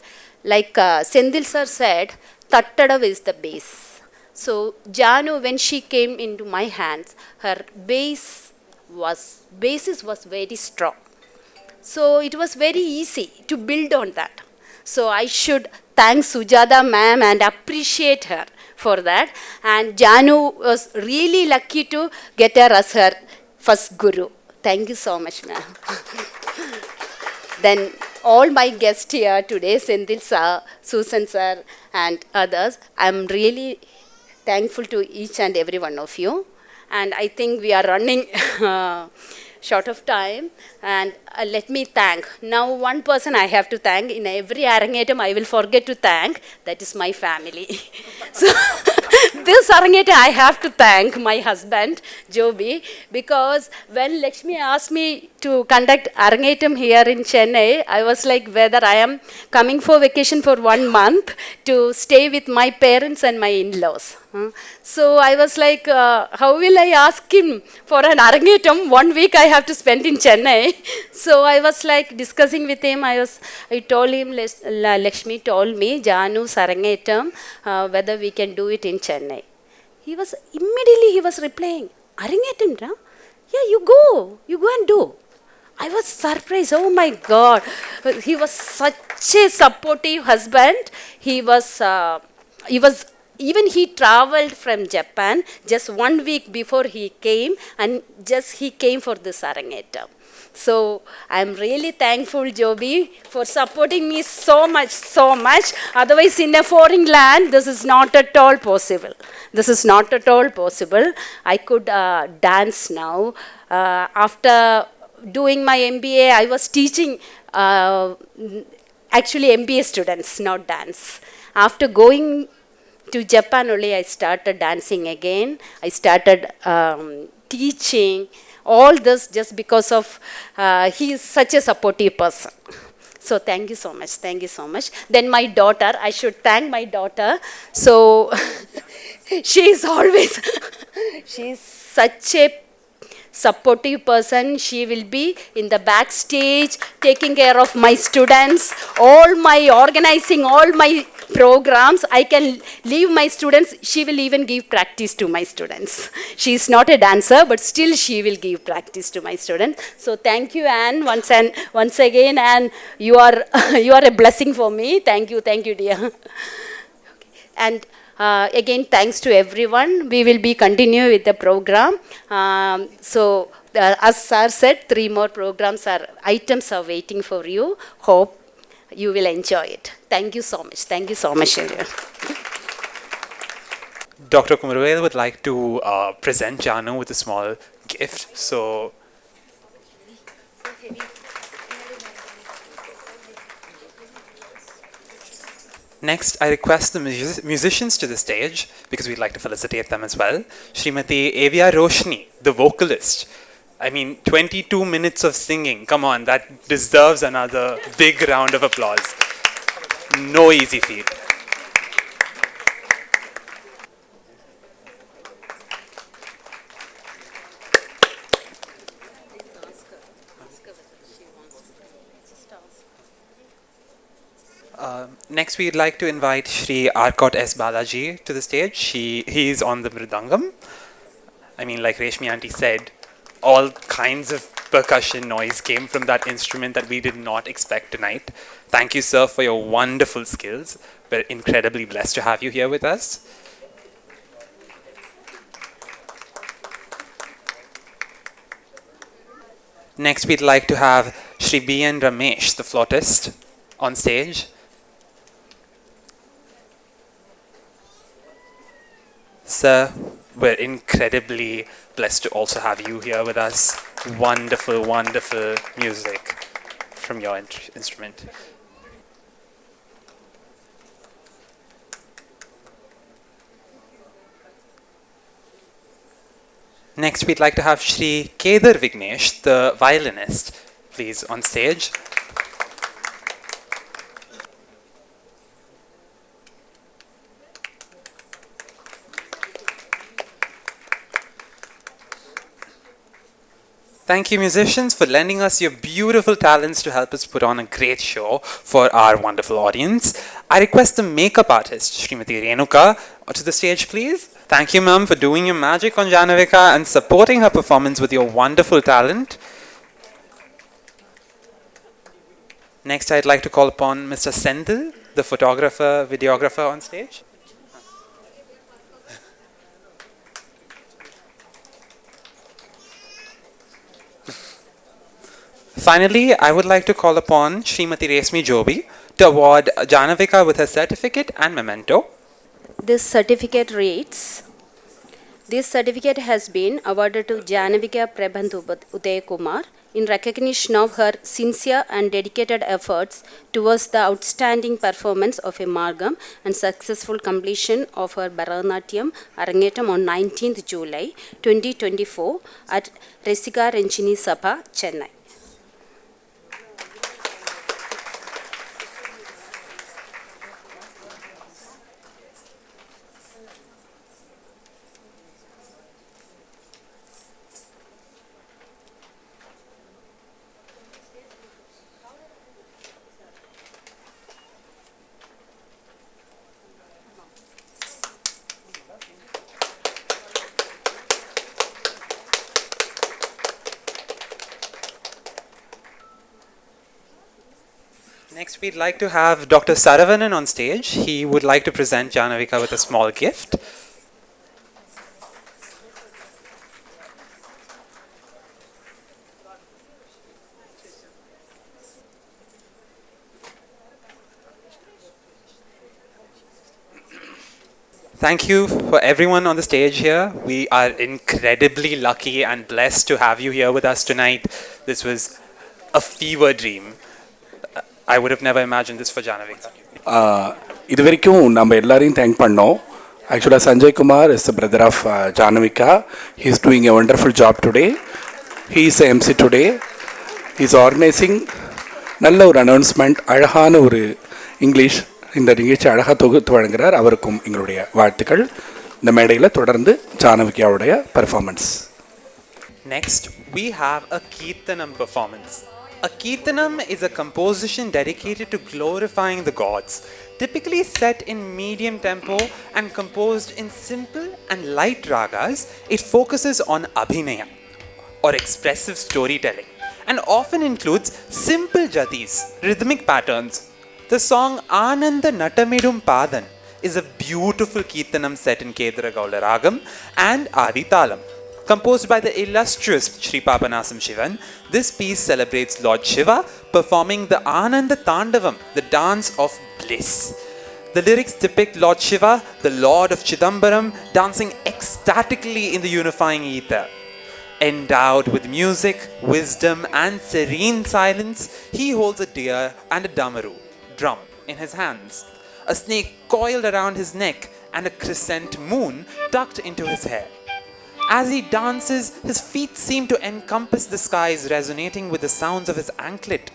Like Sendil sir said, Tattadav is the base. So Janu, when she came into my hands, her basis was very strong. So it was very easy to build on that. So I should thank Sujata ma'am and appreciate her for that. And Janu was really lucky to get her as her first guru. Thank you so much, ma'am. Then all my guests here today, Sendil sir, Susan sir, and others, I'm really thankful to each and every one of you. And I think we are running short of time. And let me thank. Now one person I have to thank. In every Arangetram I will forget to thank. That is my family. So this Arangetram I have to thank my husband, Joby, because when Lakshmi asked me to conduct Arangetram here in Chennai, I was like whether I am coming for vacation for 1 month to stay with my parents and my in-laws. So I was like, how will I ask him for an Arangetram? 1 week I have to spend in Chennai. So I was like discussing with him. I told him, Lakshmi told me, Janu's Arangetram, whether we can do it in Chennai. He was replying, Arangetram, huh? Yeah, you go and do. I was surprised. Oh my God. He was such a supportive husband. Even he traveled from Japan just 1 week before he came, and he came for this Arangetram. So I'm really thankful, Joby, for supporting me so much. Otherwise, in a foreign land, this is not at all possible. I could dance now. After doing my MBA, I was teaching actually MBA students, not dance. After going to Japan only, I started dancing again. I started teaching. All this just because of he is such a supportive person. So thank you so much. Then my daughter, I should thank my daughter. So she's such a supportive person. She will be in the backstage taking care of my students, organizing all my programs. I can leave my students. She will even give practice to my students. She is not a dancer, but still she will give practice to my students. So thank you, Anne, once again, and you are a blessing for me. Thank you, dear. And Again, thanks to everyone. We will be continue with the program. As sir said, 3 more programs are items are waiting for you. Hope you will enjoy it. Thank you so much. Thank you so much, everyone. Dr. Kumarvel would like to present Janu with a small gift. So, next, I request the musicians to the stage because we'd like to felicitate them as well. Srimati Evia Roshni, the vocalist. I mean, 22 minutes of singing. Come on, that deserves another big round of applause. No easy feat. Next, we'd like to invite Shri Arcot S. Balaji to the stage. He's on the mridangam. I mean, like Reshmi Auntie said, all kinds of percussion noise came from that instrument that we did not expect tonight. Thank you, sir, for your wonderful skills. We're incredibly blessed to have you here with us. Next, we'd like to have Shri B.N. Ramesh, the flautist, on stage. Sir, we're incredibly blessed to also have you here with us. Wonderful, wonderful music from your instrument. Next, we'd like to have Shri Kedar Vignesh, the violinist, please, on stage. Thank you, musicians, for lending us your beautiful talents to help us put on a great show for our wonderful audience. I request the makeup artist, Srimati Renuka, to the stage, please. Thank you, ma'am, for doing your magic on Janavika and supporting her performance with your wonderful talent. Next, I'd like to call upon Mr. Sendil, the photographer, videographer on stage. Finally, I would like to call upon Srimati Resmi Jobi to award Janavika with her certificate and memento. This certificate reads, this certificate has been awarded to Janavika Prabath Udayakumar in recognition of her sincere and dedicated efforts towards the outstanding performance of a Margam and successful completion of her Bharatanatyam Arangetram on 19th July 2024 at Resika Renchini Sabha, Chennai. Next, we'd like to have Dr. Saravanan on stage. He would like to present Janavika with a small gift. Thank you for everyone on the stage here. We are incredibly lucky and blessed to have you here with us tonight. This was a fever dream. I would have never imagined this for Janavika. இது வரைக்கும் நம்ம எல்லாரையும் thank பண்ணோம். ஆக்சுவலாக Sanjay Kumar is the brother of Jahnavika. He is doing a wonderful job today. He is MC today. He is organising நல்ல ஒரு announcement, அழகான ஒரு இங்கிலீஷ் இந்த நிகழ்ச்சி அழகாக தொகுத்து வழங்குகிறார். அவருக்கும் எங்களுடைய வாழ்த்துக்கள். இந்த மேடையில் தொடர்ந்து ஜானவிகாவுடைய performance. Next, we have a Kirtanam performance. A Kirtanam is a composition dedicated to glorifying the gods, typically set in medium tempo and composed in simple and light ragas. It focuses on abhinaya, or expressive storytelling, and often includes simple jatis, rhythmic patterns. The song Ananda Natamidum Padan is a beautiful Kirtanam set in Kedara Gaula Ragam and Adi Talam. Composed by the illustrious Sri Papanasam Shivan, this piece celebrates Lord Shiva performing the Ananda Tandavam, the dance of bliss. The lyrics depict Lord Shiva, the Lord of Chidambaram, dancing ecstatically in the unifying ether. Endowed with music, wisdom, and serene silence, he holds a deer and a damaru, drum, in his hands, a snake coiled around his neck, and a crescent moon tucked into his hair. As he dances, his feet seem to encompass the skies, resonating with the sounds of his anklet.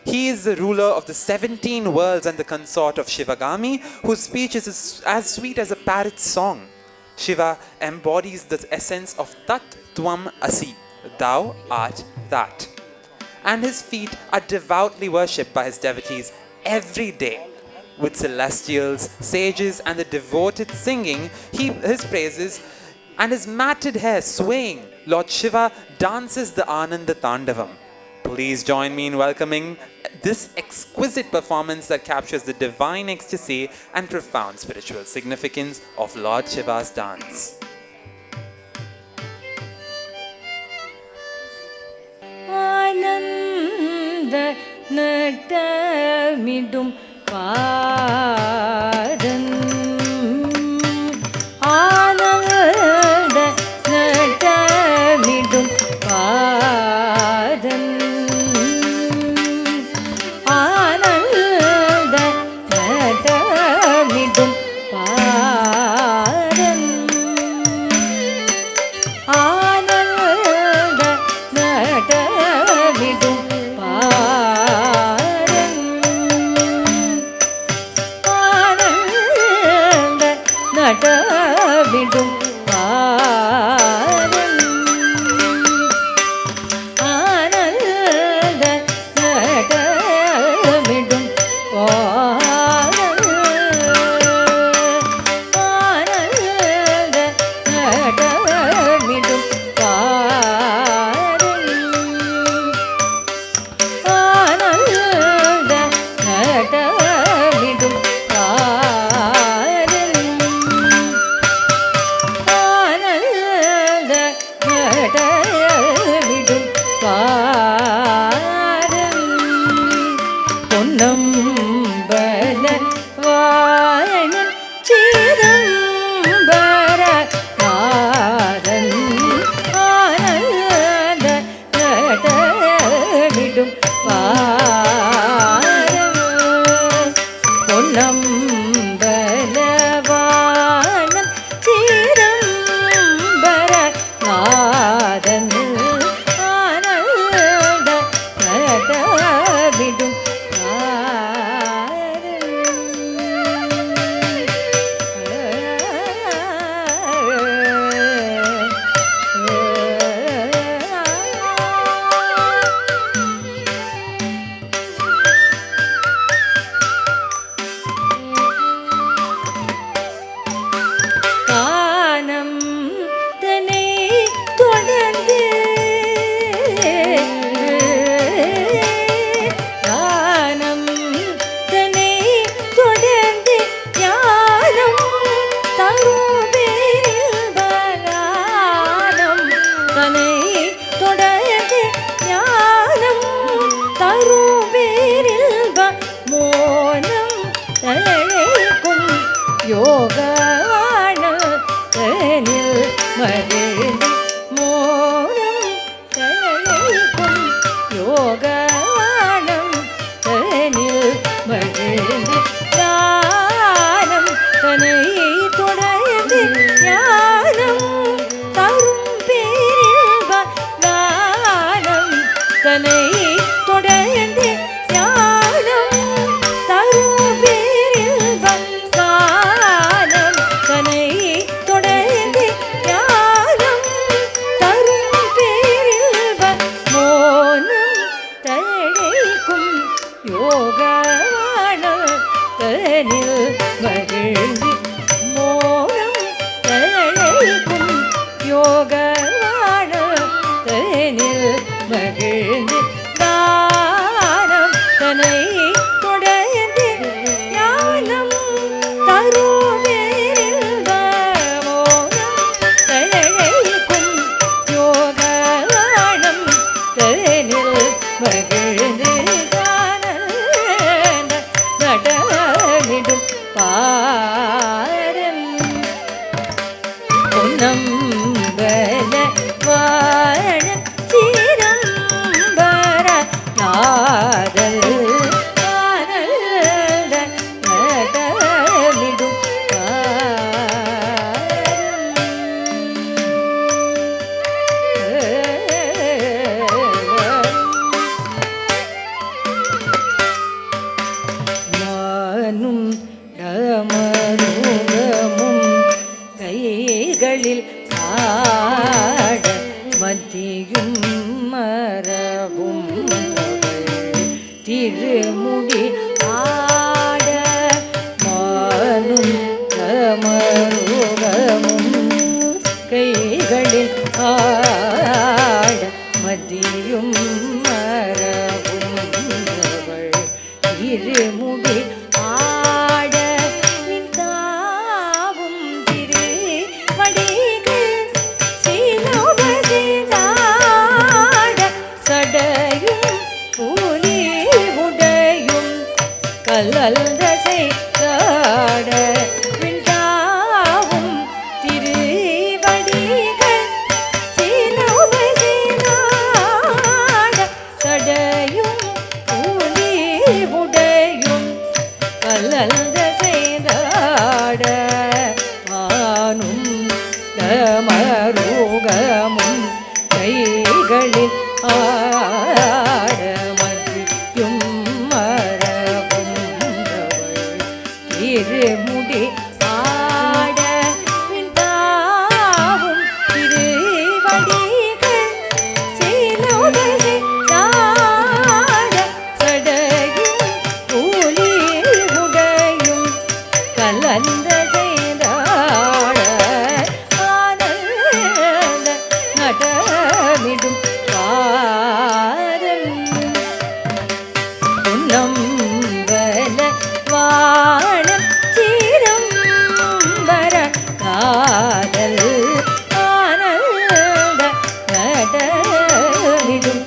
He is the ruler of the 17 worlds and the consort of Shivagami, whose speech is as sweet as a parrot's song. Shiva embodies the essence of Tat Tvam Asi, thou art that. And his feet are devoutly worshipped by his devotees every day. With celestials, sages, and the devoted singing his praises, and his matted hair swaying, Lord Shiva dances the Ananda Tandavam. Please join me in welcoming this exquisite performance that captures the divine ecstasy and profound spiritual significance of Lord Shiva's dance. Ananda natamidum padan Ananda natamidum padan Ananda natamidum padan Ananda natamidum padan Ananda natamidum padan Ananda natamidum padan Ananda natamidum padan Ananda natamidum padan Ananda natamidum padan பொன்னம்பல வாயனன் சிதம்பர நாதன் ஆனந்த நடமிடும் பாரம் பொன்னம்பல வாயனன் சிதம்பர நாதன் ஆனந்த நடமிடும் கானம் தன்னை தொடர்ந்து கானம் தன்னை தொடர்ந்து ஞானம் தரும் பேரின்ப தன்னை தொடர்ந்து ஞானம் தரும் பேரின்ப மோனம் தழைக்கும் யோகவாணல் தனில் மகிழ்ந்து மோனம் தழைக்கும் யோகவாணம் தனில் மகிழ்ந்து ஞானம் தன்னை தொடர்ந்து ஞானம் தரும் பேரின்ப ஞானம் தன்னை தொடர்ந்து ஞானம் தரும் பேரின்ப ஞானம் தன்னை தொடர்ந்து ஞானம் தரும் பேரின்ப மோனம் தழைக்கும் யோகவாணம் தனில் மகிழ்ந்து மோனம் தழைக்கும் யோகவாணம் தனில் மகிழ்ந்து மதியும் மரபும் திருமுடி ஆட மானும் கமருகமும் கைகளில் ஆட மதியும் மரபும் திருமுடி ஆட விந்தாவும் திருவடிகள் சீலோபசிதாட சடையும் பூலி உடையும் கல்லல்தசை காட விந்தாவும் திருவடிகள் சீலோபசிதாட சடையும் பூலி உடையும் கல்லல்தசை தாட மானும் தமருகமும் கைகளில் ஆட மதியும் மரபும் திருமுடி ஆட விந்தாவும் திருவடிகள் சீலோபசி தாட சடையும் கூலி உடையும் கலந்த செய்தாட ஆனந்த நடமிடும் பாரம் உன்னம்பல வானம் சீரம் வர காதல் ஆனந்த நடமிடும்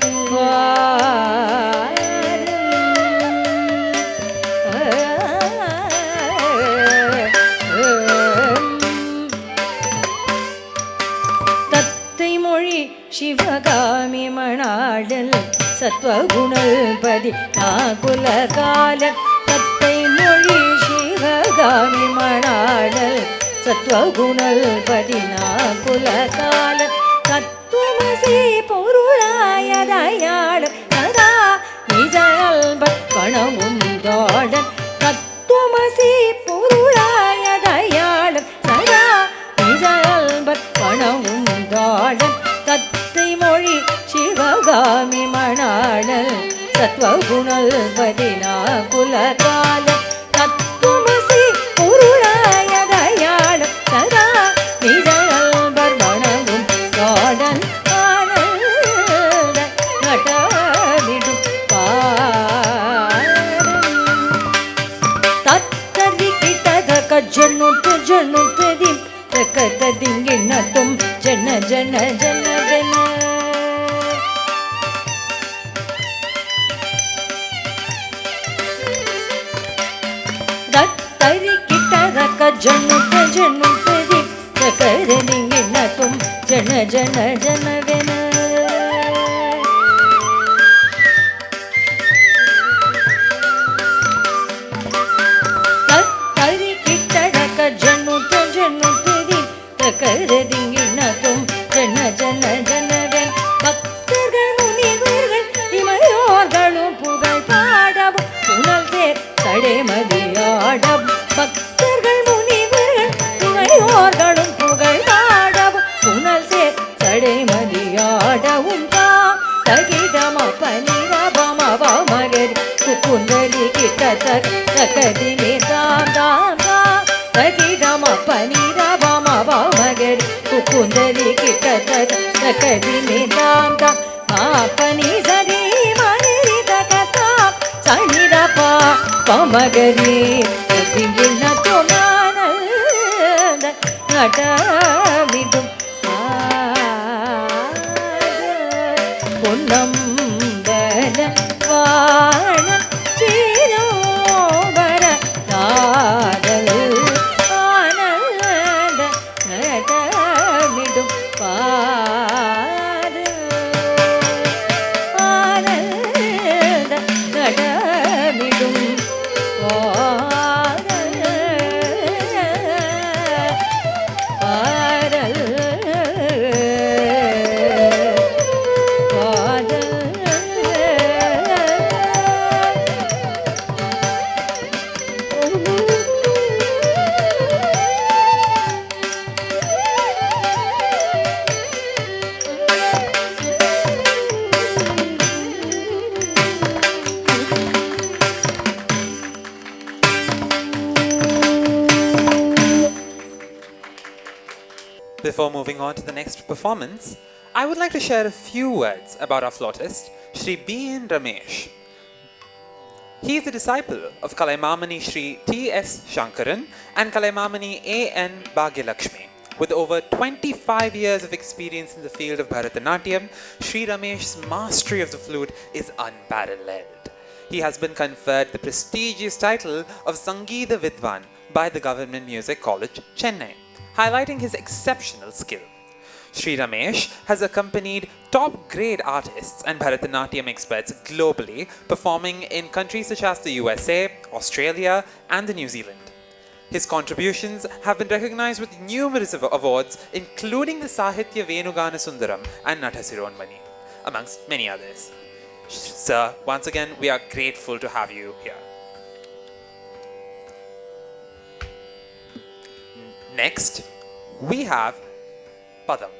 தத்தை மொழி சிவகாமி மணாடல் சத்வகுணல்பதி நாகுல காலன் தத்தை மொழி சிவகாமி மணாடல் சத்வகுணல்பதி நாகுல காலன் தத்துவமசி பொருளாய தயாளன் சதா நிஜல்ப பணமும் தோழன் தத்துவமசி பொருளாய தயாளன் சதா நிஜல்ப பணமும் தோழன் தத்தை மொழி சிவகாமி மணாடல் சத்வகுணல் பதினா குலகால தத்துவமசி பொருளாய தயாளன் சதா நிஜல்பர் மணமும் தோழன் ஆனந்த நடமிடும் தத்தரி கிட்டக ஜனுத்து ஜனுத்ததி தக்கதிங்கிணத்தும் ஜன ஜன ஜனவன தத்தரி கிட்டக ஜனுத்து ஜனுத்ததி தக்கதிங்கிணத்தும் ஜன ஜன ஜனவன தத்தரி கிட்டக ஜனுத்து ஜனுத்ததி கருதிங்கிணத்தும் ஜன ஜன ஜனவன் பக்தர்கள் முனிவர்கள் இமையோர்களும் புகழ் பாடவும் புனல் சேர் சடைமதியாடவும் பக்தர்கள் முனிவர்கள் இமையோர்களும் புகழ் பாடவும் புனல் சேர் சடைமதியாடவும் தாம் தகிதம பனிரபமவ மகரி குக்குந்தலி கிட்ட தக்கதி மேதாம் தாம் தாம் தகிதம பனிரபமவ மகரி குக்குந்தலி கிட்ட தக்கதி மேதாம் தாம் பனி சரி மகரி தகதாம் சனிரபா பமகரி திங்கின துமானந்த நடமிடும் பொன்னம்பல வாணம் சீரோபர காதல் ஆனந்த நடமிடும் பாத ஆனந்த நடமிடும் பாடல் பாடல் Before moving on to the next performance, I would like to share a few words about our flautist, Shri B.N. Ramesh. He is a disciple of Kalaimamani Shri T.S. Shankaran and Kalaimamani A.N. Bhagyalakshmi. With over 25 years of experience in the field of Bharatanatyam, Shri Ramesh's mastery of the flute is unparalleled. He has been conferred the prestigious title of Sangeeta Vidwan by the Government Music College, Chennai, highlighting his exceptional skill. Shri Ramesh has accompanied top-grade artists and Bharatanatyam experts globally, performing in countries such as the USA, Australia, and New Zealand. His contributions have been recognized with numerous awards, including the Sahitya Venugana Sundaram and Natasironmani, amongst many others. Sir, once again, we are grateful to have you here. Next, we have Padam,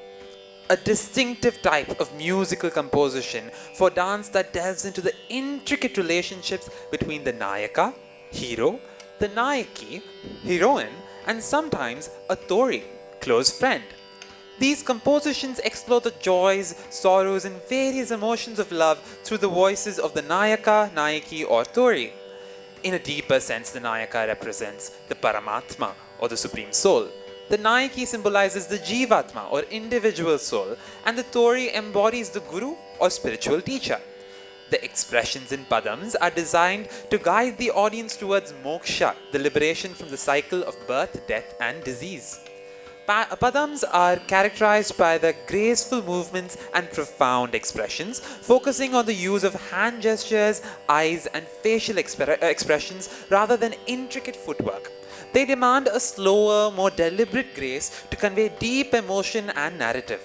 a distinctive type of musical composition for dance that delves into the intricate relationships between the Nayaka, hero, the Nayaki, heroine, and sometimes a Tori, close friend. These compositions explore the joys, sorrows, and various emotions of love through the voices of the Nayaka, Nayaki, or Tori. In a deeper sense, the Nayaka represents the Paramatma, or the Supreme Soul. The Nayaki symbolizes the Jivatma, or individual soul, and the Tori embodies the Guru, or spiritual teacher. The expressions in Padams are designed to guide the audience towards moksha, the liberation from the cycle of birth, death, and disease. Padams are characterized by the graceful movements and profound expressions, focusing on the use of hand gestures, eyes, and facial expressions rather than intricate footwork. They demand a slower, more deliberate grace to convey deep emotion and narrative.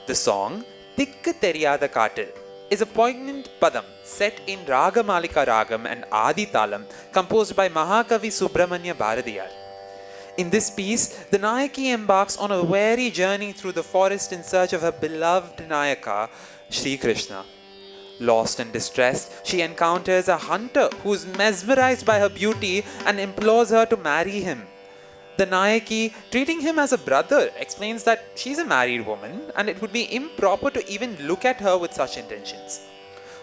The song Tikku Theriyada Kaatil is a poignant padam set in Ragamalika Ragam and Adi Talam, composed by Mahakavi Subramanya Bharadiyar. In this piece, the Nayaki embarks on a weary journey through the forest in search of her beloved Nayaka, Sri Krishna. Lost and distressed, she encounters a hunter who is mesmerized by her beauty and implores her to marry him. The Nayaki, treating him as a brother, explains that she's a married woman and it would be improper to even look at her with such intentions.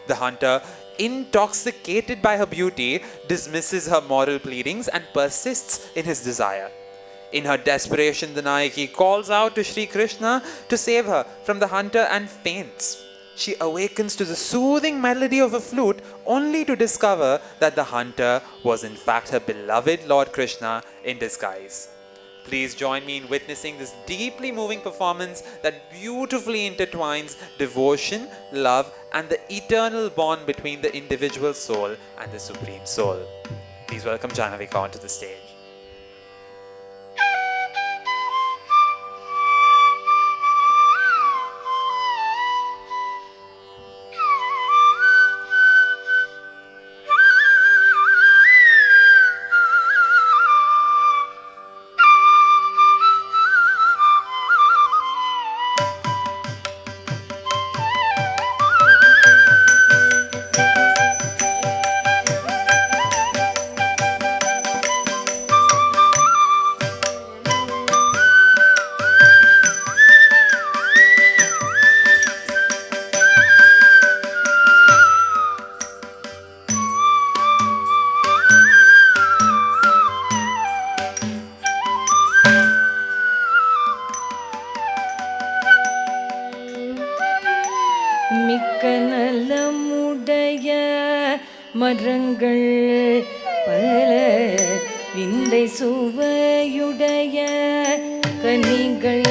The hunter, intoxicated by her beauty, dismisses her moral pleadings and persists in his desire. In her desperation, the Nayaki calls out to Sri Krishna to save her from the hunter and faints. She awakens to the soothing melody of a flute only to discover that the hunter was in fact her beloved Lord Krishna in disguise. Please join me in witnessing this deeply moving performance that beautifully intertwines devotion, love, and the eternal bond between the individual soul and the Supreme Soul. Please welcome Janavika onto the stage. மரங்கள் பல விந்தை சுவையுடைய கனிகள்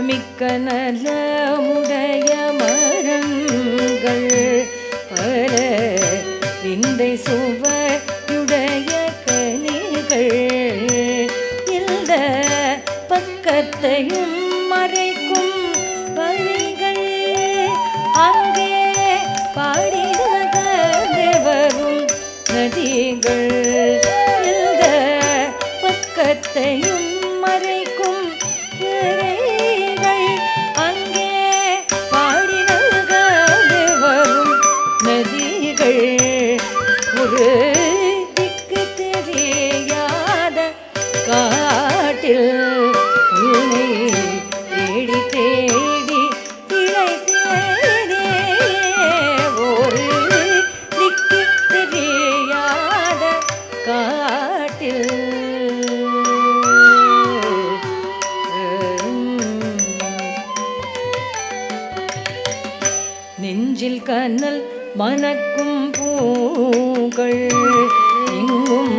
மிக்க நலமுடைய மரங்கள் பல விந்தை சுவையுடைய கனிகள் இந்த பக்கத்தையும் மறைக்கும் வரிகள் அங்கே பாடினக தேவரும் நதிகள் இந்த பக்கத்தையும் மறைக்கும் வரிகள் அங்கே பாடினக தேவரும் நதிகள் ஒரு திக்கு தெரியாத காட்டில் நெஞ்சில் கனல் மணக்கும் பூக்கள் எங்கும்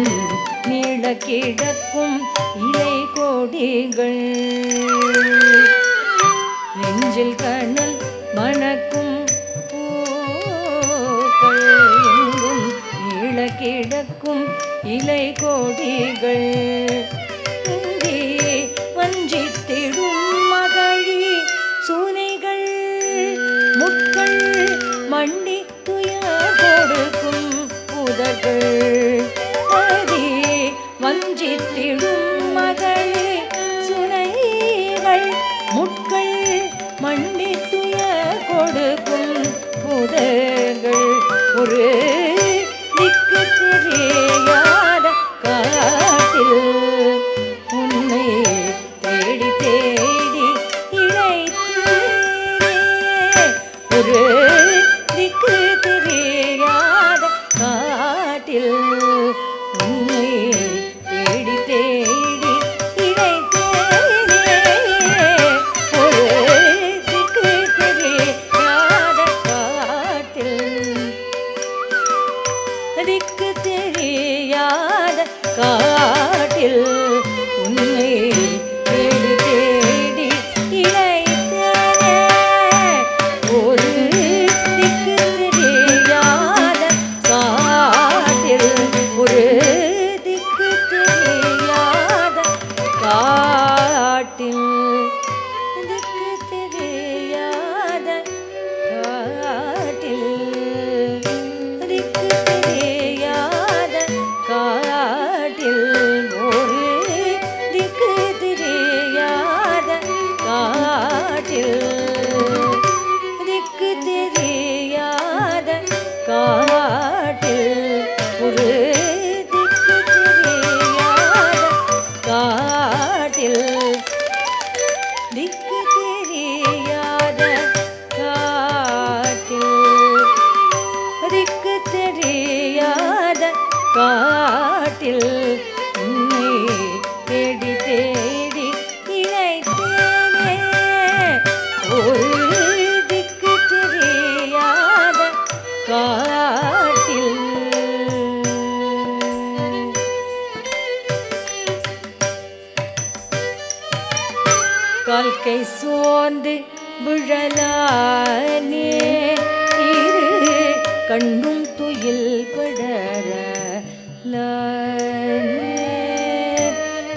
நீள கிடக்கும் இலை கொடிகள் நெஞ்சில் கனல் மணக்கும் பூக்கள் எங்கும் நீள கிடக்கும் இலை கொடிகள் இங்கே வஞ்சித்திடும் மகழி சூனைகள் முட்கள் மண்டி துய கொடுக்கும் புதர்கள் அதே வஞ்சித்திடும் மகளே சுனைகள் முட்கள் மண்டி துய கொடுக்கும் புதர்கள் ஒரு திக்கு தெரியாத காட்டில் உன்னை தேடி தேடி இழைத்தேனே ஒரு திக்கு தெரியாத காட்டில் உன்னை தேடி தேடி இழைத்தேனே ஒரு திக்கு தெரியாத காட்டில் திக்கு தெரியாத காட்டில் உன்னை தேடி தேடி இழைத்தேனே ஒரு திக்கு தெரியாத காட்டில் ஒரு திக்கு தெரியாத காட்டில் திக்கு தெரியாத காட்டில் திக்கு தெரியாத காட்டில் ஒரு திக்கு தெரியாத காட்டில் திக்கு தெரியாத காட்டில் ஒரு திக்கு தெரியாத காட்டில் திக்கு தெரியாத காட்டில் திக்கு தெரியாத காட்டில் உன்னை தேடி தேடி இழைத்தேனே ஒரு திக்கு தெரியாத காட்டில் கால்கை சோர்ந்து விழலானே இரு கண்ணும் துயில் படரலானே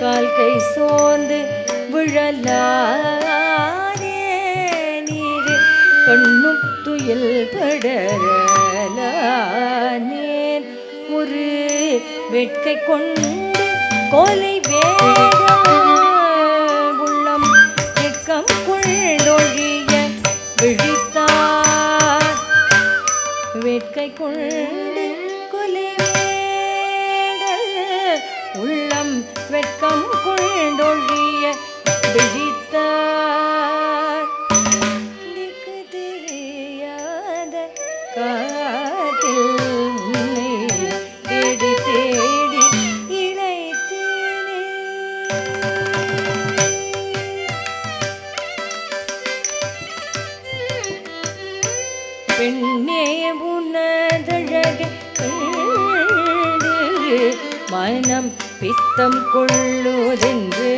கால்கை சோர்ந்து விழலானே நீரு கண்ணும் துயில் படரலானேன் ஒரு வேட்கை கொண்டு கோலை வேகம் உள்ளம் வெட்கம் கொண்டொழிய விழித்தார் வேட்கை கொண்டு கொலை வேடல் உள்ளம் வெட்கம் கொண்டொழிய விழித்தார் திக்கு தெரியாத காட்டில் உன்னை தேடி தேடி இழைத்தேனே பெண்ணே உனதழகை கண்டு மனம் பித்தம் கொள்ளுதென்று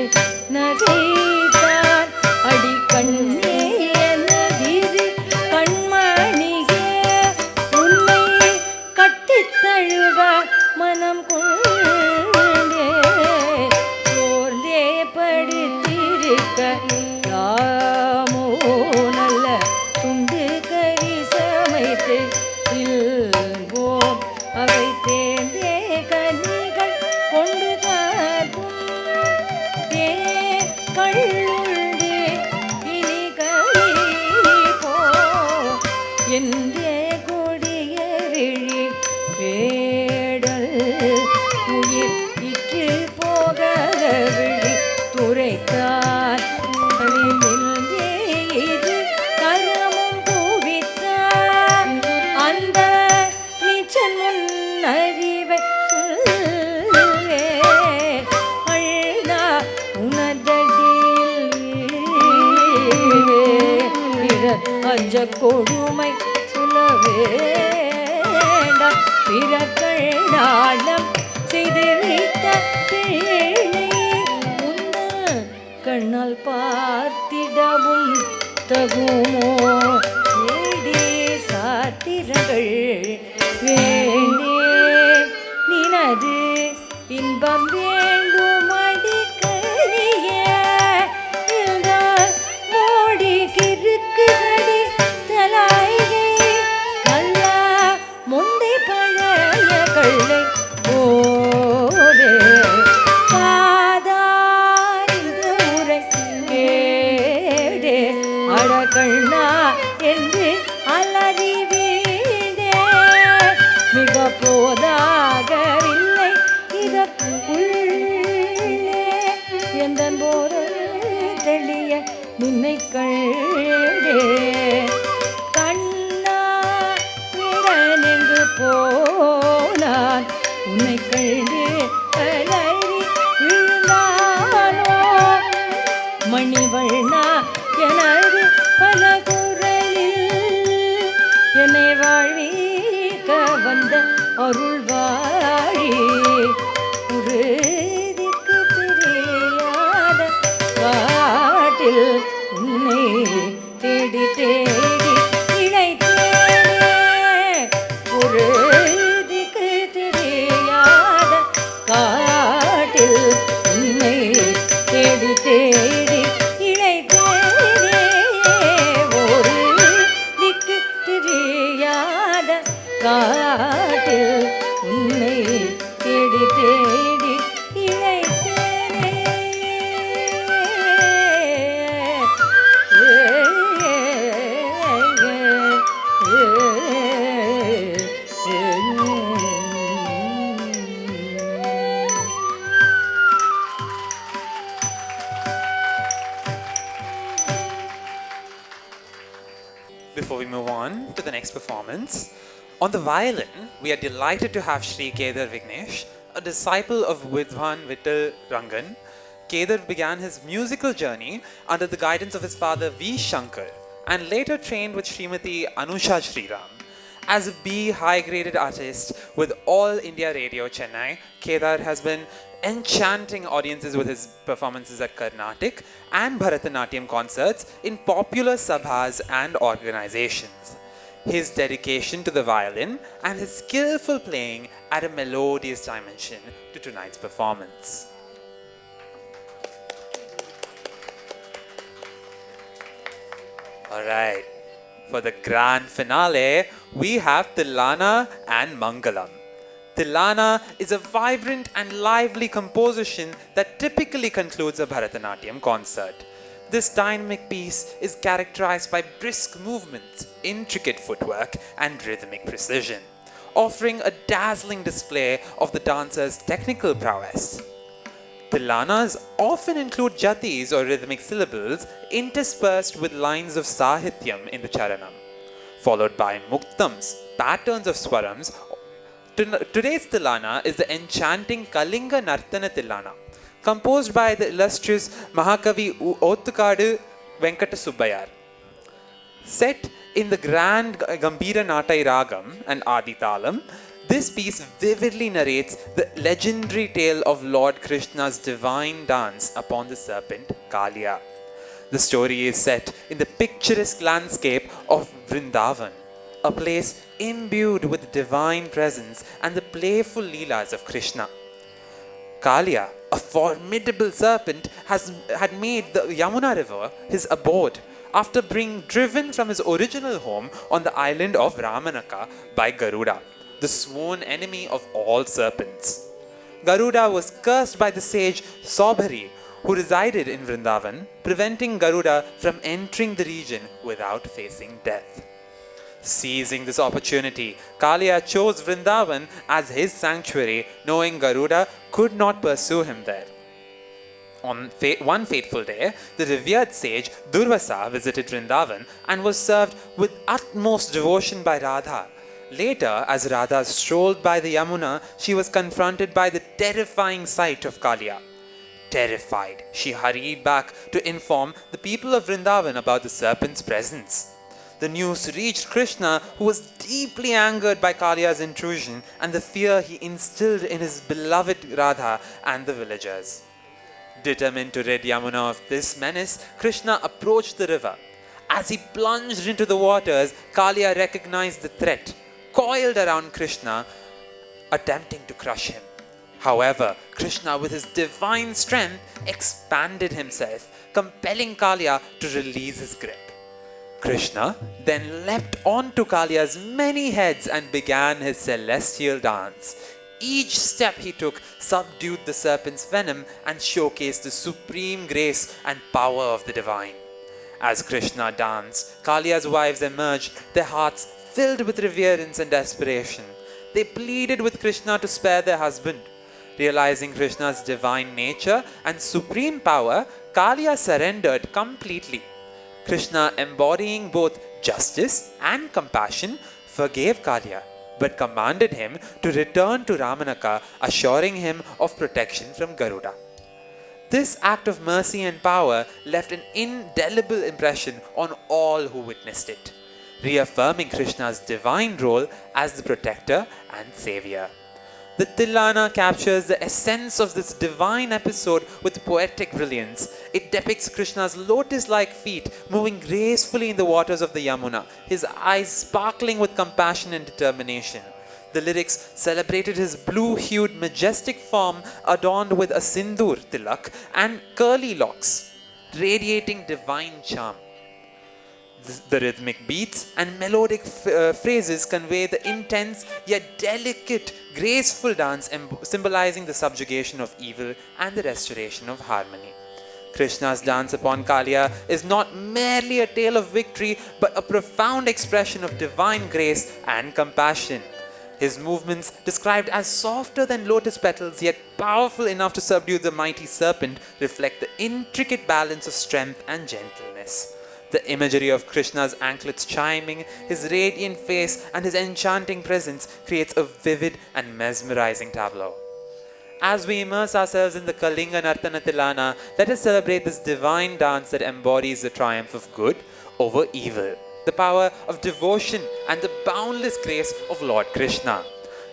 நகைத்தார் அடி கண்ணே எனதிரு கண்மணியே உன்னை கட்டித் தழுவ மனம் கொண்டே சோர்ந்தே படுத்திருக்க ராமோ நல்ல துண்டு கறி சமைத்து இல்வோம் அவை தேர்ந்தே கனிகள் கொண்டு பார்க்கும் தே கள்ளுண்டு இனி கறி போ என்றே கொடிய விழி வேடல் உயிர் இற்று போக விழி துரைத்தார் இரு கரமும் குவித்தார் அந்த நீச்சன் முன் அறிவை சொல்வே அழுதா உனதடியில் அஞ்ச கொடுமை சொல்ல சொல்ல வேண்டாம் பிறர்கள் நாளம் செய்து வைத்த பிழை உன்னால் கண்ணால் பார்த்திடவும் தகுமோ ஏடி சாத்திரங்கள் வேண்டே நினது இன்பம் வேண்டுமடி கரிய இந்த மோடி கிறுக்குதடி தலாய்கை நல்ல முந்தை பழைய கள்ளை ஓரே காதாரிந்த உரை கேடே அடகண்ணா என்று அலறி வீடே மிக போதாகவில்லை இதற்குள்ளே எந்த போரல் தெளிய நின்னை கண்டே கண்ணா விடனெங்கு போனான் உன்னை கண்டு அலறி விழுந்தானோ மணிவண்ணா எனது பல குரலில் என்னை வாழ்விக்க வந்த அருள்வாழி ஒரு திக்கு தெரியாத காட்டில் உன்னை தேடி தேடி இணைத்தேனே ஒரு திக்கு தெரியாத காட்டில் உன்னை தேடி தேடி இணைத்தேனே ஒரு திக்கு தெரியாத காட்டில் உன்னை தேடி தேடி இழைத்தேனே Before we move on to the next performance, on the violin, we are delighted to have Sri Kedar Vignesh, a disciple of Vidwan Vittal Rangan. Kedar began his musical journey under the guidance of his father V. Shankar and later trained with Srimati Anusha Sriram. As a B high-graded artist with All India Radio Chennai, Kedar has been enchanting audiences with his performances at Carnatic and Bharatanatyam concerts in popular sabhas and organizations. His dedication to the violin and his skillful playing add a melodious dimension to tonight's performance. Alright, for the grand finale, we have Tilana and Mangalam. Tilana is a vibrant and lively composition that typically concludes a Bharatanatyam concert. This dynamic piece is characterized by brisk movements, intricate footwork, and rhythmic precision, offering a dazzling display of the dancer's technical prowess. Tilanas often include jatis or rhythmic syllables interspersed with lines of sahityam in the charanam, followed by muktams, patterns of swarams. Today's Tilana is the enchanting Kalinga Nartana Tilana, composed by the illustrious Mahakavi Othukadu Venkata Subbayar. Set in the grand Gambhira Natai Ragam and Aditalam, this piece vividly narrates the legendary tale of Lord Krishna's divine dance upon the serpent Kaliya. The story is set in the picturesque landscape of Vrindavan, a place imbued with divine presence and the playful leelas of Krishna. Kaliya, a formidable serpent, had made the Yamuna river his abode after being driven from his original home on the island of Ramanaka by Garuda, the sworn enemy of all serpents. Garuda was cursed by the sage Saubhari, who resided in Vrindavan, preventing Garuda from entering the region without facing death. Seizing this opportunity, Kaliya chose Vrindavan as his sanctuary, knowing Garuda could not pursue him there. On one fateful day, the revered sage Durvasa visited Vrindavan and was served with utmost devotion by Radha. Later, as Radha strolled by the Yamuna, she was confronted by the terrifying sight of Kaliya. Terrified, she hurried back to inform the people of Vrindavan about the serpent's presence. The news reached Krishna, who was deeply angered by Kaliya's intrusion and the fear he instilled in his beloved Radha and the villagers. Determined to rid Yamuna of this menace, Krishna approached the river. As he plunged into the waters, Kaliya recognized the threat, coiled around Krishna, attempting to crush him. However, Krishna, with his divine strength, expanded himself, compelling Kaliya to release his grip. Krishna then leapt onto Kaliya's many heads and began his celestial dance. Each step he took subdued the serpent's venom and showcased the supreme grace and power of the divine. As Krishna danced, Kaliya's wives emerged, their hearts filled with reverence and desperation. They pleaded with Krishna to spare their husband. Realizing Krishna's divine nature and supreme power, Kaliya surrendered completely. Krishna, embodying both justice and compassion, forgave Kaliya, but commanded him to return to Ramanaka, assuring him of protection from Garuda. This act of mercy and power left an indelible impression on all who witnessed it, reaffirming Krishna's divine role as the protector and savior. The Tilana captures the essence of this divine episode with poetic brilliance. It depicts Krishna's lotus-like feet moving gracefully in the waters of the Yamuna, his eyes sparkling with compassion and determination. The lyrics celebrated his blue-hued, majestic form adorned with a sindoor tilak and curly locks, radiating divine charm. The rhythmic beats and melodic phrases convey the intense yet delicate, graceful dance symbolizing the subjugation of evil and the restoration of harmony. Krishna's dance upon Kaliya is not merely a tale of victory but a profound expression of divine grace and compassion. His movements, described as softer than lotus petals yet powerful enough to subdue the mighty serpent, reflect the intricate balance of strength and gentleness. The imagery of Krishna's anklets chiming, his radiant face, and his enchanting presence creates a vivid and mesmerizing tableau. As we immerse ourselves in the Kalinga Nartana Tilana, let us celebrate this divine dance that embodies the triumph of good over evil, the power of devotion, and the boundless grace of Lord Krishna.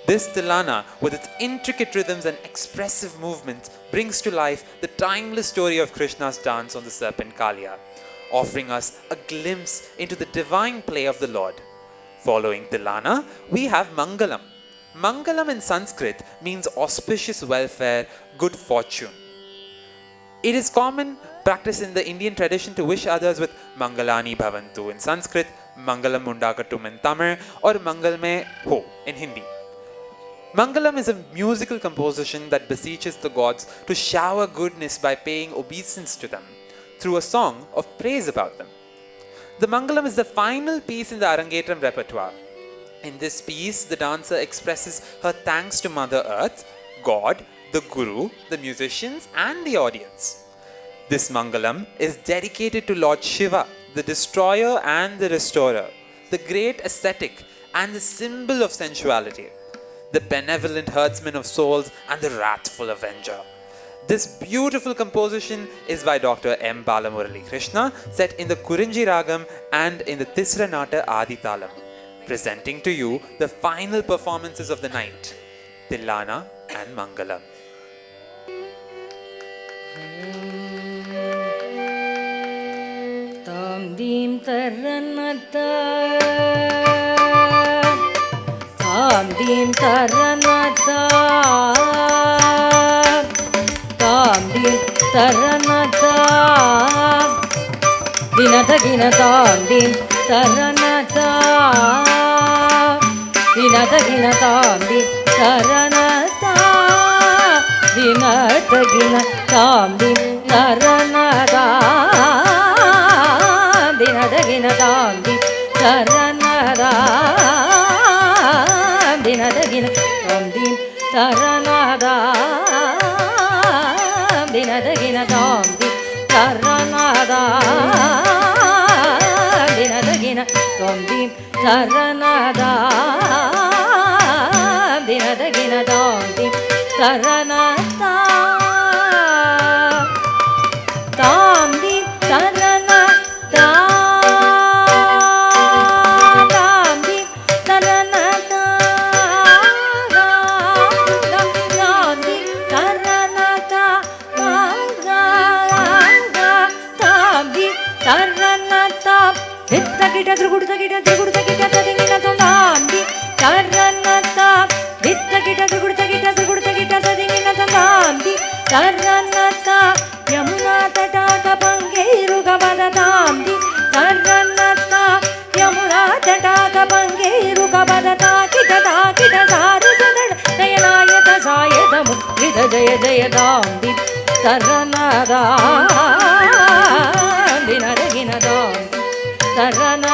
This Tilana, with its intricate rhythms and expressive movements, brings to life the timeless story of Krishna's dance on the serpent Kaliya, offering us a glimpse into the divine play of the Lord. Following Tilana, we have Mangalam. Mangalam in Sanskrit means auspicious welfare, good fortune. It is common practice in the Indian tradition to wish others with Mangalani Bhavantu in Sanskrit, Mangalam Undagatum in Tamil, or Mangalme Ho in Hindi. Mangalam is a musical composition that beseeches the gods to shower goodness by paying obeisance to them through a song of praise about them. The Mangalam is the final piece in the Arangetram repertoire. In this piece, the dancer expresses her thanks to Mother Earth, God, the Guru, the musicians, and the audience. This Mangalam is dedicated to Lord Shiva, the destroyer and the restorer, the great ascetic and the symbol of sensuality, the benevolent herdsman of souls and the wrathful avenger. This beautiful composition is by Dr. M. Balamurali Krishna, set in the Kurinji Ragam and in the Tisra Nata Adi Talam, presenting to you the final performances of the night, Tilana and Mangalam. Tam dim taranata, tam dim taranata, tam dim taranata, dinata gina tam dim taranata, dinata gina tam dim taranata, dinata gina tam dim taranata, dinata gina tam dim taranata, dinata gina tam dim taranata, dinata gina tam dim taranata, dinata gina tam dim taranata, dinata gina tam dim taranata, tam dim taranata. ತ್ರಿಗುಡು ತಗಿಟ ತ್ರಿಗುಡು ತಗಿಟ ತದಿಂಗಿನ ತೊಂದಾಂದಿ ತರ್ರನ್ನತ್ತ ದಿತ್ತಗಿಟ ತ್ರಿಗುಡು ತಗಿಟ ತ್ರಿಗುಡು ತಗಿಟ ತದಿಂಗಿನ ತೊಂದಾಂದಿ ತರ್ರನ್ನತ್ತ Yamuna ತಟಾಕ ಪಂಗೇರುಗ ಬದತಾಂದಿ ತರ್ರನ್ನತ್ತ Yamuna ತಟಾಕ ಪಂಗೇರುಗ ಬದತಾ ಕಿಟ ಸಾರು ಸದಳ ನಯನಾಯತ ಸಾಯದ ಮುದ್ರಿದ ಜಯ ಜಯದಾಂದಿ ತರನದ ನರಗಿನದ ತರನದ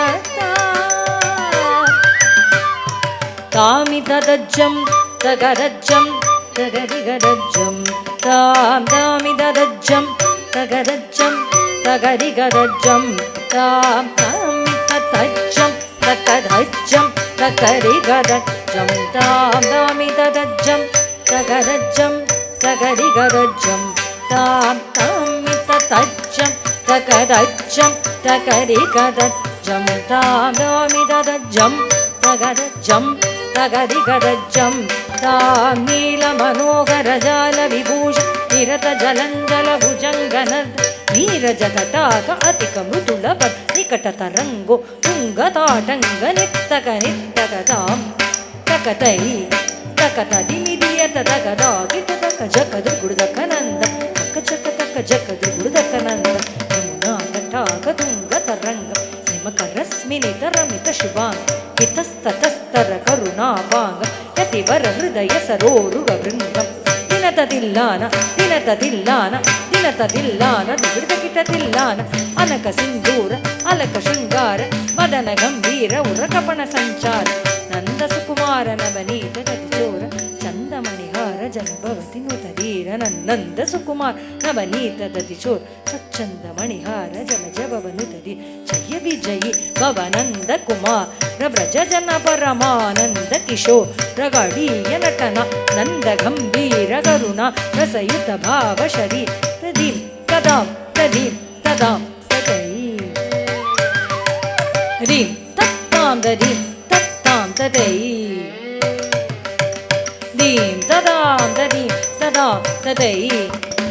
ತಾಮಿದಜ್ಜಂ ತಗರಜ್ಜಂ ತಗರಿಗರಜ್ಜಂ ತಾಂ ತಾಮಿದಜ್ಜಂ ತಗರಜ್ಜಂ ತಗರಿಗರಜ್ಜಂ ತಾಂ ತಾಮಿದಜ್ಜಂ ತಗರಜ್ಜಂ ತಗರಿಗರಜ್ಜಂ ತಾಂ ತಾಮಿದಜ್ಜಂ ತಗರಜ್ಜಂ ತಗರಿಗರಜ್ಜಂ ತಾಂ ತಾಮಿದಜ್ಜಂ ತಗರಜ್ಜಂ ತಗರಿಗರಜ್ಜಂ ತಾಂ ತಾಮಿದಜ್ಜಂ ತಗರಜ್ಜಂ ತಗರಿಗರಜ್ಜಂ ತಾಂ ನೀಲಮನೋಹರ ಜಾಲ ವಿಭೂಷ ನಿರತ ಜಲಂಜಲ ಭುಜಂಗನದ ನೀರಜ ತಟಾಕ ಅತಿಕ ಮೃದುಲಭ ನಿಕಟ ತರಂಗೋ ತುಂಗತಾಟಂಗ ನಿತ್ತಕ ನಿತ್ತಕದಾಂ ತಕತೈ ತಕತ ದಿಮಿದಿಯತ ತಕದಾ ಕಿಟ ತಕ ಜಕದು ಗುಡುದಕ ನಂದ ತಕ ಚಕ ತಕ ಜಕದು ಗುಡುದಕ ನಂದ ಯಮುನಾ ತಟಾಕ ತುಂಗ ತರಂಗ ಹಿಮಕ ರಶ್ಮಿನಿ ತರಮಿತ ಶುಭಾಂಗ ಹಿತಸ್ತತಸ್ತರ ಕರುಣಾಭಾಂಗ ಯತಿವರ ಹೃದಯ ಸರೋರುಗ ವೃಂದಂ ದಿನತದಿಲ್ಲಾನ ದಿನತದಿಲ್ಲಾನ ದಿನತದಿಲ್ಲಾನ ದುರ್ಗಕಿಟದಿಲ್ಲಾನ ಅನಕ ಸಿಂಧೂರ ಅಲಕ ಶೃಂಗಾರ ಮದನ ಗಂಭೀರ ಉರಕಪಣ ಸಂಚಾರ ನಂದ ಸುಕುಮಾರ ನವನೀತ ಗತಿಚೋರ ಚಂದಮಣಿಹಾರ ಜನಭವತಿ ನುತರೀರ ನನ್ನಂದ ಸುಕುಮಾರ ನವನೀತ ದತಿಚೋರ ಸ್ವಚ್ಛಂದ ಮಣಿಹಾರ ಜಲ ಜಬವನುತರಿ ಜಯ ವಿಜಯಿ ಭವನಂದ ಕುಮಾರ ವ್ರಜ ಜನ ಪರಮಾನಂದ ಕಿಶೋರ ಪ್ರಗಡೀಯ ನಟನ ನಂದ ಗಂಭೀರ ಕರುಣ ರಸಯುತ ಭಾವ ಶರೀ ತದೀಂ ತದಾಂ ತದೀಂ ತದಾಂ ತದೈ ರೀಂ ತತ್ತಾಂ ದದೀಂ ತತ್ತಾಂ ತದೈ ದೀಂ ತದಾಂ ದದೀಂ ತದಾಂ ತದೈ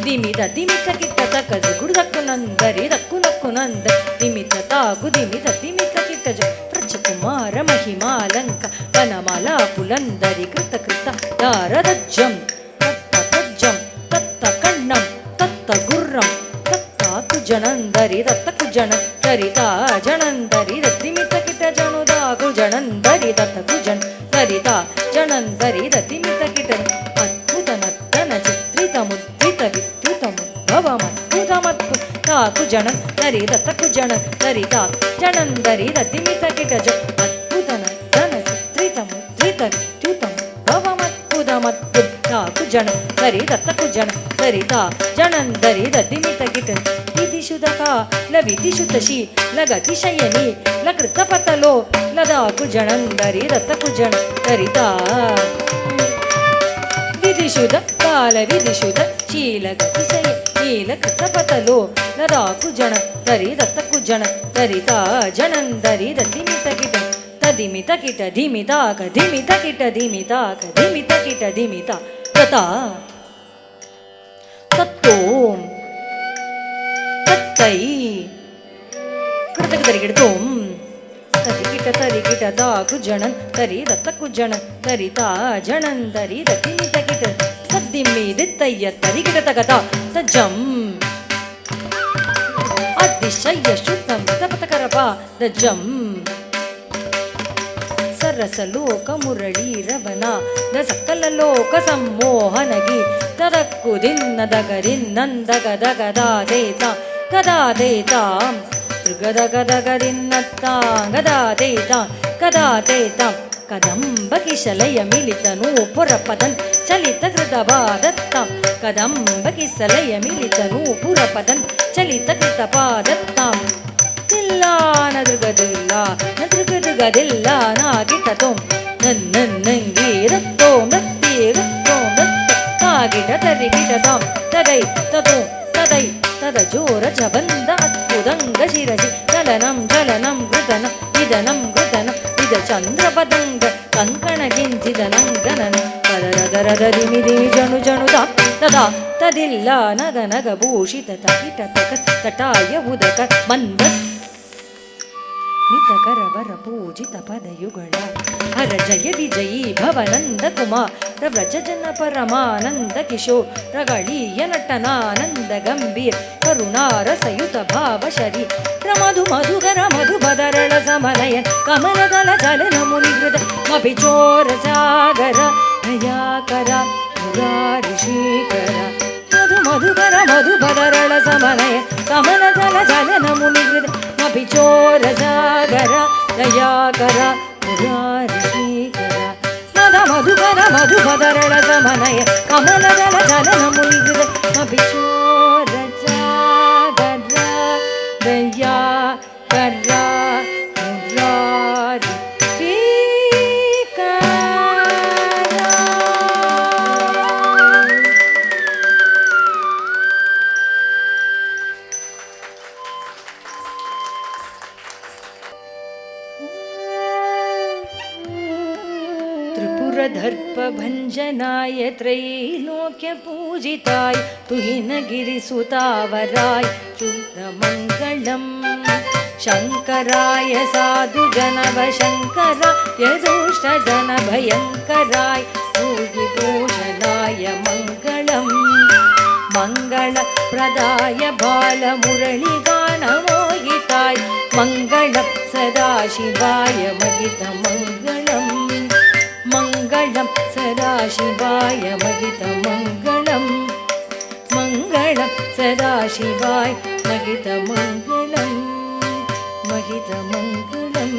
ದಿಮಿತ ದಿಮಿತ ಕಿಟ್ಟ ತಕಜು ಗುಡುದಕ್ಕು ನಂದರಿ ದಕ್ಕು ನಕ್ಕು ನಂದ ದಿಮಿತ ತಾಗು ದಿಮಿತ ದಿಮಿತ ಕಿಟ್ಟಜು ಪ್ರಚಕುಮಾರ ಮಹಿಮಾಲಂಕ ವನಮಾಲಾ ಪುಲಂದರಿ ಕೃತ ಕೃತ ದಾರದಜ್ಜಂ ತತ್ತ ತಜ್ಜಂ ತತ್ತ ಕಣ್ಣಂ ತತ್ತ ಗುರ್ರಂ ತತ್ತಾಕು ಜನಂದರಿ ದತ್ತಕು ಜನ ತರಿತಾ ಜನಂದರಿ ದಿಮಿತ ಕಿಟ ಜನುದಾಗು ಜನಂದರಿ ದತ್ತಕು ಜನ ತರಿತಾ ಜನಂದರಿ ದಿಮಿತ ಕಿಟ ಅದ್ಭುತ ನರ್ತನ ಚಿತ್ರಿತ ಮುದ್ರಿತ ವಿದ್ಯುತ ಮುದ್ಭವ ಮದ್ಭುತ ಮದ್ಭು ತಾಕು ಜನ ತರಿ ದತ್ತಕು ಜನ ತರಿತಾ ಜನಂದರಿ ದಿಮಿತ ಕಿಟ ಅದ್ಭುತ ನರ್ತನ ಚಿತ್ರಿತ ಮುದ್ರಿತ ವಿದ್ಯುತ ಮುದ್ಭವ ಮದ್ಭುತ ಮದ್ಭು ತಾಕು ಜನ ತರಿ ದತ್ತಕು ಜನ ತರಿತಾ ಜನಂದರಿ ದಿಮಿತ ಕಿಟ ವಿಧಿಶುದಕ ಲವಿಧಿಶುತ ಶೀ ಲಗತಿಶಯನಿ ಲಕೃತಪತಲೋ ಲದಾಕು ಜನಂದರಿ ದತ್ತಕು ಜನ ತರಿತಾ ವಿಧಿಶುದ ಕಾಲ ವಿಧಿಶುದ ಶೀಲಗತಿಶಯ ಶೀಲ ಕೃತಪತಲೋ ಲದಾಕು ಜನ ತರಿ ದತ್ತಕು ಜನ ತರಿತಾ ಜನಂದರಿ ದಿಮಿತ ಕಿಟ ತದಿಮಿತ ಕಿಟ ಧಿಮಿತಾಕ ಧಿಮಿತ ಕಿಟ ಧಿಮಿತಾಕ ಧಿಮಿತ ಕಿಟ ಧಿಮಿತ ತತಾ ತತ್ತೋಂ ತತ್ತೈ ಕೃತಕ ತರಿಗಿಡತೋಂ ತರಿಗಿಟ ತರಿಗಿಟ ತಾಕು ಜನನ್ ತರಿ ದತ್ತಕು ಜನ ತರಿತಾ ಜನಂದರಿ ದಿಮಿತ ಕಿಟ ತದ್ದಿಮ್ಮಿ ದಿತ್ತಯ್ಯ ತರಿಗಿಟ ತಗತ ತಜ್ಜಂ ಅತಿಶಯ್ಯ ಶುದ್ಧಂ ತಪತಕರಪ ದಜ್ಜಂ ಸರಸಲೋಕ ಮುರಳೀರವನ ದ ಸಕಲ ಲೋಕ ಸಮ್ಮೋಹನಗಿ ತದಕ್ಕು ದಿನ್ನದಗರಿನ್ನಂದಗದಗದಾದೇತ ಗದಾದೇತಾಂ ತೃಗದಗದಗರಿನ್ನತ್ತ ಗದಾದೇತ ಗದಾದೇತ ಕದಂಬಕಿಶಲಯ ಮಿಲಿತನೂ ಪುರಪದನ್ ಚಲಿತ ಕೃತಪಾದತ್ತಾಂ ಕದಂಬಕಿಶಲಯ ಮಿಲಿತನೂ ಪುರಪದನ್ ಚಲಿತ ಕೃತಪಾದತ್ತಾಂ ತಿಲ್ಲಾನ ದೃಗದಿಲ್ಲ ನದೃಗದಿಲ್ಲ ನಾಗಿಟತೋಂ ನನ್ನಂಗೀರತ್ತೋಂ ನತ್ತೀರತ್ತೋಂ ನತ್ತ ನಾಗಿಟ ತರಿಗಿಟತಾಂ ತದೈ ತತೋಂ ತದೈ ತದ ಜೋರ ಚಬಂದ ಅದ್ಭುದಂಗ ಶಿರಸಿ ಚಲನಂ ಚಲನಂ ಕೃತನ ಇದನಂ ಕೃತನ ಇದ ಚಂದ್ರಪದಂಗ ಕಂಕಣ ಗಿಂಚಿದನಂಗನನ ಪದರದರದರಿಮಿದಿ ಜಣು ಜಣುದ ತದಾ ತದಿಲ್ಲ ನಗ ನಗ ಭೂಷಿತ ತಕಿಟ ತಕ ತಟಾಯ ಉದಕ ಮಂದ ನಿತಕರವರ ಪೂಜಿತ ಪದಯುಗಳ ಹರ ಜಯ ವಿಜಯೀ ಭವನಂದ ಕುಮಾರ ವ್ರಜ ಜನ ಪರಮಾನಂದ ಕಿಶೋರಗಳೀಯ ನಟನಾನಂದ ಗಂಭೀರ ಕರುಣಾರಸಯುತ ಭಾವ ಶರೀ ಮಧು ಮಧುಗರ ಮಧು ಬದರಳ ಸಮನಯ ಕಮಲದಲ ಚಲನ ಮುನಿಹೃದ ಮಪಿ ಚೋರ ಸಾಗರ ದಯಾಕರ ಮುರಾರಿಶೇಖರ ಮಧು ಮಧುಕರ ಮಧು ಬದರಳ ಸಮನಯ ಕಮಲದಲ ಚಲನ ಮುನಿಹೃದ ಮಪಿ ಚೋರ ಸಾಗರ ದಯಾಕರ ಮುರಾರಿಶೇಖರ ಮದ ಮಧುಕರ ಮಧು ಬದರಳ ಸಮನಯ ಕಮಲದಲ ಚಲನ ಮುನಿಹೃದ ಮಪಿ ಚೋರ ಸಾಗರ ದಯಾಕರ ಮುರಾರಿ त्रिपुरदर्पभञ्जनाय त्रैलोक्यपूजिताय तुहिनगिरिसुतावराय शुद्धमङ्गलम् शङ्कराय साधुजनवशङ्कराय दुष्टजनभयङ्कराय भूषणाय मङ्गलम् मङ्गलप्रदाय बालमुरळिगानमोहिताय मङ्गलं सदाशिवाय महितमङ्गलम् मङ्गलं सदाशिवाय महितमङ्गलं मङ्गलं सदाशिवाय महितमङ्गलं महितमङ्गलं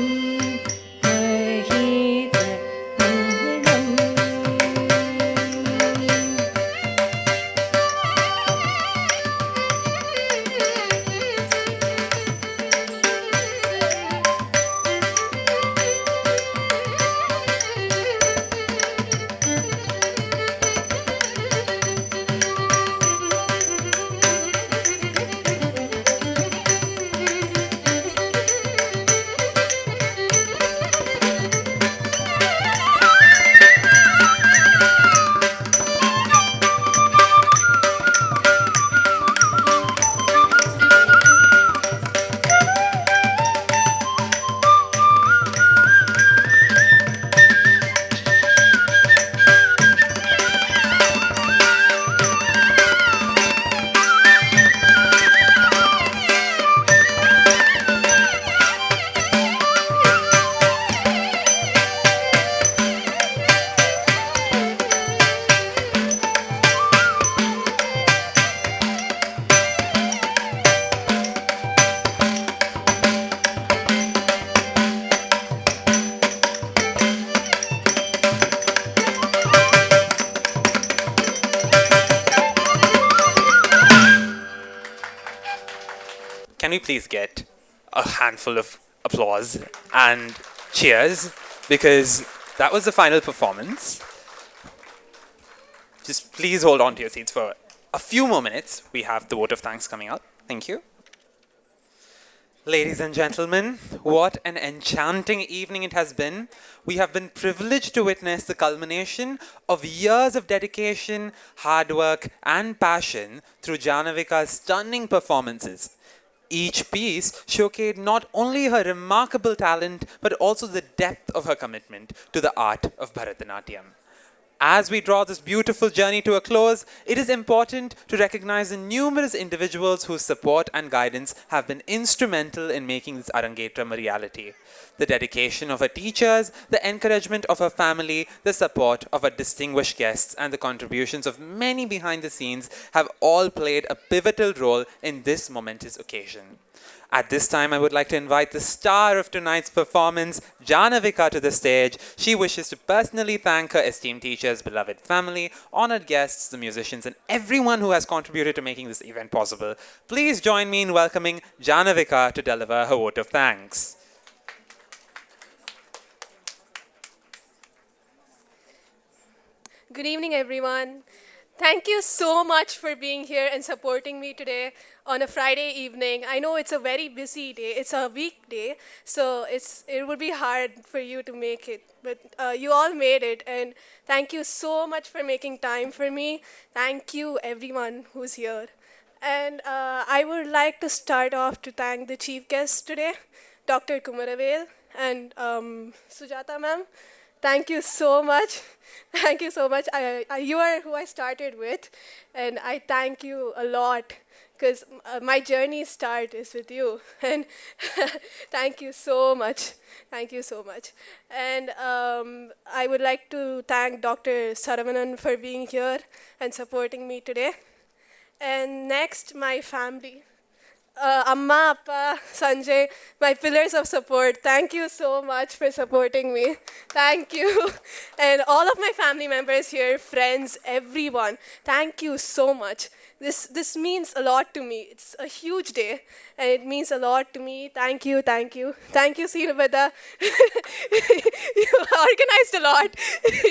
Can we please get a handful of applause and cheers, because that was the final performance. Just please hold on to your seats for a few more minutes. We have the vote of thanks coming up. Thank you. Ladies and gentlemen, what an enchanting evening it has been. We have been privileged to witness the culmination of years of dedication, hard work, and passion through Janavika's stunning performances. Each piece showcased not only her remarkable talent, but also the depth of her commitment to the art of Bharatanatyam. As we draw this beautiful journey to a close, it is important to recognize the numerous individuals whose support and guidance have been instrumental in making this Arangetram a reality. The dedication of her teachers, the encouragement of her family, the support of her distinguished guests, and the contributions of many behind the scenes have all played a pivotal role in this momentous occasion. At this time, I would like to invite the star of tonight's performance, Janavika, to the stage. She wishes to personally thank her esteemed teachers, beloved family, honored guests, the musicians, and everyone who has contributed to making this event possible. Please join me in welcoming Janavika to deliver her vote of thanks. Good evening, everyone. Thank you so much for being here and supporting me today on a Friday evening. I know it's a very busy day. It's a weekday, so it would be hard for you to make it. But you all made it, and thank you so much for making time for me. Thank you, everyone who's here. And I would like to start off to thank the chief guest today, Dr. Kumaravel and Sujata ma'am. Thank you so much. Thank you so much. You are who I started with, and I thank you a lot because my journey start is with you. And thank you so much. Thank you so much. And I would like to thank Dr. Saravanan for being here and supporting me today. And next, my family. Amma, Appa, Sanjay, my pillars of support. Thank you so much for supporting me. Thank you. And all of my family members here, friends, everyone, thank you so much. This means a lot to me. It's a huge day, and it means a lot to me. Thank you, thank you. Thank you, Sirabada. You organized a lot.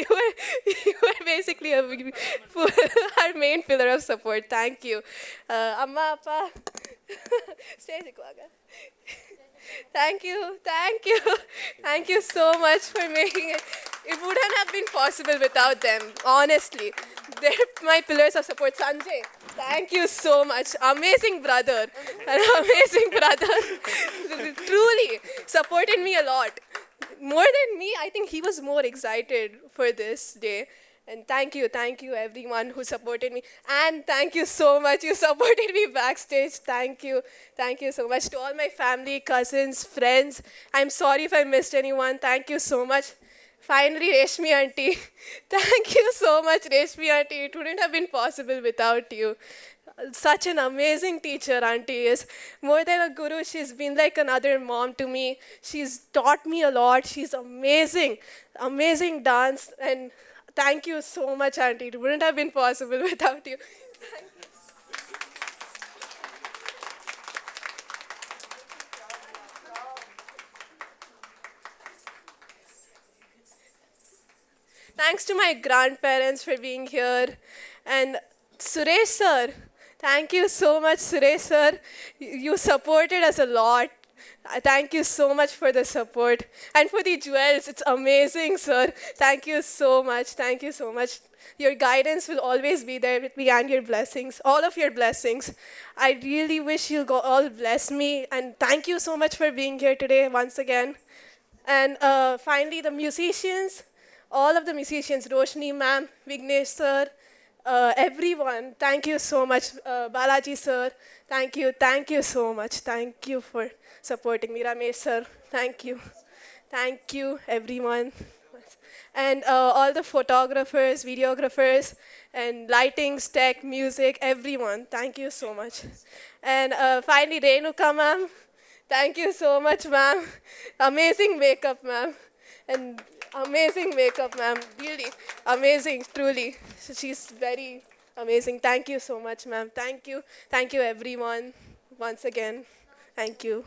You were basically our main pillar of support. Thank you. Amma, Appa. Stage Thank you, thank you, thank you so much for making it. It wouldn't have been possible without them, honestly. They're my pillars of support. Sanjay, thank you so much. Amazing brother, an amazing brother. Truly supported me a lot. More than me, I think he was more excited for this day. And thank you everyone who supported me. And thank you so much, you supported me backstage. Thank you so much. To all my family, cousins, friends, I'm sorry if I missed anyone. Thank you so much. Finally, Reshmi auntie. Thank you so much, Reshmi auntie. It wouldn't have been possible without you. Such an amazing teacher auntie is. More than a guru, she's been like another mom to me. She's taught me a lot. She's amazing, amazing dance. And thank you so much, auntie. It wouldn't have been possible without you. Thanks to my grandparents for being here. And Suresh sir, thank you so much, Suresh sir. You supported us a lot. Thank you so much for the support. And for the jewels, it's amazing, sir. Thank you so much. Thank you so much. Your guidance will always be there with me and your blessings, all of your blessings. I really wish you'll all bless me. And thank you so much for being here today once again. And finally, the musicians, all of the musicians, Roshni ma'am, Vignesh sir, everyone, thank you so much. Balaji sir, thank you so much. Thank you for supporting me. Ramesh sir, thank you everyone. And all the photographers, videographers, and lightings, tech, music, everyone, thank you so much. And finally, Renuka ma'am, thank you so much, ma'am. Amazing makeup, ma'am. And amazing makeup, ma'am. Really amazing, truly. She's very amazing. Thank you so much, ma'am. Thank you, everyone. Once again, thank you.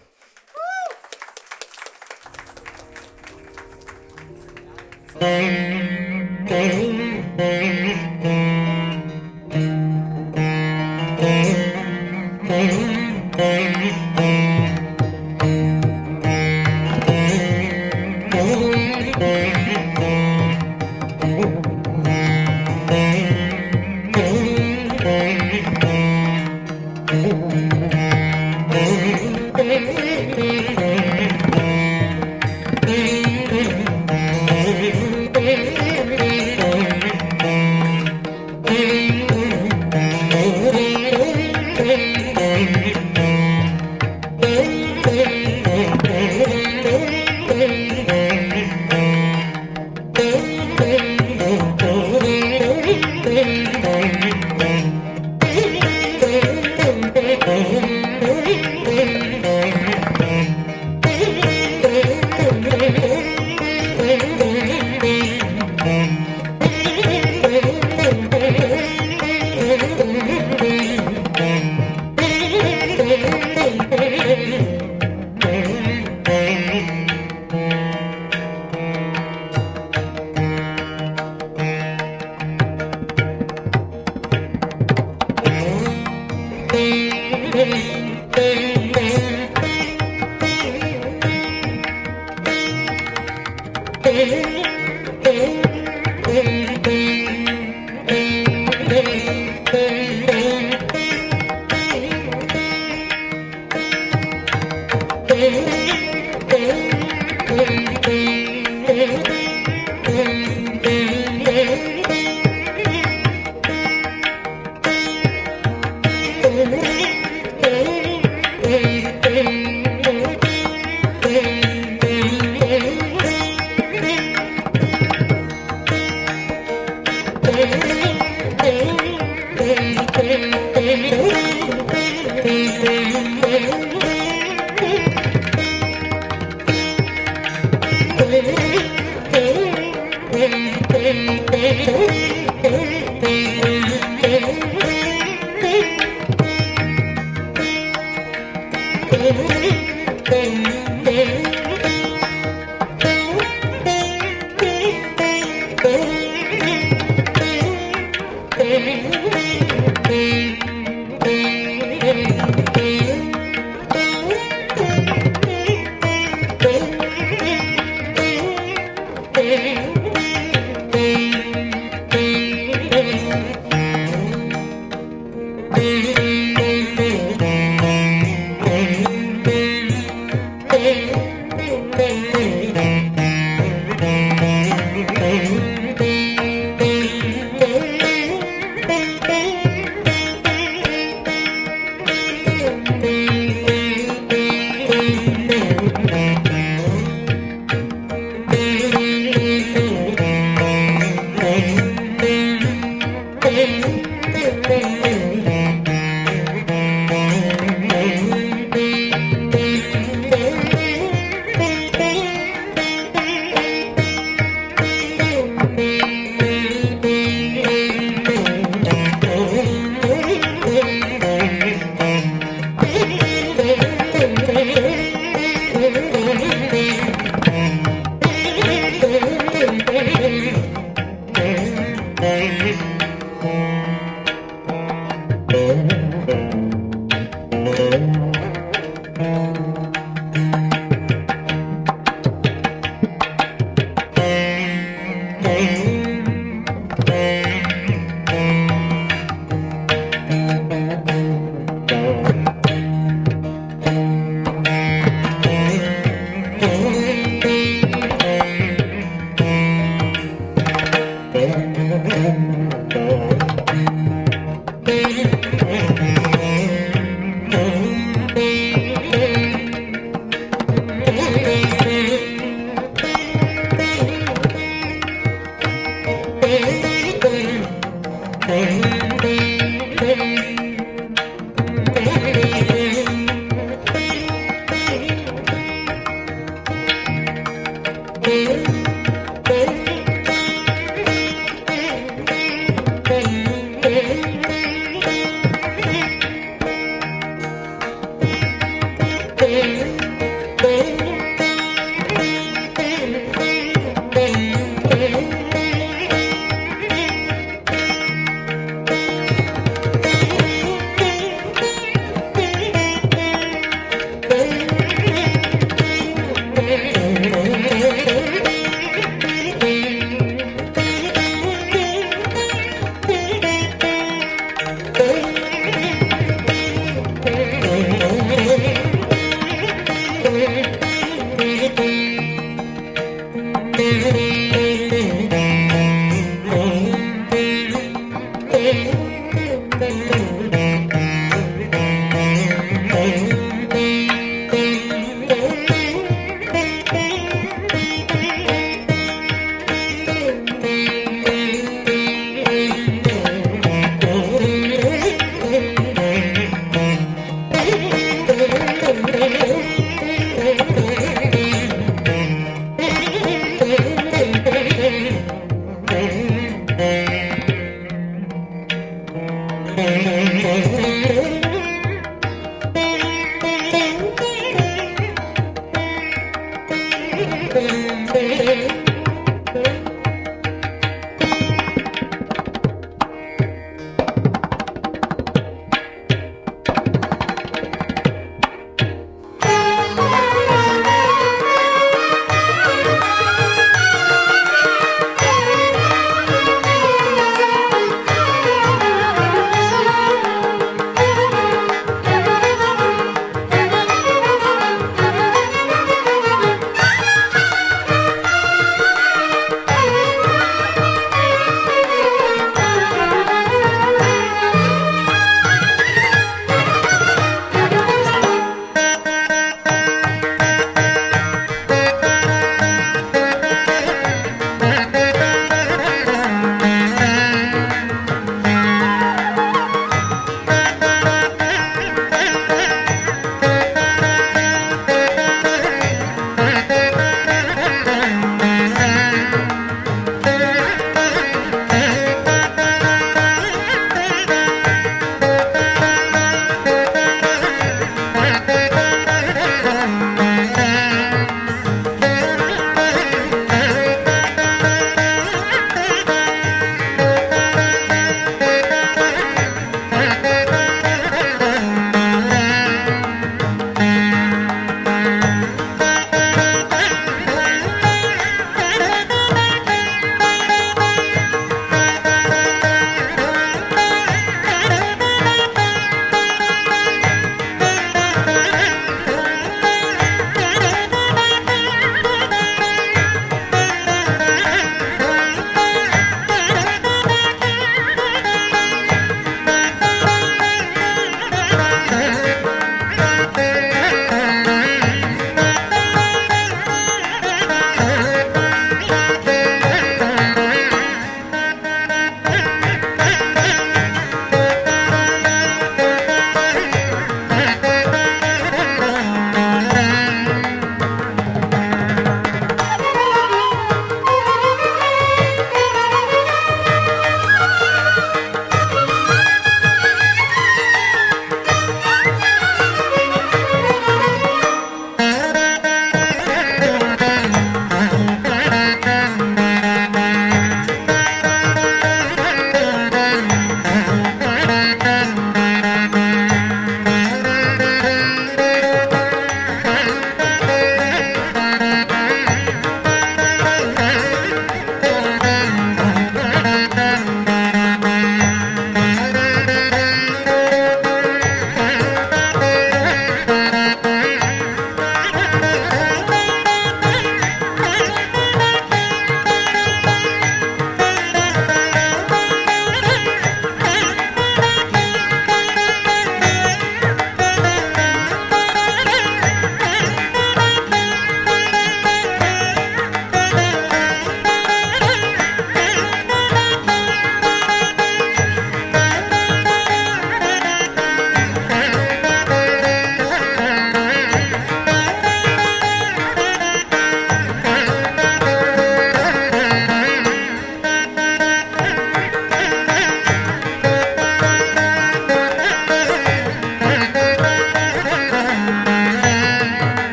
Thank you.